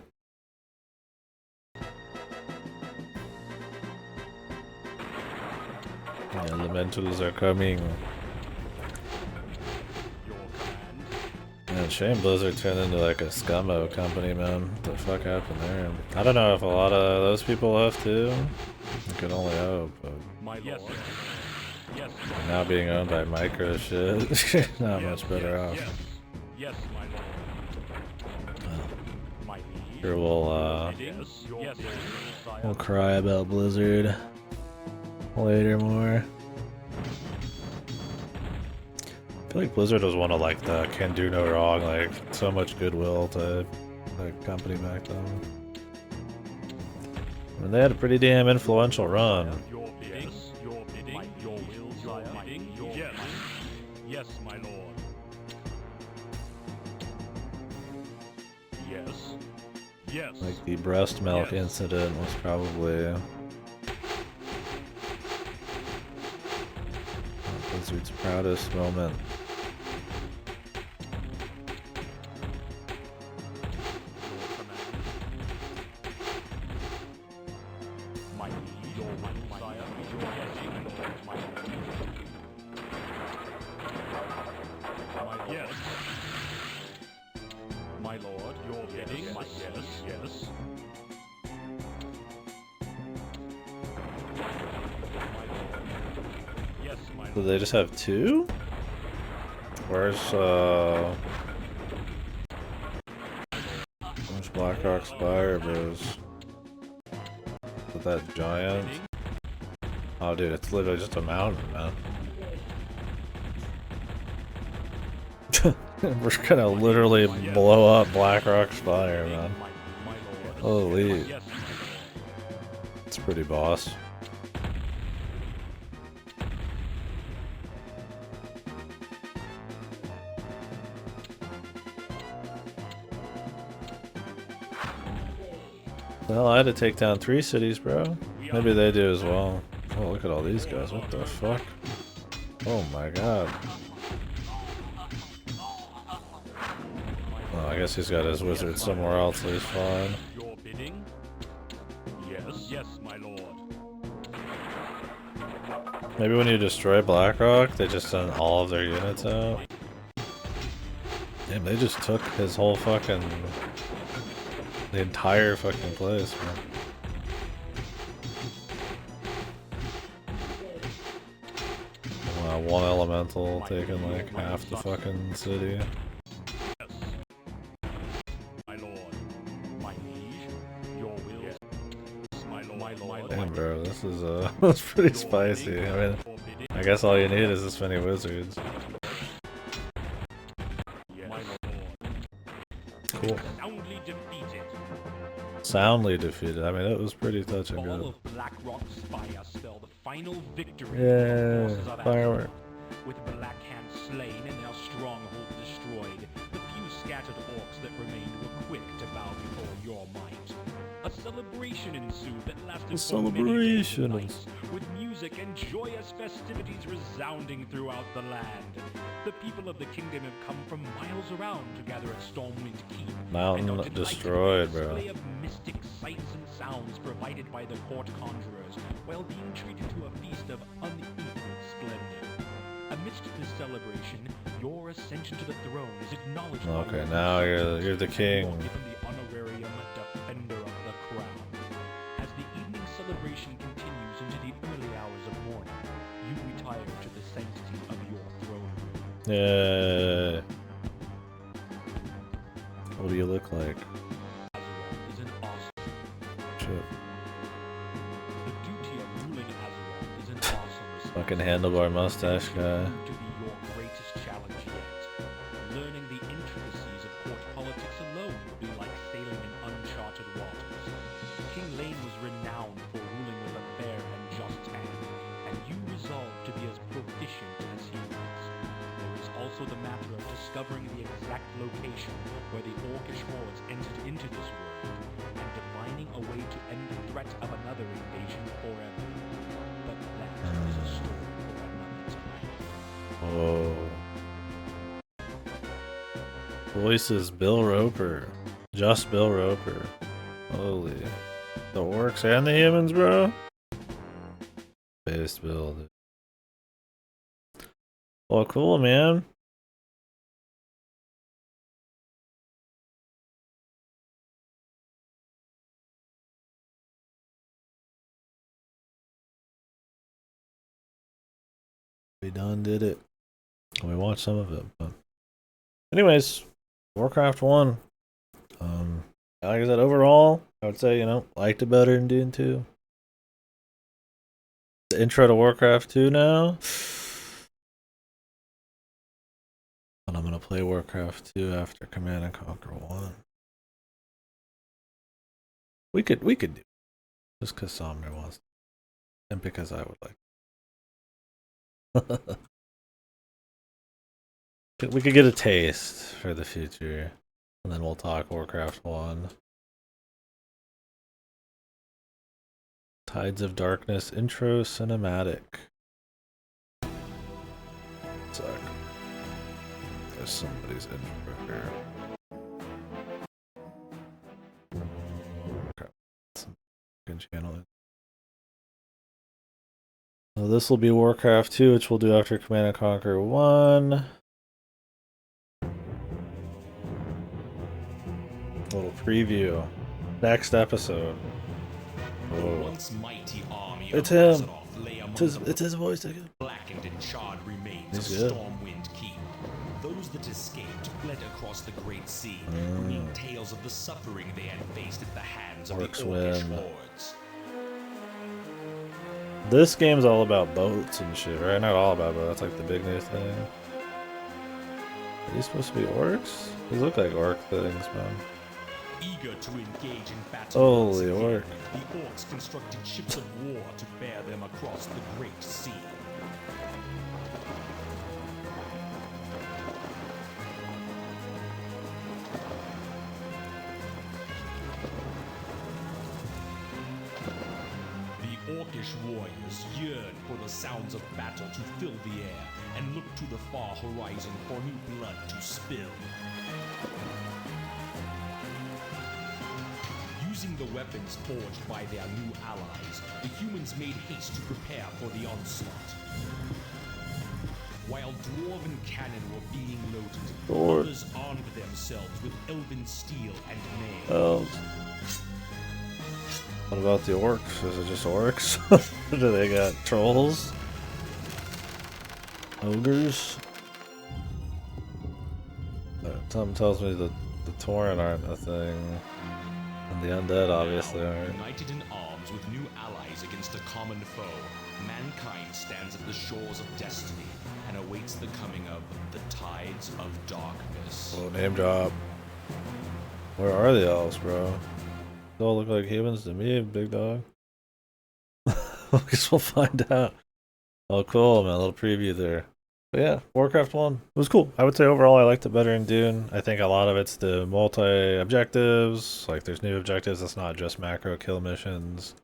Yeah, elementals are coming. Your command. Man, shame Blizzard turned into like a scummo company, man. What the fuck happened there? I don't know if a lot of those people left too. I can only hope. But My Yes. lord. Yes. now being owned by micro shit, not Yes, much better yes, off. Yes. Yes, my lord. My liege. Sure, we'll Yes. Your Yes. will, sire. we'll cry about Blizzard later more. feel like Blizzard was one of like the can do no wrong, like so much goodwill to the company back then. And they had a pretty damn influential run. Your bidding, your bidding, your will, your bidding, your yes, yes, my lord. Yes, yes. Like the breast milk incident was probably Blizzard's proudest moment. My lord, your bidding, yes, yes. Yes, my lord. Do they just have two? Where's Blackrock Spire, bros? Is it that giant? Oh, dude, it's literally just a mountain, man. We're just gonna literally blow up Blackrock Spire, man. Holy. It's pretty boss. Well, I had to take down 3 cities, bro. Maybe they do as well. Oh, look at all these guys. What the fuck? Oh my god. Oh, I guess he's got his wizard somewhere else, so he's fine. Your bidding? Yes, yes, my lord. Maybe when you destroy Blackrock, they just send all of their units out. Damn, they just took his whole fucking... the entire fucking place, man. Wow, one elemental taking like half the fucking city. Damn, bro, this is that's pretty spicy. I mean, I guess all you need is this many wizards. Cool. Soundly defeated. I mean, it was pretty touch and good. Yeah, firework. With Black Hand slain and their stronghold destroyed, the few scattered orcs that remained were quick to bow before your might. A celebration ensued that lasted for many days and nights, with music and joyous festivities resounding throughout the land. The people of the kingdom have come from miles around to gather at Stormwind Keep. Mountain destroyed, bro. Display of mystic sights and sounds provided by the court conjurers, while being treated to a feast of unequaled splendor. Amidst this celebration, your ascension to the throne is acknowledged. Okay, now you're the king. Given the honorarium Defender of the Crown. As the evening celebration continues into the early hours of morning, you retire to the sanctity of your throne room. Yeah. What do you look like? Azeroth is an awesome. Shit. The duty of ruling Azeroth is an awesome Fucking handlebar mustache guy. to be your greatest challenge yet. Learning the intricacies of court politics alone would be like sailing in uncharted waters. King Lane was renowned for ruling with a fair and just hand, and you resolved to be as proficient as he was. There is also the matter of discovering the exact location where the orcish hordes entered into this world, and defining a way to end the threat of another invasion forever. But that is a story for another time. Oh. Voices Bill Roper. Just Bill Roper. Holy. The orcs and the humans, bro? Based build. Well, cool, man. We done did it. We watched some of it, but anyways, Warcraft 1. Like I said, overall, I would say, liked it better than Dune 2. The intro to Warcraft 2 now. want to play Warcraft 2 after Command and Conquer 1. We could do it. Just because Somner wants to. And because I would like. We could get a taste for the future. And then we'll talk Warcraft 1. Tides of Darkness intro cinematic. Sorry. There's somebody's intro here. Crap. Some channel. So this will be Warcraft 2, which we'll do after Command and Conquer 1. Little preview. Next episode. Oh. It's him. It's his voice again. Blackened and charred remains He's of good. Stormwind Keep. Those that escaped fled across the Great Sea, bringing tales of the suffering they had faced at the hands of Orcs the Orcish win. hordes. This game's all about boats and shit, right? Not all about boats. That's like the big new thing. Are these supposed to be orcs? These look like orc things, man. Eager to engage in battle, Holy once again, orc. the orcs constructed ships of war to bear them across the Great Sea. The orcish warriors yearn for the sounds of battle to fill the air and look to the far horizon for new blood to spill. Using the weapons forged by their new allies, the humans made haste to prepare for the onslaught. While dwarven cannon were being loaded, others armed themselves with elven steel and mail. Oh. What about the orcs? Is it just orcs? Do they got trolls? Ogres? Something tells me that the Tauren aren't a thing. And the undead obviously aren't. United in arms with new allies against a common foe, mankind stands at the shores of destiny and awaits the coming of the tides of darkness. Oh, name drop. Where are the elves, bro? They all look like humans to me, big dog. I guess we'll find out. Oh, cool, man. A little preview there. But yeah, Warcraft 1 it was cool. I would say overall I liked it better in Dune. I think a lot of it's the multi-objectives. Like, there's new objectives. It's not just macro kill missions.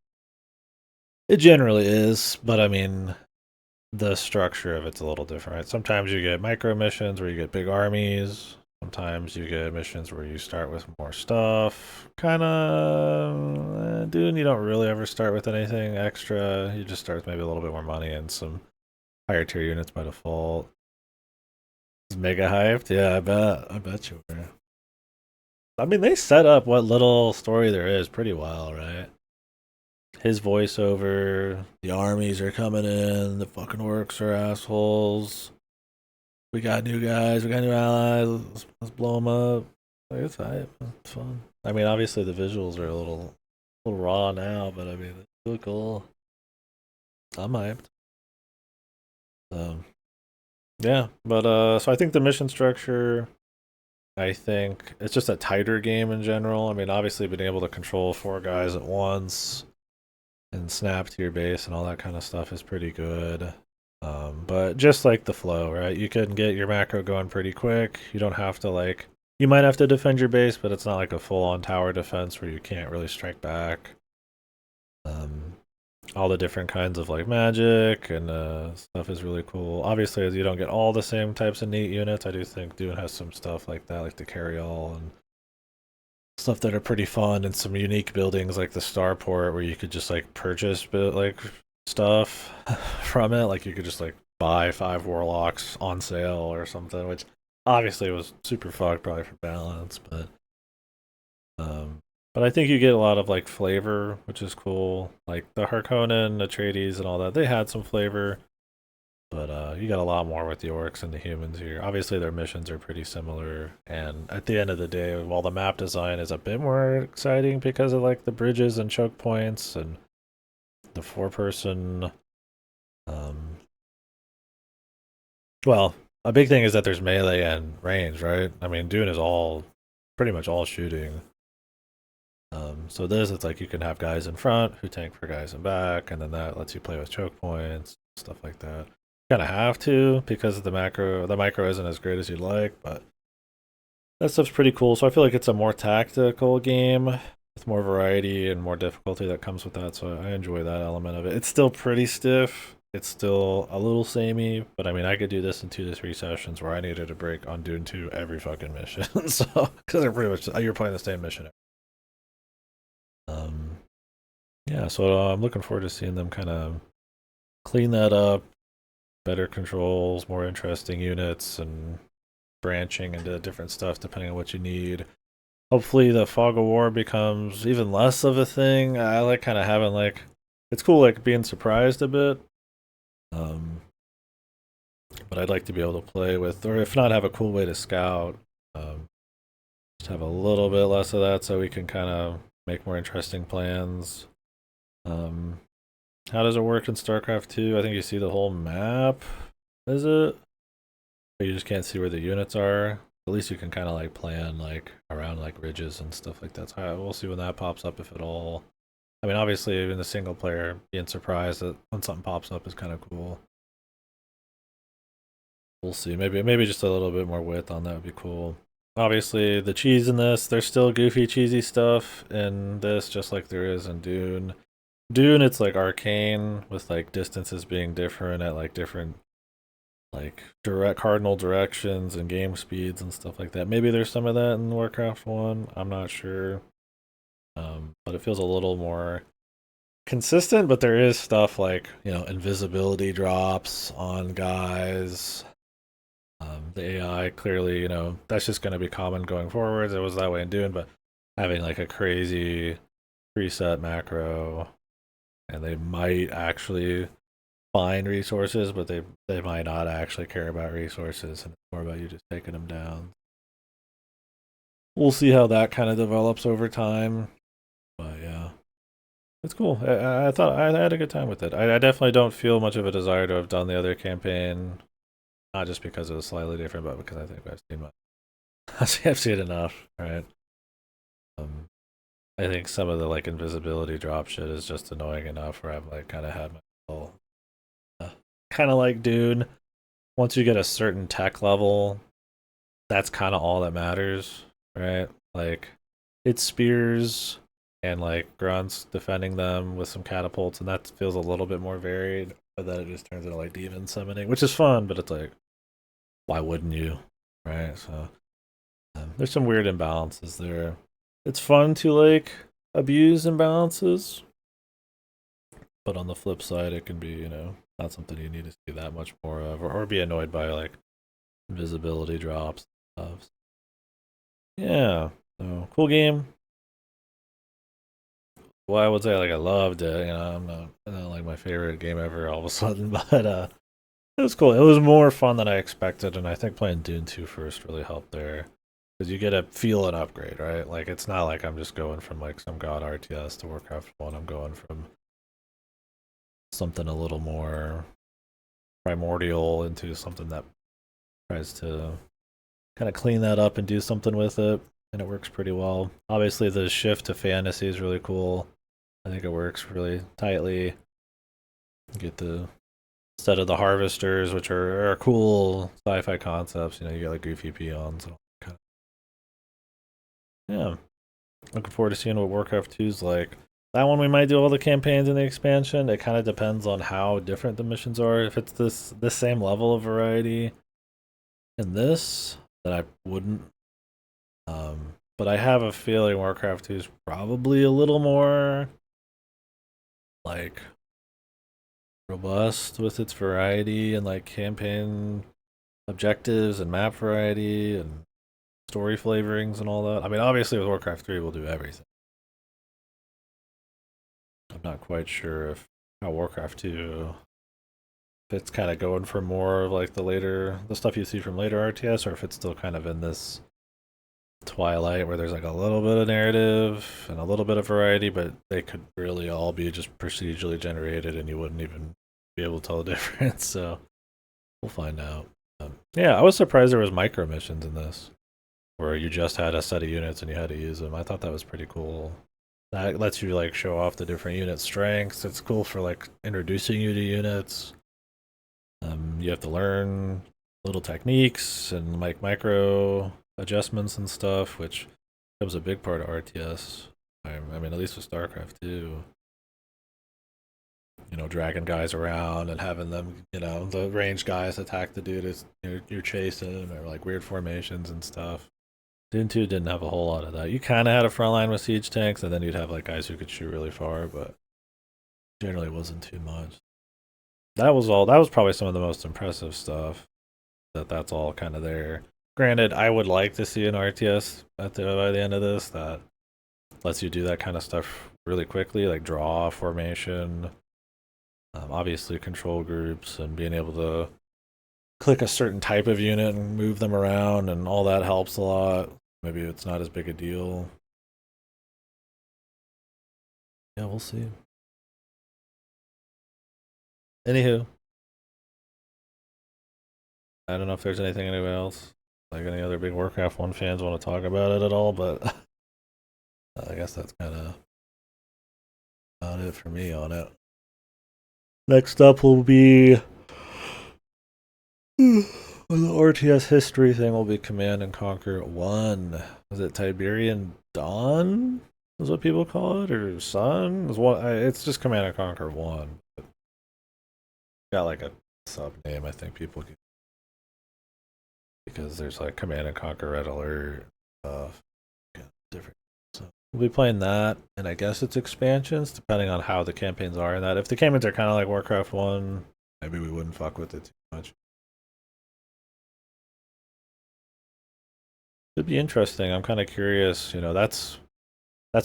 It generally is, but I mean, the structure of it's a little different, right? Sometimes you get micro missions where you get big armies. Sometimes you get missions where you start with more stuff. Kinda, Dune, you don't really ever start with anything extra. You just start with maybe a little bit more money and some higher tier units by default. Is mega hyped? Yeah, I bet you were. I mean, they set up what little story there is pretty well, right? His voiceover, the armies are coming in, the fucking orcs are assholes. We got new guys, we got new allies, let's blow them up. Like, it's hype, it's fun. I mean, obviously the visuals are a little raw now, but I mean, they look cool. I'm hyped. Yeah, but so I think the mission structure, I think it's just a tighter game in general. I mean, obviously being able to control 4 guys at once and snap to your base and all that kind of stuff is pretty good. But just like the flow, right? You can get your macro going pretty quick. You don't have to, like, you might have to defend your base, but it's not like a full-on tower defense where you can't really strike back. All the different kinds of like magic and stuff is really cool. Obviously, you don't get all the same types of neat units. I do think Dune has some stuff like that, like the carry-all and stuff that are pretty fun, and some unique buildings like the starport where you could just like purchase like stuff from it. Like you could just like buy 5 warlocks on sale or something, which obviously was super fucked probably for balance, but I think you get a lot of like flavor, which is cool. Like the Harkonnen, Atreides, and all that, they had some flavor, but you got a lot more with the orcs and the humans here. Obviously, their missions are pretty similar, and at the end of the day, while the map design is a bit more exciting because of like the bridges and choke points and the 4-person, well, a big thing is that there's melee and range, right? I mean, Dune is all pretty much all shooting. So this, it's like you can have guys in front who tank for guys in back, and then that lets you play with choke points, stuff like that. Kind of have to because the micro isn't as great as you'd like, but that stuff's pretty cool. So I feel like it's a more tactical game with more variety and more difficulty that comes with that. So I enjoy that element of it. It's still pretty stiff. It's still a little samey, but I mean, I could do this in 2 to 3 sessions where I needed a break on Dune 2 every fucking mission. So, because they're pretty much, you're playing the same mission. Yeah, so I'm looking forward to seeing them kind of clean that up, better controls, more interesting units, and branching into different stuff depending on what you need. Hopefully, the fog of war becomes even less of a thing. I like kind of having like, it's cool like being surprised a bit. But I'd like to be able to play with, or if not, have a cool way to scout. Just have a little bit less of that so we can kind of make more interesting plans. How does it work in StarCraft 2? I think you see the whole map. Is it? But you just can't see where the units are. At least you can kind of like plan like around like ridges and stuff like that. So we'll see when that pops up, if at all. I mean, obviously, in the single player, being surprised that when something pops up is kind of cool. We'll see. Maybe just a little bit more width on that would be cool. Obviously, the cheese in this, there's still goofy, cheesy stuff in this, just like there is in Dune. Dune, it's like arcane with like distances being different at like different like direct cardinal directions and game speeds and stuff like that. Maybe there's some of that in Warcraft 1. I'm not sure. But it feels a little more consistent, but there is stuff like, invisibility drops on guys. The AI clearly, that's just going to be common going forwards. It was that way in Dune, but having like a crazy preset macro, and they might actually find resources, but they might not actually care about resources, and it's more about you just taking them down. We'll see how that kind of develops over time, but yeah, it's cool. I thought I had a good time with it. I definitely don't feel much of a desire to have done the other campaign, not just because it was slightly different, but because I think I've seen enough, right? I think some of the like invisibility drop shit is just annoying enough where I've like kind of had my little, kind of like Dune. Once you get a certain tech level, that's kind of all that matters, right? Like, it's spears and like grunts defending them with some catapults, and that feels a little bit more varied. But then it just turns into like demon summoning, which is fun, but it's like, why wouldn't you, right? So there's some weird imbalances there. It's fun to like abuse imbalances, but on the flip side, it can be, not something you need to see that much more of, or be annoyed by like invisibility drops and stuff. Yeah, so cool game. Well, I would say like I loved it. I'm not like my favorite game ever all of a sudden, but it was cool. It was more fun than I expected, and I think playing Dune 2 first really helped there. Because you get a feel and upgrade, right? Like, it's not like I'm just going from like some god RTS to Warcraft 1. I'm going from something a little more primordial into something that tries to kind of clean that up and do something with it, and it works pretty well. Obviously, the shift to fantasy is really cool. I think it works really tightly. You get the instead of the harvesters, which are cool sci-fi concepts. You get like goofy peons and all that kind of. Yeah, looking forward to seeing what Warcraft 2 is like. That one we might do all the campaigns in the expansion. It kind of depends on how different the missions are. If it's this same level of variety in this, then I wouldn't. But I have a feeling Warcraft 2 is probably a little more like robust with its variety and like campaign objectives and map variety and story flavorings and all that. I mean, obviously with Warcraft 3 we'll do everything. I'm not quite sure how Warcraft 2, if it's kind of going for more of like the stuff you see from later RTS, or if it's still kind of in this Twilight where there's like a little bit of narrative and a little bit of variety, but they could really all be just procedurally generated and you wouldn't even be able to tell the difference. So we'll find out. Yeah, I was surprised there was micro missions in this, where you just had a set of units and you had to use them. I thought that was pretty cool. That lets you like show off the different unit strengths. It's cool for like introducing you to units. You have to learn little techniques and like micro adjustments and stuff, which becomes a big part of RTS. I mean, at least with StarCraft too. You know, dragging guys around and having them, you know, the ranged guys attack the dude you're chasing, or like weird formations and stuff. Dune 2 didn't have a whole lot of that. You kind of had a front line with siege tanks, and then you'd have like guys who could shoot really far, but generally wasn't too much. That was all. That was probably some of the most impressive stuff. That's all kind of there. Granted, I would like to see an RTS by the end of this that lets you do that kind of stuff really quickly, like draw formation, obviously control groups, and being able to click a certain type of unit and move them around, and all that helps a lot. Maybe it's not as big a deal. Yeah, we'll see. Anywho, I don't know if there's anything anywhere else, like any other big Warcraft 1 fans want to talk about it at all, but I guess that's kind of about it for me on it. Next up will be the RTS history thing will be Command and Conquer 1. Is it Tiberian Dawn? Is what people call it, or Sun? It's just Command and Conquer 1. Got like a sub name, I think people can, because there's like Command and Conquer Red Alert stuff. Different. So we'll be playing that, and I guess it's expansions depending on how the campaigns are in that. If the campaigns are kind of like Warcraft 1, maybe we wouldn't fuck with it too much. It'd be interesting. I'm kind of curious. You know, that's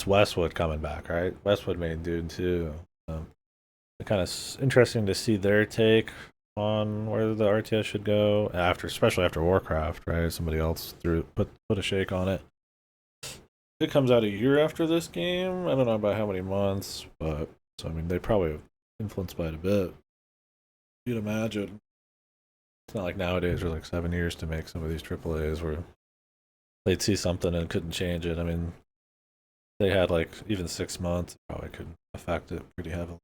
Westwood coming back, right? Westwood made Dune 2. It's kind of interesting to see their take on where the RTS should go after, especially after Warcraft, right? Somebody else put a shake on it. It comes out a year after this game. I don't know about how many months, but so I mean they probably have influenced by it a bit. You'd imagine. It's not like nowadays there's like 7 years to make some of these AAAs where they'd see something and couldn't change it. I mean, they had like even 6 months, probably could affect it pretty heavily.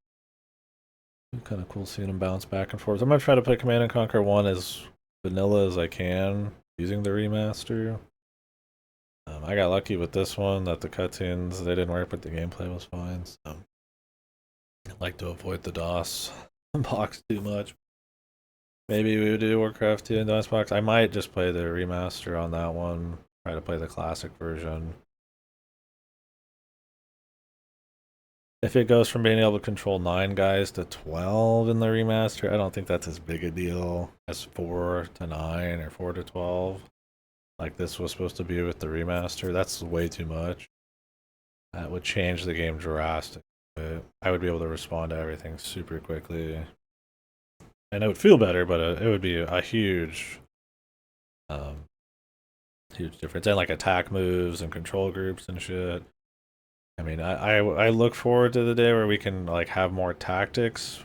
Kind of cool seeing them bounce back and forth. I'm gonna try to play Command and Conquer 1 as vanilla as I can using the remaster. I got lucky with this one that the cutscenes they didn't work, but the gameplay was fine. So I like to avoid the DOS box too much. Maybe we would do Warcraft 2 in DOS box. I might just play the remaster on that one. Try to play the classic version. If it goes from being able to control 9 guys to 12 in the remaster, I don't think that's as big a deal as 4 to 9 or 4 to 12. Like this was supposed to be with the remaster. That's way too much. That would change the game drastically. I would be able to respond to everything super quickly. And it would feel better, but it would be a huge difference. And like attack moves and control groups and shit. I mean, I look forward to the day where we can like have more tactics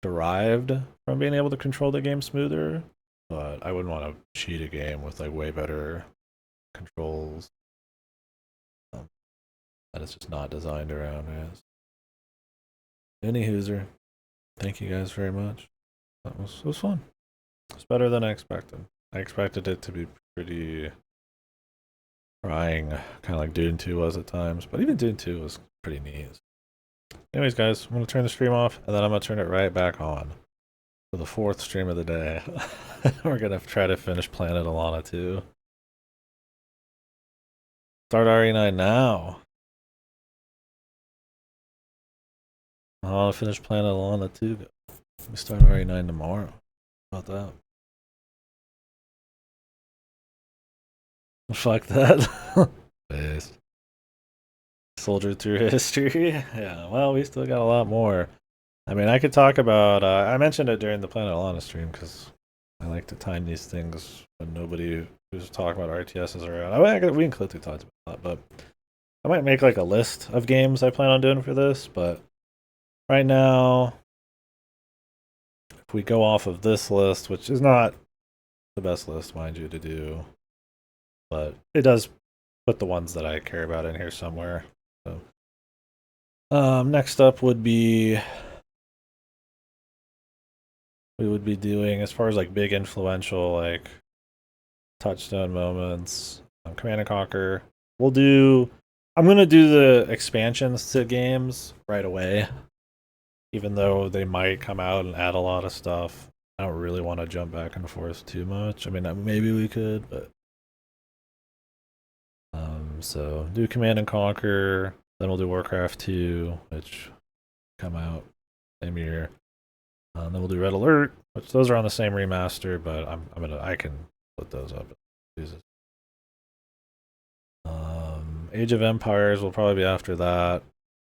derived from being able to control the game smoother, but I wouldn't want to cheat a game with like way better controls that it's just not designed around it. Any hooser, thank you guys very much. It was fun. It's better than I expected. I expected it to be pretty trying, kind of like Dune 2 was at times, but even Dune 2 was pretty neat. Anyways, guys, I'm going to turn the stream off, and then I'm going to turn it right back on for the 4th stream of the day. We're going to try to finish Planet Alana 2. Start RE9 now. I want to finish Planet Alana 2. We start RE9 tomorrow. How about that? Fuck that. Based. Soldier through history. Yeah, well, we still got a lot more. I mean, I could talk about. I mentioned it during the Planet Alana stream because I like to time these things when nobody who's talking about RTS is around. We can quickly talk about that, but I might make like a list of games I plan on doing for this. But right now, if we go off of this list, which is not the best list, mind you, to do. But it does put the ones that I care about in here somewhere. So, next up would be we would be doing as far as like big influential like touchstone moments. Command and Conquer. We'll do. I'm gonna do the expansions to games right away, even though they might come out and add a lot of stuff. I don't really want to jump back and forth too much. I mean, maybe we could, but so do Command and Conquer. Then we'll do Warcraft 2, which come out same year. Then we'll do Red Alert, which those are on the same remaster, but I can put those up. Age of Empires will probably be after that.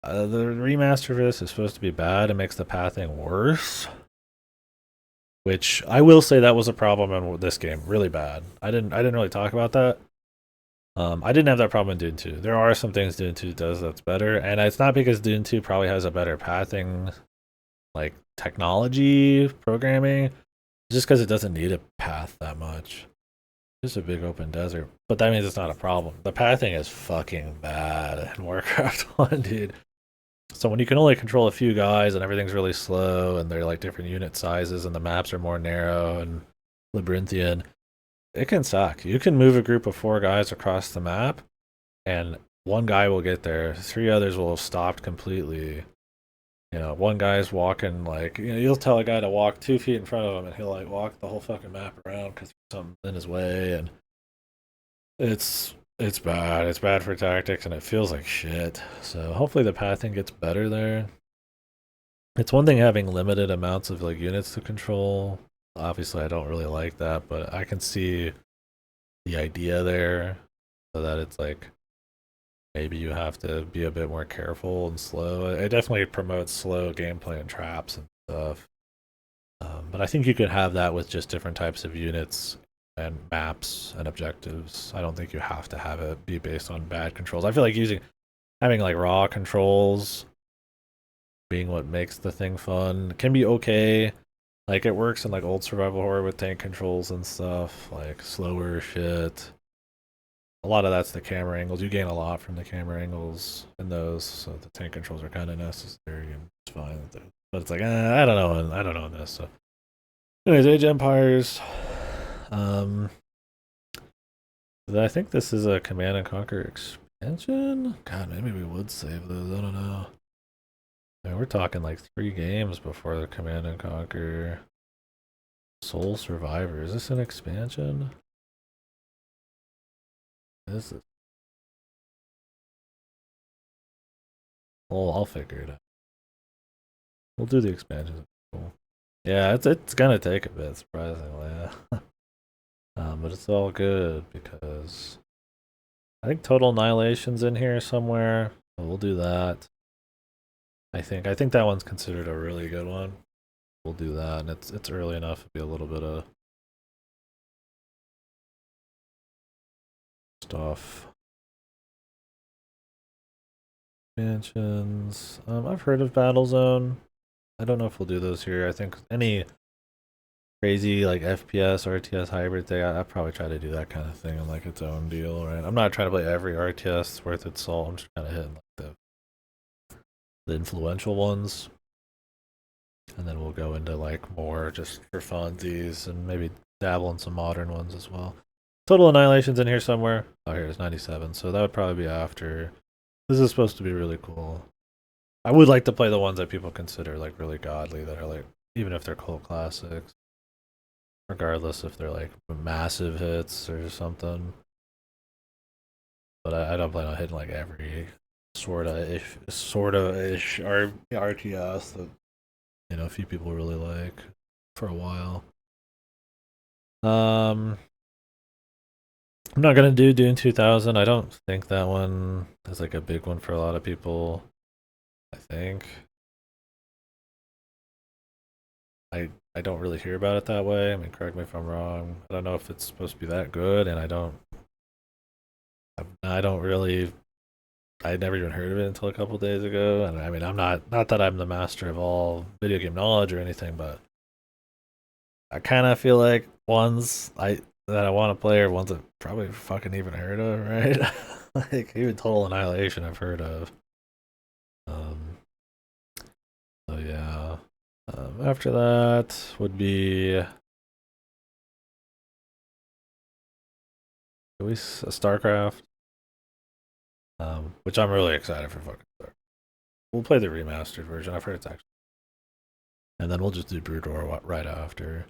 The remaster for this is supposed to be bad. It makes the pathing worse, which I will say that was a problem in this game, really bad. I didn't really talk about that. I didn't have that problem in Dune 2. There are some things Dune 2 does that's better, and it's not because Dune 2 probably has a better pathing, like technology programming, just because it doesn't need a path that much. It's a big open desert, but that means it's not a problem. The pathing is fucking bad in Warcraft 1, dude. So when you can only control a few guys and everything's really slow and they're like different unit sizes and the maps are more narrow and labyrinthian, it can suck. You can move a group of 4 guys across the map and one guy will get there, 3 others will have stopped completely. You know, one guy's walking like, you know, you'll tell a guy to walk 2 feet in front of him and he'll like walk the whole fucking map around because something's in his way, and it's bad. It's bad for tactics and it feels like shit. So hopefully the pathing gets better there. It's one thing having limited amounts of like units to control. Obviously I don't really like that, but I can see the idea there, so that it's like maybe you have to be a bit more careful and slow. It definitely promotes slow gameplay and traps and stuff. But I think you could have that with just different types of units and maps and objectives. I don't think you have to have it be based on bad controls. I feel like having like raw controls being what makes the thing fun can be okay. Like it works in like old survival horror with tank controls and stuff, like slower shit. A lot of that's the camera angles. You gain a lot from the camera angles in those, so the tank controls are kind of necessary and it's fine. But it's like, I don't know. I don't know in this. So, anyways, Age of Empires. I think this is a Command and Conquer expansion. God, maybe we would save those. I don't know. I mean, we're talking like 3 games before the Command and Conquer. Soul Survivor. Is this an expansion? Is it? Well, I'll figure it out. We'll do the expansion. Cool. Yeah, it's gonna take a bit, surprisingly. Yeah. But it's all good because I think Total Annihilation's in here somewhere. So we'll do that. I think that one's considered a really good one. We'll do that, and it's early enough to be a little bit of stuff. Expansions. I've heard of Battlezone. I don't know if we'll do those here. I think any crazy like FPS, RTS hybrid thing, I'd probably try to do that kind of thing in like its own deal, right? I'm not trying to play every RTS worth its salt. I'm just trying to hit like the influential ones. And then we'll go into like more just for funsies and maybe dabble in some modern ones as well. Total Annihilation's in here somewhere. Oh, here it's 97. So that would probably be after. This is supposed to be really cool. I would like to play the ones that people consider like really godly, that are like, even if they're cult classics, regardless if they're like massive hits or something. But I don't plan on hitting like every sorta-ish RTS that, you know, a few people really like for a while. I'm not gonna do Dune 2000. I don't think that one is like a big one for a lot of people. I think I don't really hear about it that way. I mean, correct me if I'm wrong. I don't know if it's supposed to be that good, and I never even heard of it until a couple days ago. And I mean, I'm not that I'm the master of all video game knowledge or anything, but I kind of feel like ones that I want to play are ones I've probably fucking even heard of, right? Like even Total Annihilation I've heard of. Um, so yeah. After that would be at least StarCraft, which I'm really excited for. Fucking Star. We'll play the remastered version. I've heard it's actually, and then we'll just do Brood War right after,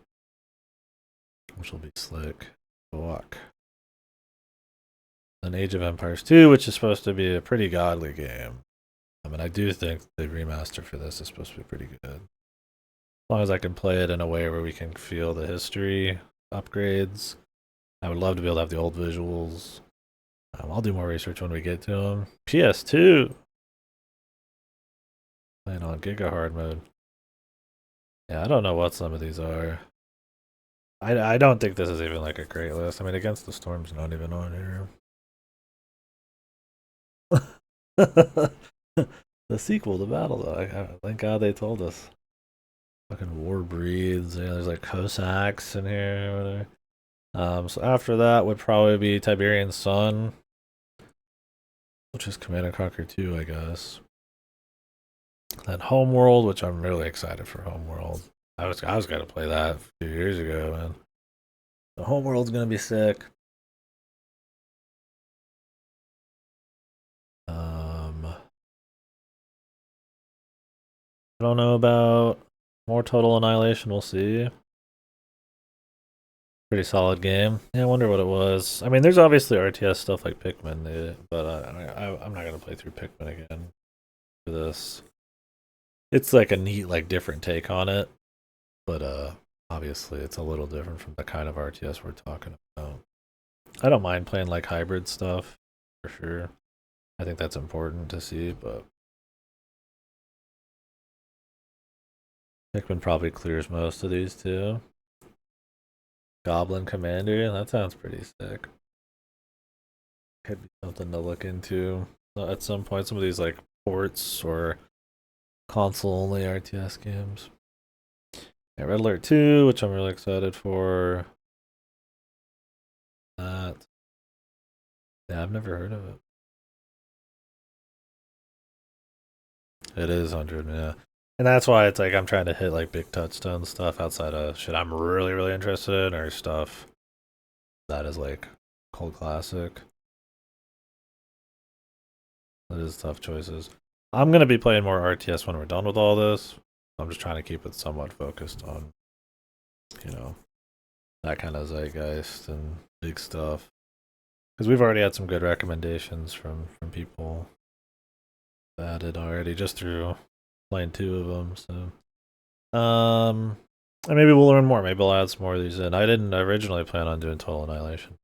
which will be slick. Fuck. Then Age of Empires 2, which is supposed to be a pretty godly game. I mean, I do think the remaster for this is supposed to be pretty good. As long as I can play it in a way where we can feel the history upgrades. I would love to be able to have the old visuals. I'll do more research when we get to them. PS2. Playing on Giga Hard mode. Yeah, I don't know what some of these are. I don't think this is even like a great list. I mean, Against the Storm's not even on here. The sequel to Battle, though. Thank God they told us. Fucking War Breeds. Yeah, there's like Cossacks in here. Whatever. So after that would probably be Tiberian Sun, which is Command and Conquer 2, I guess. Then Homeworld, which I'm really excited for. Homeworld. I was gonna play that a few years ago, man. The Homeworld's gonna be sick. I don't know about more Total Annihilation. We'll see. Pretty solid game. Yeah, I wonder what it was. I mean, there's obviously RTS stuff like Pikmin, but I'm not gonna play through Pikmin again for this. It's like a neat, like different take on it, but obviously it's a little different from the kind of RTS we're talking about. I don't mind playing like hybrid stuff for sure. I think that's important to see, but Pikmin probably clears most of these too. Goblin Commander, that sounds pretty sick. Could be something to look into at some point. Some of these like ports or console only RTS games. Yeah, Red Alert 2, which I'm really excited for. That. Yeah, I've never heard of it. It is 100, yeah. And that's why it's like I'm trying to hit like big touchstone stuff outside of shit I'm really, really interested in, or stuff that is like cult classic. That is tough choices. I'm gonna be playing more RTS when we're done with all this. I'm just trying to keep it somewhat focused on, you know, that kind of zeitgeist and big stuff. Because we've already had some good recommendations from people added already just through playing 2 of them. So, and maybe we'll learn more. Maybe we'll add some more of these in. I didn't originally plan on doing Total Annihilation.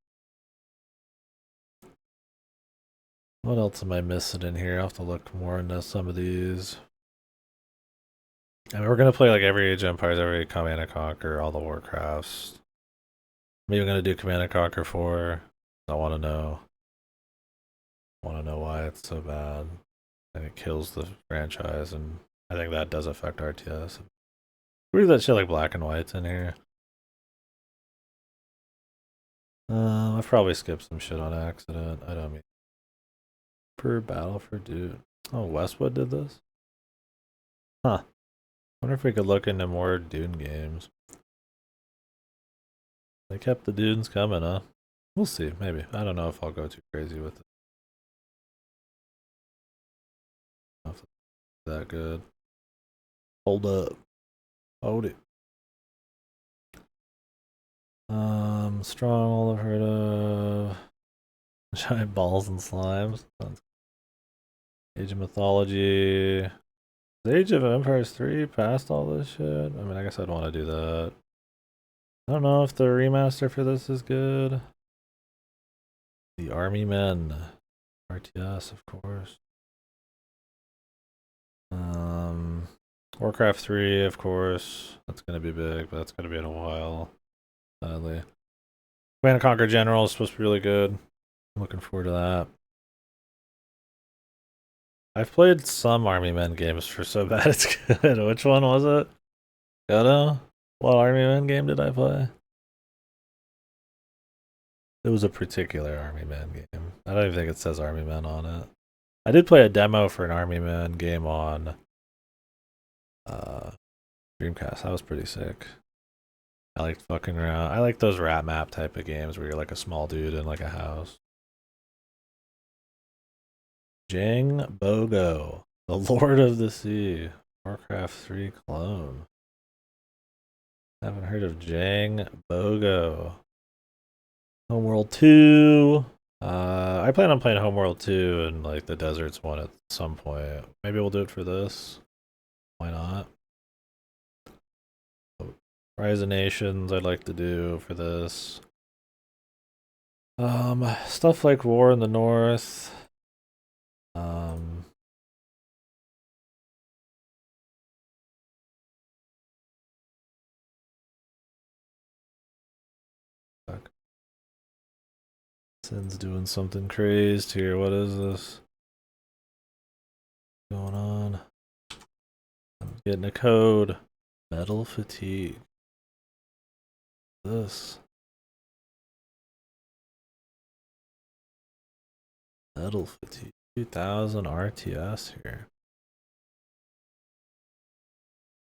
What else am I missing in here? I'll have to look more into some of these. I mean, we're gonna play like every Age of Empires, every Command and Conquer, all the Warcrafts. Maybe I'm gonna do Command and Conquer 4. I want to know. Why it's so bad. And it kills the franchise, and I think that does affect RTS. Read that shit like Black and White's in here. I've probably skipped some shit on accident. I don't mean. Per battle for Dune. Oh, Westwood did this? Huh. Wonder if we could look into more Dune games. They kept the Dunes coming, huh? We'll see, maybe. I don't know if I'll go too crazy with it. That good. Hold up. Hold it. Stronghold I've heard of. Giant balls and slimes. Age of Mythology. The Age of Empires 3 past all this shit? I mean, I guess I'd want to do that. I don't know if the remaster for this is good. The Army Men. RTS, of course. Warcraft 3, of course. That's gonna be big, but that's gonna be in a while. Sadly. Command and Conquer General is supposed to be really good. I'm looking forward to that. I've played some Army Men games for so bad it's good. Which one was it? Goto? What Army Man game did I play? It was a particular Army Man game. I don't even think it says Army Man on it. I did play a demo for an Army Man game on Dreamcast. That was pretty sick. I liked fucking around. I like those rat map type of games where you're like a small dude in like a house. Jang Bogo, the Lord of the Sea, Warcraft 3 clone. Haven't heard of Jang Bogo. Homeworld 2. I plan on playing Homeworld 2 and like the Deserts one at some point. Maybe we'll do it for this. Why not? Rise of Nations I'd like to do for this. Stuff like War in the North. Fuck. Sin's doing something crazed here. What is this? What's going on? I'm getting a code. Metal fatigue. This. Metal fatigue. 2000 RTS here.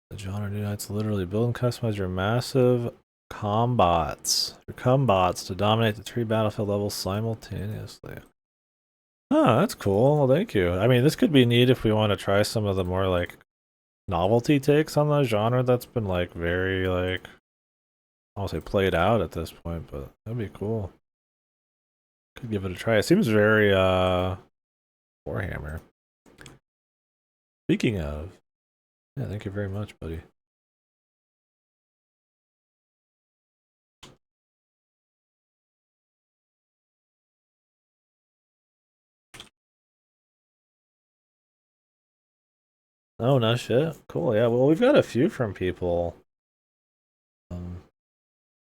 The genre unites literally build and customize your massive combots. Your combots to dominate the 3 battlefield levels simultaneously. Oh, that's cool. Well, thank you. I mean, this could be neat if we want to try some of the more like novelty takes on the genre that's been like very like I'll say played out at this point, but that'd be cool. Could give it a try. It seems very Warhammer. Speaking of, yeah, thank you very much, buddy. Oh, no shit. Cool. Yeah. Well, we've got a few from people.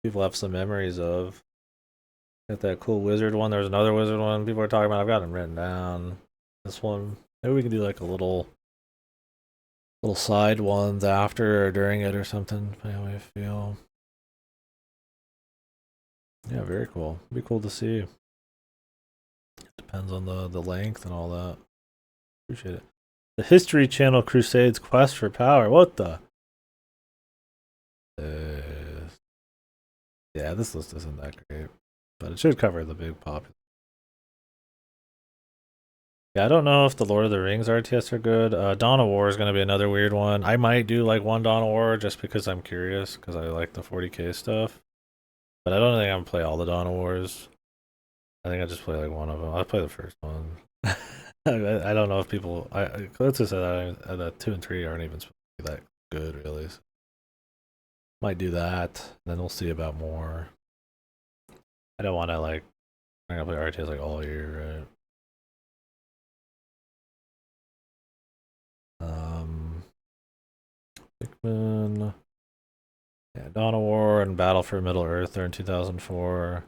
People have some memories of. Got that cool wizard one. There's another wizard one people are talking about. I've got them written down. This one. Maybe we can do like a little side ones after or during it or something, depending on how we feel. Yeah, very cool. Be cool to see. Depends on the length and all that. Appreciate it. The History Channel Crusades Quest for Power. What the? Yeah, this list isn't that great, but it should cover the big popular. Yeah, I don't know if the Lord of the Rings RTS are good. Dawn of War is going to be another weird one. I might do like one Dawn of War just because I'm curious, because I like the 40k stuff. But I don't think I'm going to play all the Dawn of Wars. I think I just play like one of them. I'll play the first one. I don't know if people. Let's just say that 2 and 3 aren't even supposed to be that good, really. So might do that. Then we'll see about more. I don't want to like. I'm gonna play RTS like all year, right? Pikmin. Yeah, Dawn of War and Battle for Middle Earth are in 2004.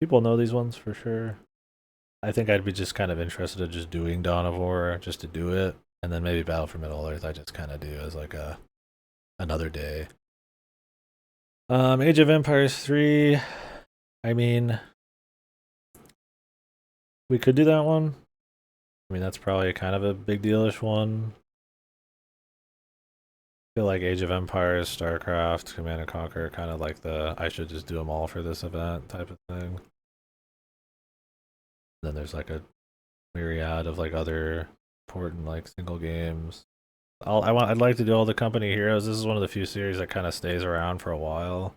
People know these ones for sure. I think I'd be just kind of interested in just doing Dawn of War just to do it, and then maybe Battle for Middle Earth I just kind of do as like another day. Age of Empires 3. I mean, we could do that one. I mean, that's probably kind of a big dealish one. I feel like Age of Empires, StarCraft, Command and Conquer, kind of like the I should just do them all for this event type of thing. Then there's like a myriad of like other important like single games. I'd like to do all the company heroes. This is one of the few series that kind of stays around for a while.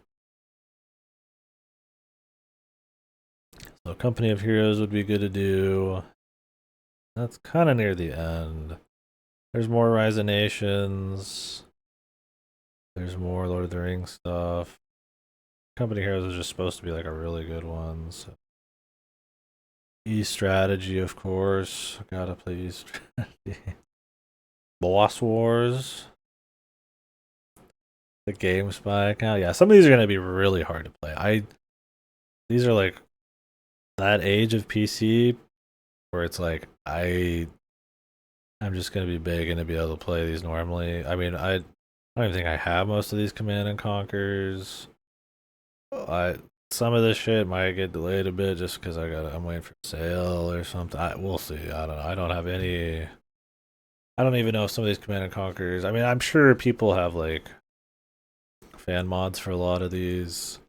So Company of Heroes would be good to do. That's kind of near the end. There's more Rise of Nations. There's more Lord of the Rings stuff. Company Heroes is just supposed to be like a really good one. So. E-Strategy, of course. Gotta play E-Strategy. Boss Wars. The Game Spy account. Yeah, some of these are gonna be really hard to play. These are like that age of PC where it's like I'm just gonna be big and to be able to play these normally. I mean, I don't even think I have most of these Command and Conquers. Some of this shit might get delayed a bit just because I'm waiting for sale or something. We'll see. I don't know. I don't have any. I don't even know if some of these Command and Conquers. I mean, I'm sure people have like fan mods for a lot of these,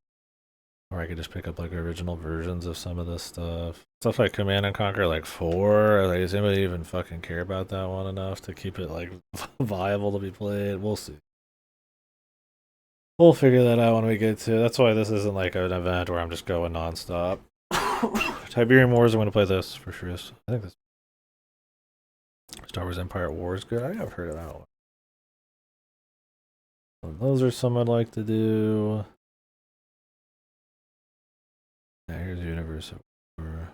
or I could just pick up like original versions of some of this stuff. Stuff like Command and Conquer like 4. Like, does anybody even fucking care about that one enough to keep it like viable to be played? We'll see. We'll figure that out when we get to. That's why this isn't like an event where I'm just going nonstop. Tiberian Wars, I'm gonna play this for sure. I think this Star Wars Empire War is good. I think I've heard of that one. So those are some I'd like to do. Yeah, here's Universe of War.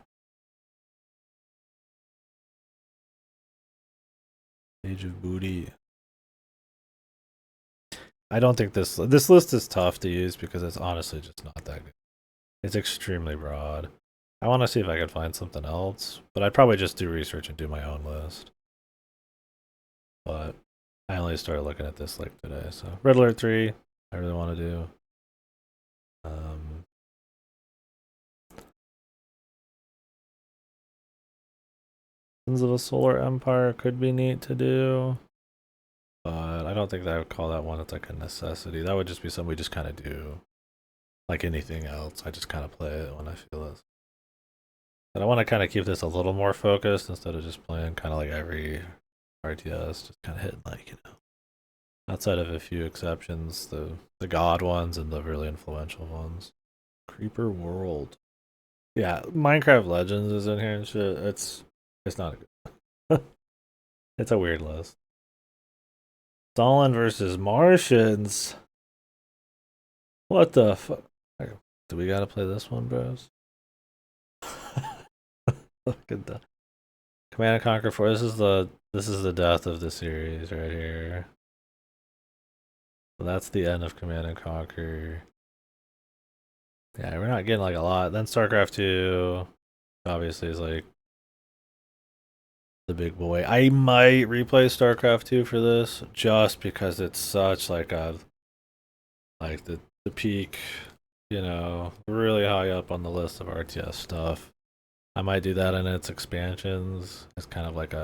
Age of Booty. I don't think this list is tough to use because it's honestly just not that good. It's extremely broad. I want to see if I could find something else, but I'd probably just do research and do my own list. But I only started looking at this like today, so Red Alert 3, I really want to do. Sins of a Solar Empire could be neat to do, but I don't think that I would call that one as like a necessity. That would just be something we just kind of do, like anything else. I just kind of play it when I feel it. But I want to kind of keep this a little more focused instead of just playing kind of like every RTS, just kind of hitting like, you know, outside of a few exceptions, the god ones and the really influential ones. Creeper World. Yeah, Minecraft Legends is in here and shit. It's not a good. It's a weird list. Stalin versus Martians. What the fuck? Do we gotta play this one, bros? Look at that. Command and Conquer 4. This is the death of the series right here. So that's the end of Command and Conquer. Yeah, we're not getting like a lot. Then StarCraft 2 obviously is like the big boy. I might replay StarCraft 2 for this just because it's such like a the peak, you know, really high up on the list of RTS stuff. I might do that in its expansions. It's kind of like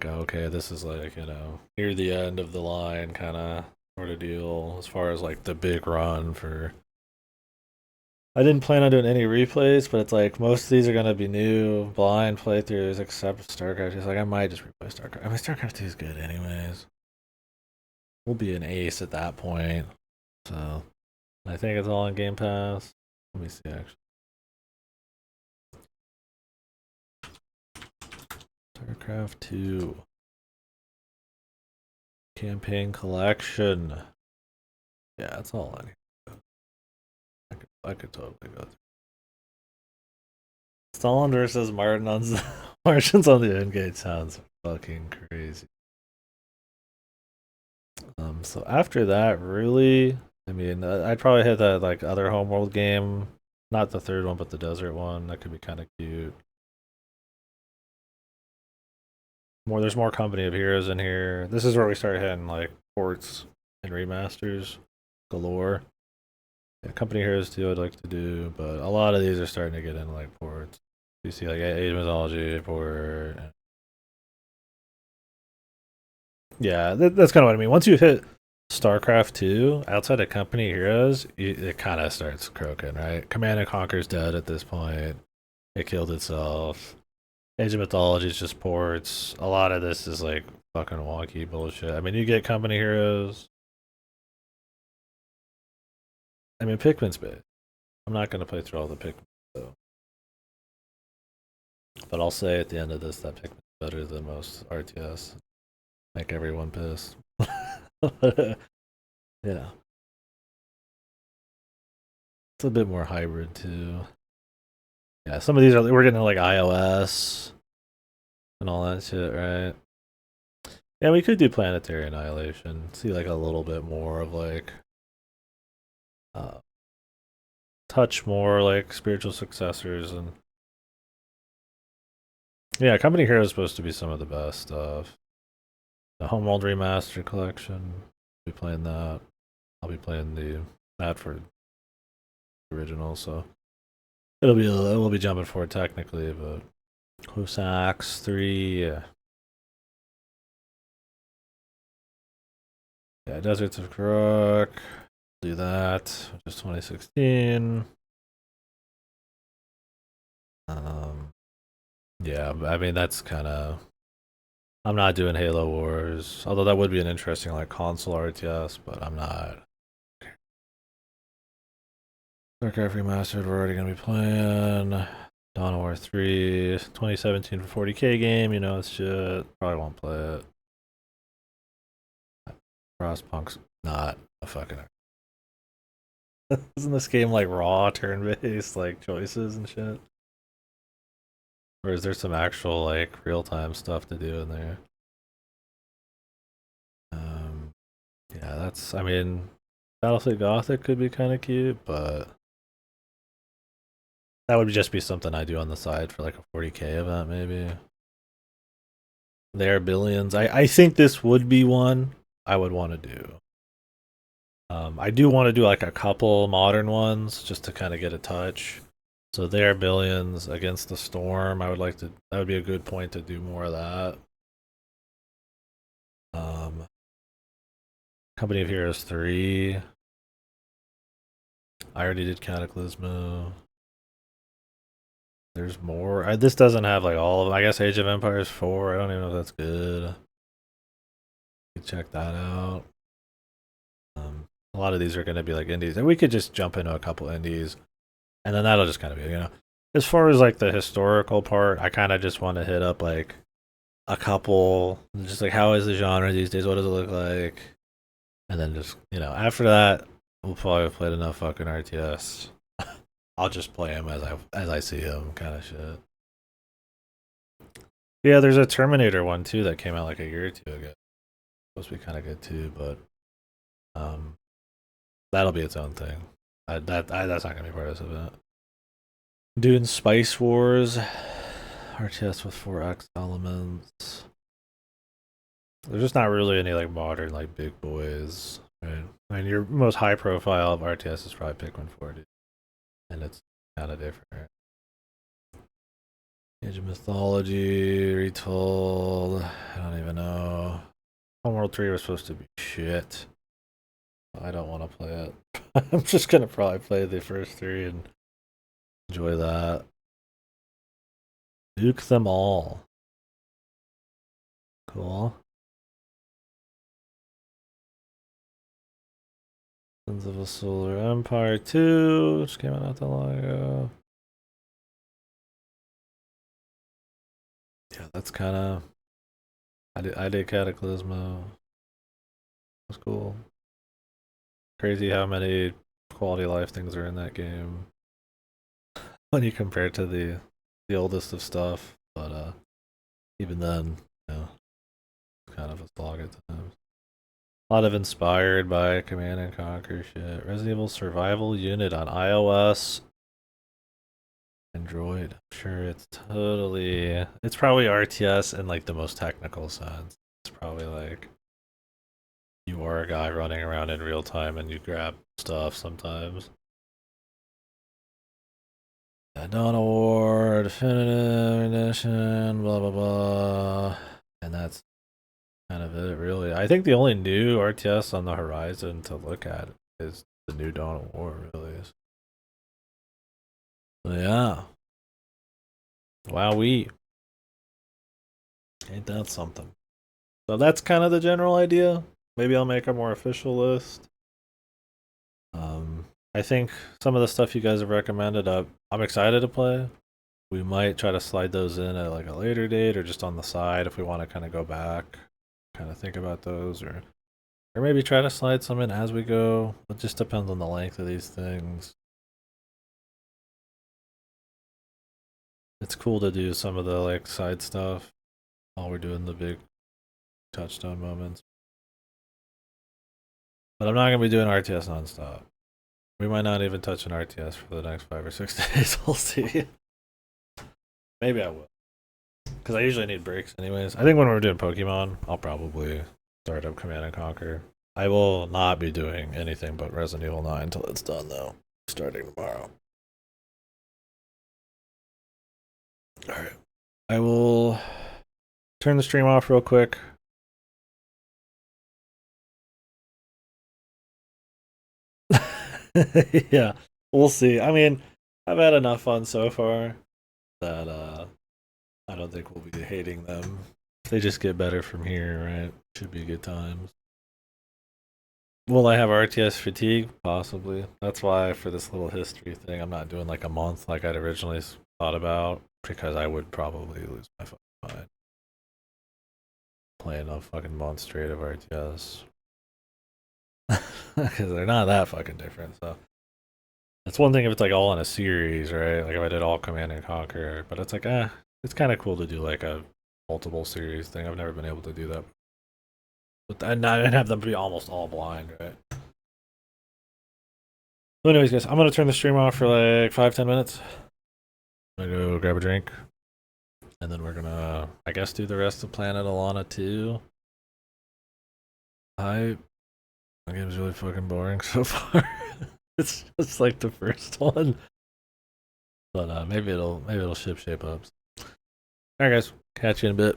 okay, this is like, you know, near the end of the line kind of sort of deal as far as like the big run for. I didn't plan on doing any replays, but it's like most of these are gonna be new blind playthroughs except StarCraft. It's like I might just replay StarCraft. I mean, StarCraft 2 is good anyways. We'll be an ace at that point. So I think it's all on Game Pass. Let me see actually. StarCraft 2 campaign collection. Yeah, it's all in here. I could totally go through. Stalin versus Martians on the Endgate sounds fucking crazy. So after that, really, I mean, I'd probably hit that like other homeworld game, not the third one, but the desert one. That could be kind of cute. There's more Company of Heroes in here. This is where we start hitting like ports and remasters galore. Yeah, Company of Heroes 2 I'd like to do, but a lot of these are starting to get into like ports. You see like Age of Mythology port. Yeah, that's kind of what I mean. Once you hit StarCraft 2, outside of Company Heroes, it kind of starts croaking, right? Command and Conquer's dead at this point. It killed itself. Age of Mythology is just ports. A lot of this is like fucking wonky bullshit. I mean, you get Company Heroes. I mean, Pikmin's big. I'm not going to play through all the Pikmin, though. But I'll say at the end of this that Pikmin's better than most RTS. Make everyone pissed. Yeah. It's a bit more hybrid too. Yeah, some of these we're getting like iOS and all that shit, right? Yeah, we could do Planetary Annihilation. See like a little bit more of like touch more like spiritual successors and yeah, Company Hero is supposed to be some of the best stuff. The Homeworld Remastered Collection. I'll be playing that. I'll be playing the Madford original, so we'll be jumping forward technically, but Cossacks 3, yeah. Yeah, Deserts of Karok. Do that, which is 2016. Yeah, I mean that's kind of. I'm not doing Halo Wars, although that would be an interesting like console RTS, but I'm not. Warcraft Remastered, we're already gonna be playing. Dawn of War 3, 2017 for 40k game. You know it's shit. Probably won't play it. Frostpunk's not a fucking. Isn't this game like raw turn-based like choices and shit? Or is there some actual like real-time stuff to do in there? Yeah, that's. I mean, Battlefield Gothic could be kind of cute, but that would just be something I do on the side for like a 40k event, maybe. There are billions. I think this would be one I would want to do. I do want to do like a couple modern ones just to kind of get a touch. So there are billions against the storm. I would like to. That would be a good point to do more of that. Company of Heroes 3. I already did Cataclysmo. There's more. This doesn't have like all of them. I guess Age of Empires 4. I don't even know if that's good. You can check that out. A lot of these are going to be like indies. And we could just jump into a couple indies. And then that'll just kind of be, you know. As far as like the historical part, I kind of just want to hit up like a couple. Just like how is the genre these days? What does it look like? And then just, you know, after that, we'll probably have played enough fucking RTS. I'll just play him as I see him, kind of shit. Yeah, there's a Terminator one too that came out like a year or two ago. Supposed to be kind of good too, but that'll be its own thing. That's not gonna be part of this event. Doing Spice Wars, RTS with 4X elements. There's just not really any like modern like big boys, right? I mean, your most high profile of RTS is probably Pikmin 40, and it's kind of different. Age of Mythology retold. I don't even know. Homeworld 3 was supposed to be shit. I don't want to play it. I'm just gonna probably play the first 3 and enjoy that. Nuke them all. Cool. Sons of a Solar Empire 2, which came out not that long ago. Yeah, that's kind of. I did Cataclysmo. That's cool. Crazy how many quality of life things are in that game when you compare it to the oldest of stuff. But even then, you know, it's kind of a slog at times. A lot of inspired by Command and Conquer shit. Resident Evil Survival Unit on iOS, Android. I'm sure it's totally. It's probably RTS in like the most technical sense. It's probably like you are a guy running around in real time and you grab stuff sometimes. Yeah, Dawn of War, Definitive Edition, blah blah blah. And that's kind of it, really. I think the only new RTS on the horizon to look at is the new Dawn of War, really. So yeah. Wowee. Ain't that something? So that's kind of the general idea. Maybe I'll make a more official list. I think some of the stuff you guys have recommended, I'm excited to play. We might try to slide those in at like a later date or just on the side if we want to kind of go back, kind of think about those, or maybe try to slide some in as we go. It just depends on the length of these things. It's cool to do some of the like side stuff while we're doing the big touchstone moments. But I'm not gonna be doing RTS nonstop. We might not even touch an RTS for the next 5 or 6 days. We'll see. Maybe I will. Because I usually need breaks anyways. I think when we're doing Pokemon, I'll probably start up Command and Conquer. I will not be doing anything but Resident Evil 9 until it's done, though. Starting tomorrow. Alright. I will turn the stream off real quick. Yeah, we'll see. I mean, I've had enough fun so far that I don't think we'll be hating them. If they just get better from here, right? Should be good times. Will I have RTS fatigue? Possibly. That's why for this little history thing, I'm not doing like a month like I'd originally thought about, because I would probably lose my fucking mind playing a fucking month straight of RTS. Because they're not that fucking different, so. It's one thing if it's like all in a series, right? Like if I did all Command and Conquer, but it's like, it's kind of cool to do like a multiple series thing. I've never been able to do that. But and have them be almost all blind, right? So anyways, guys, I'm gonna turn the stream off for like 5-10 minutes. I'm gonna go grab a drink. And then we're gonna, I guess, do the rest of Planet Alana 2. The game's really fucking boring so far. It's just like the first one. But maybe it'll shape up. Alright guys, catch you in a bit.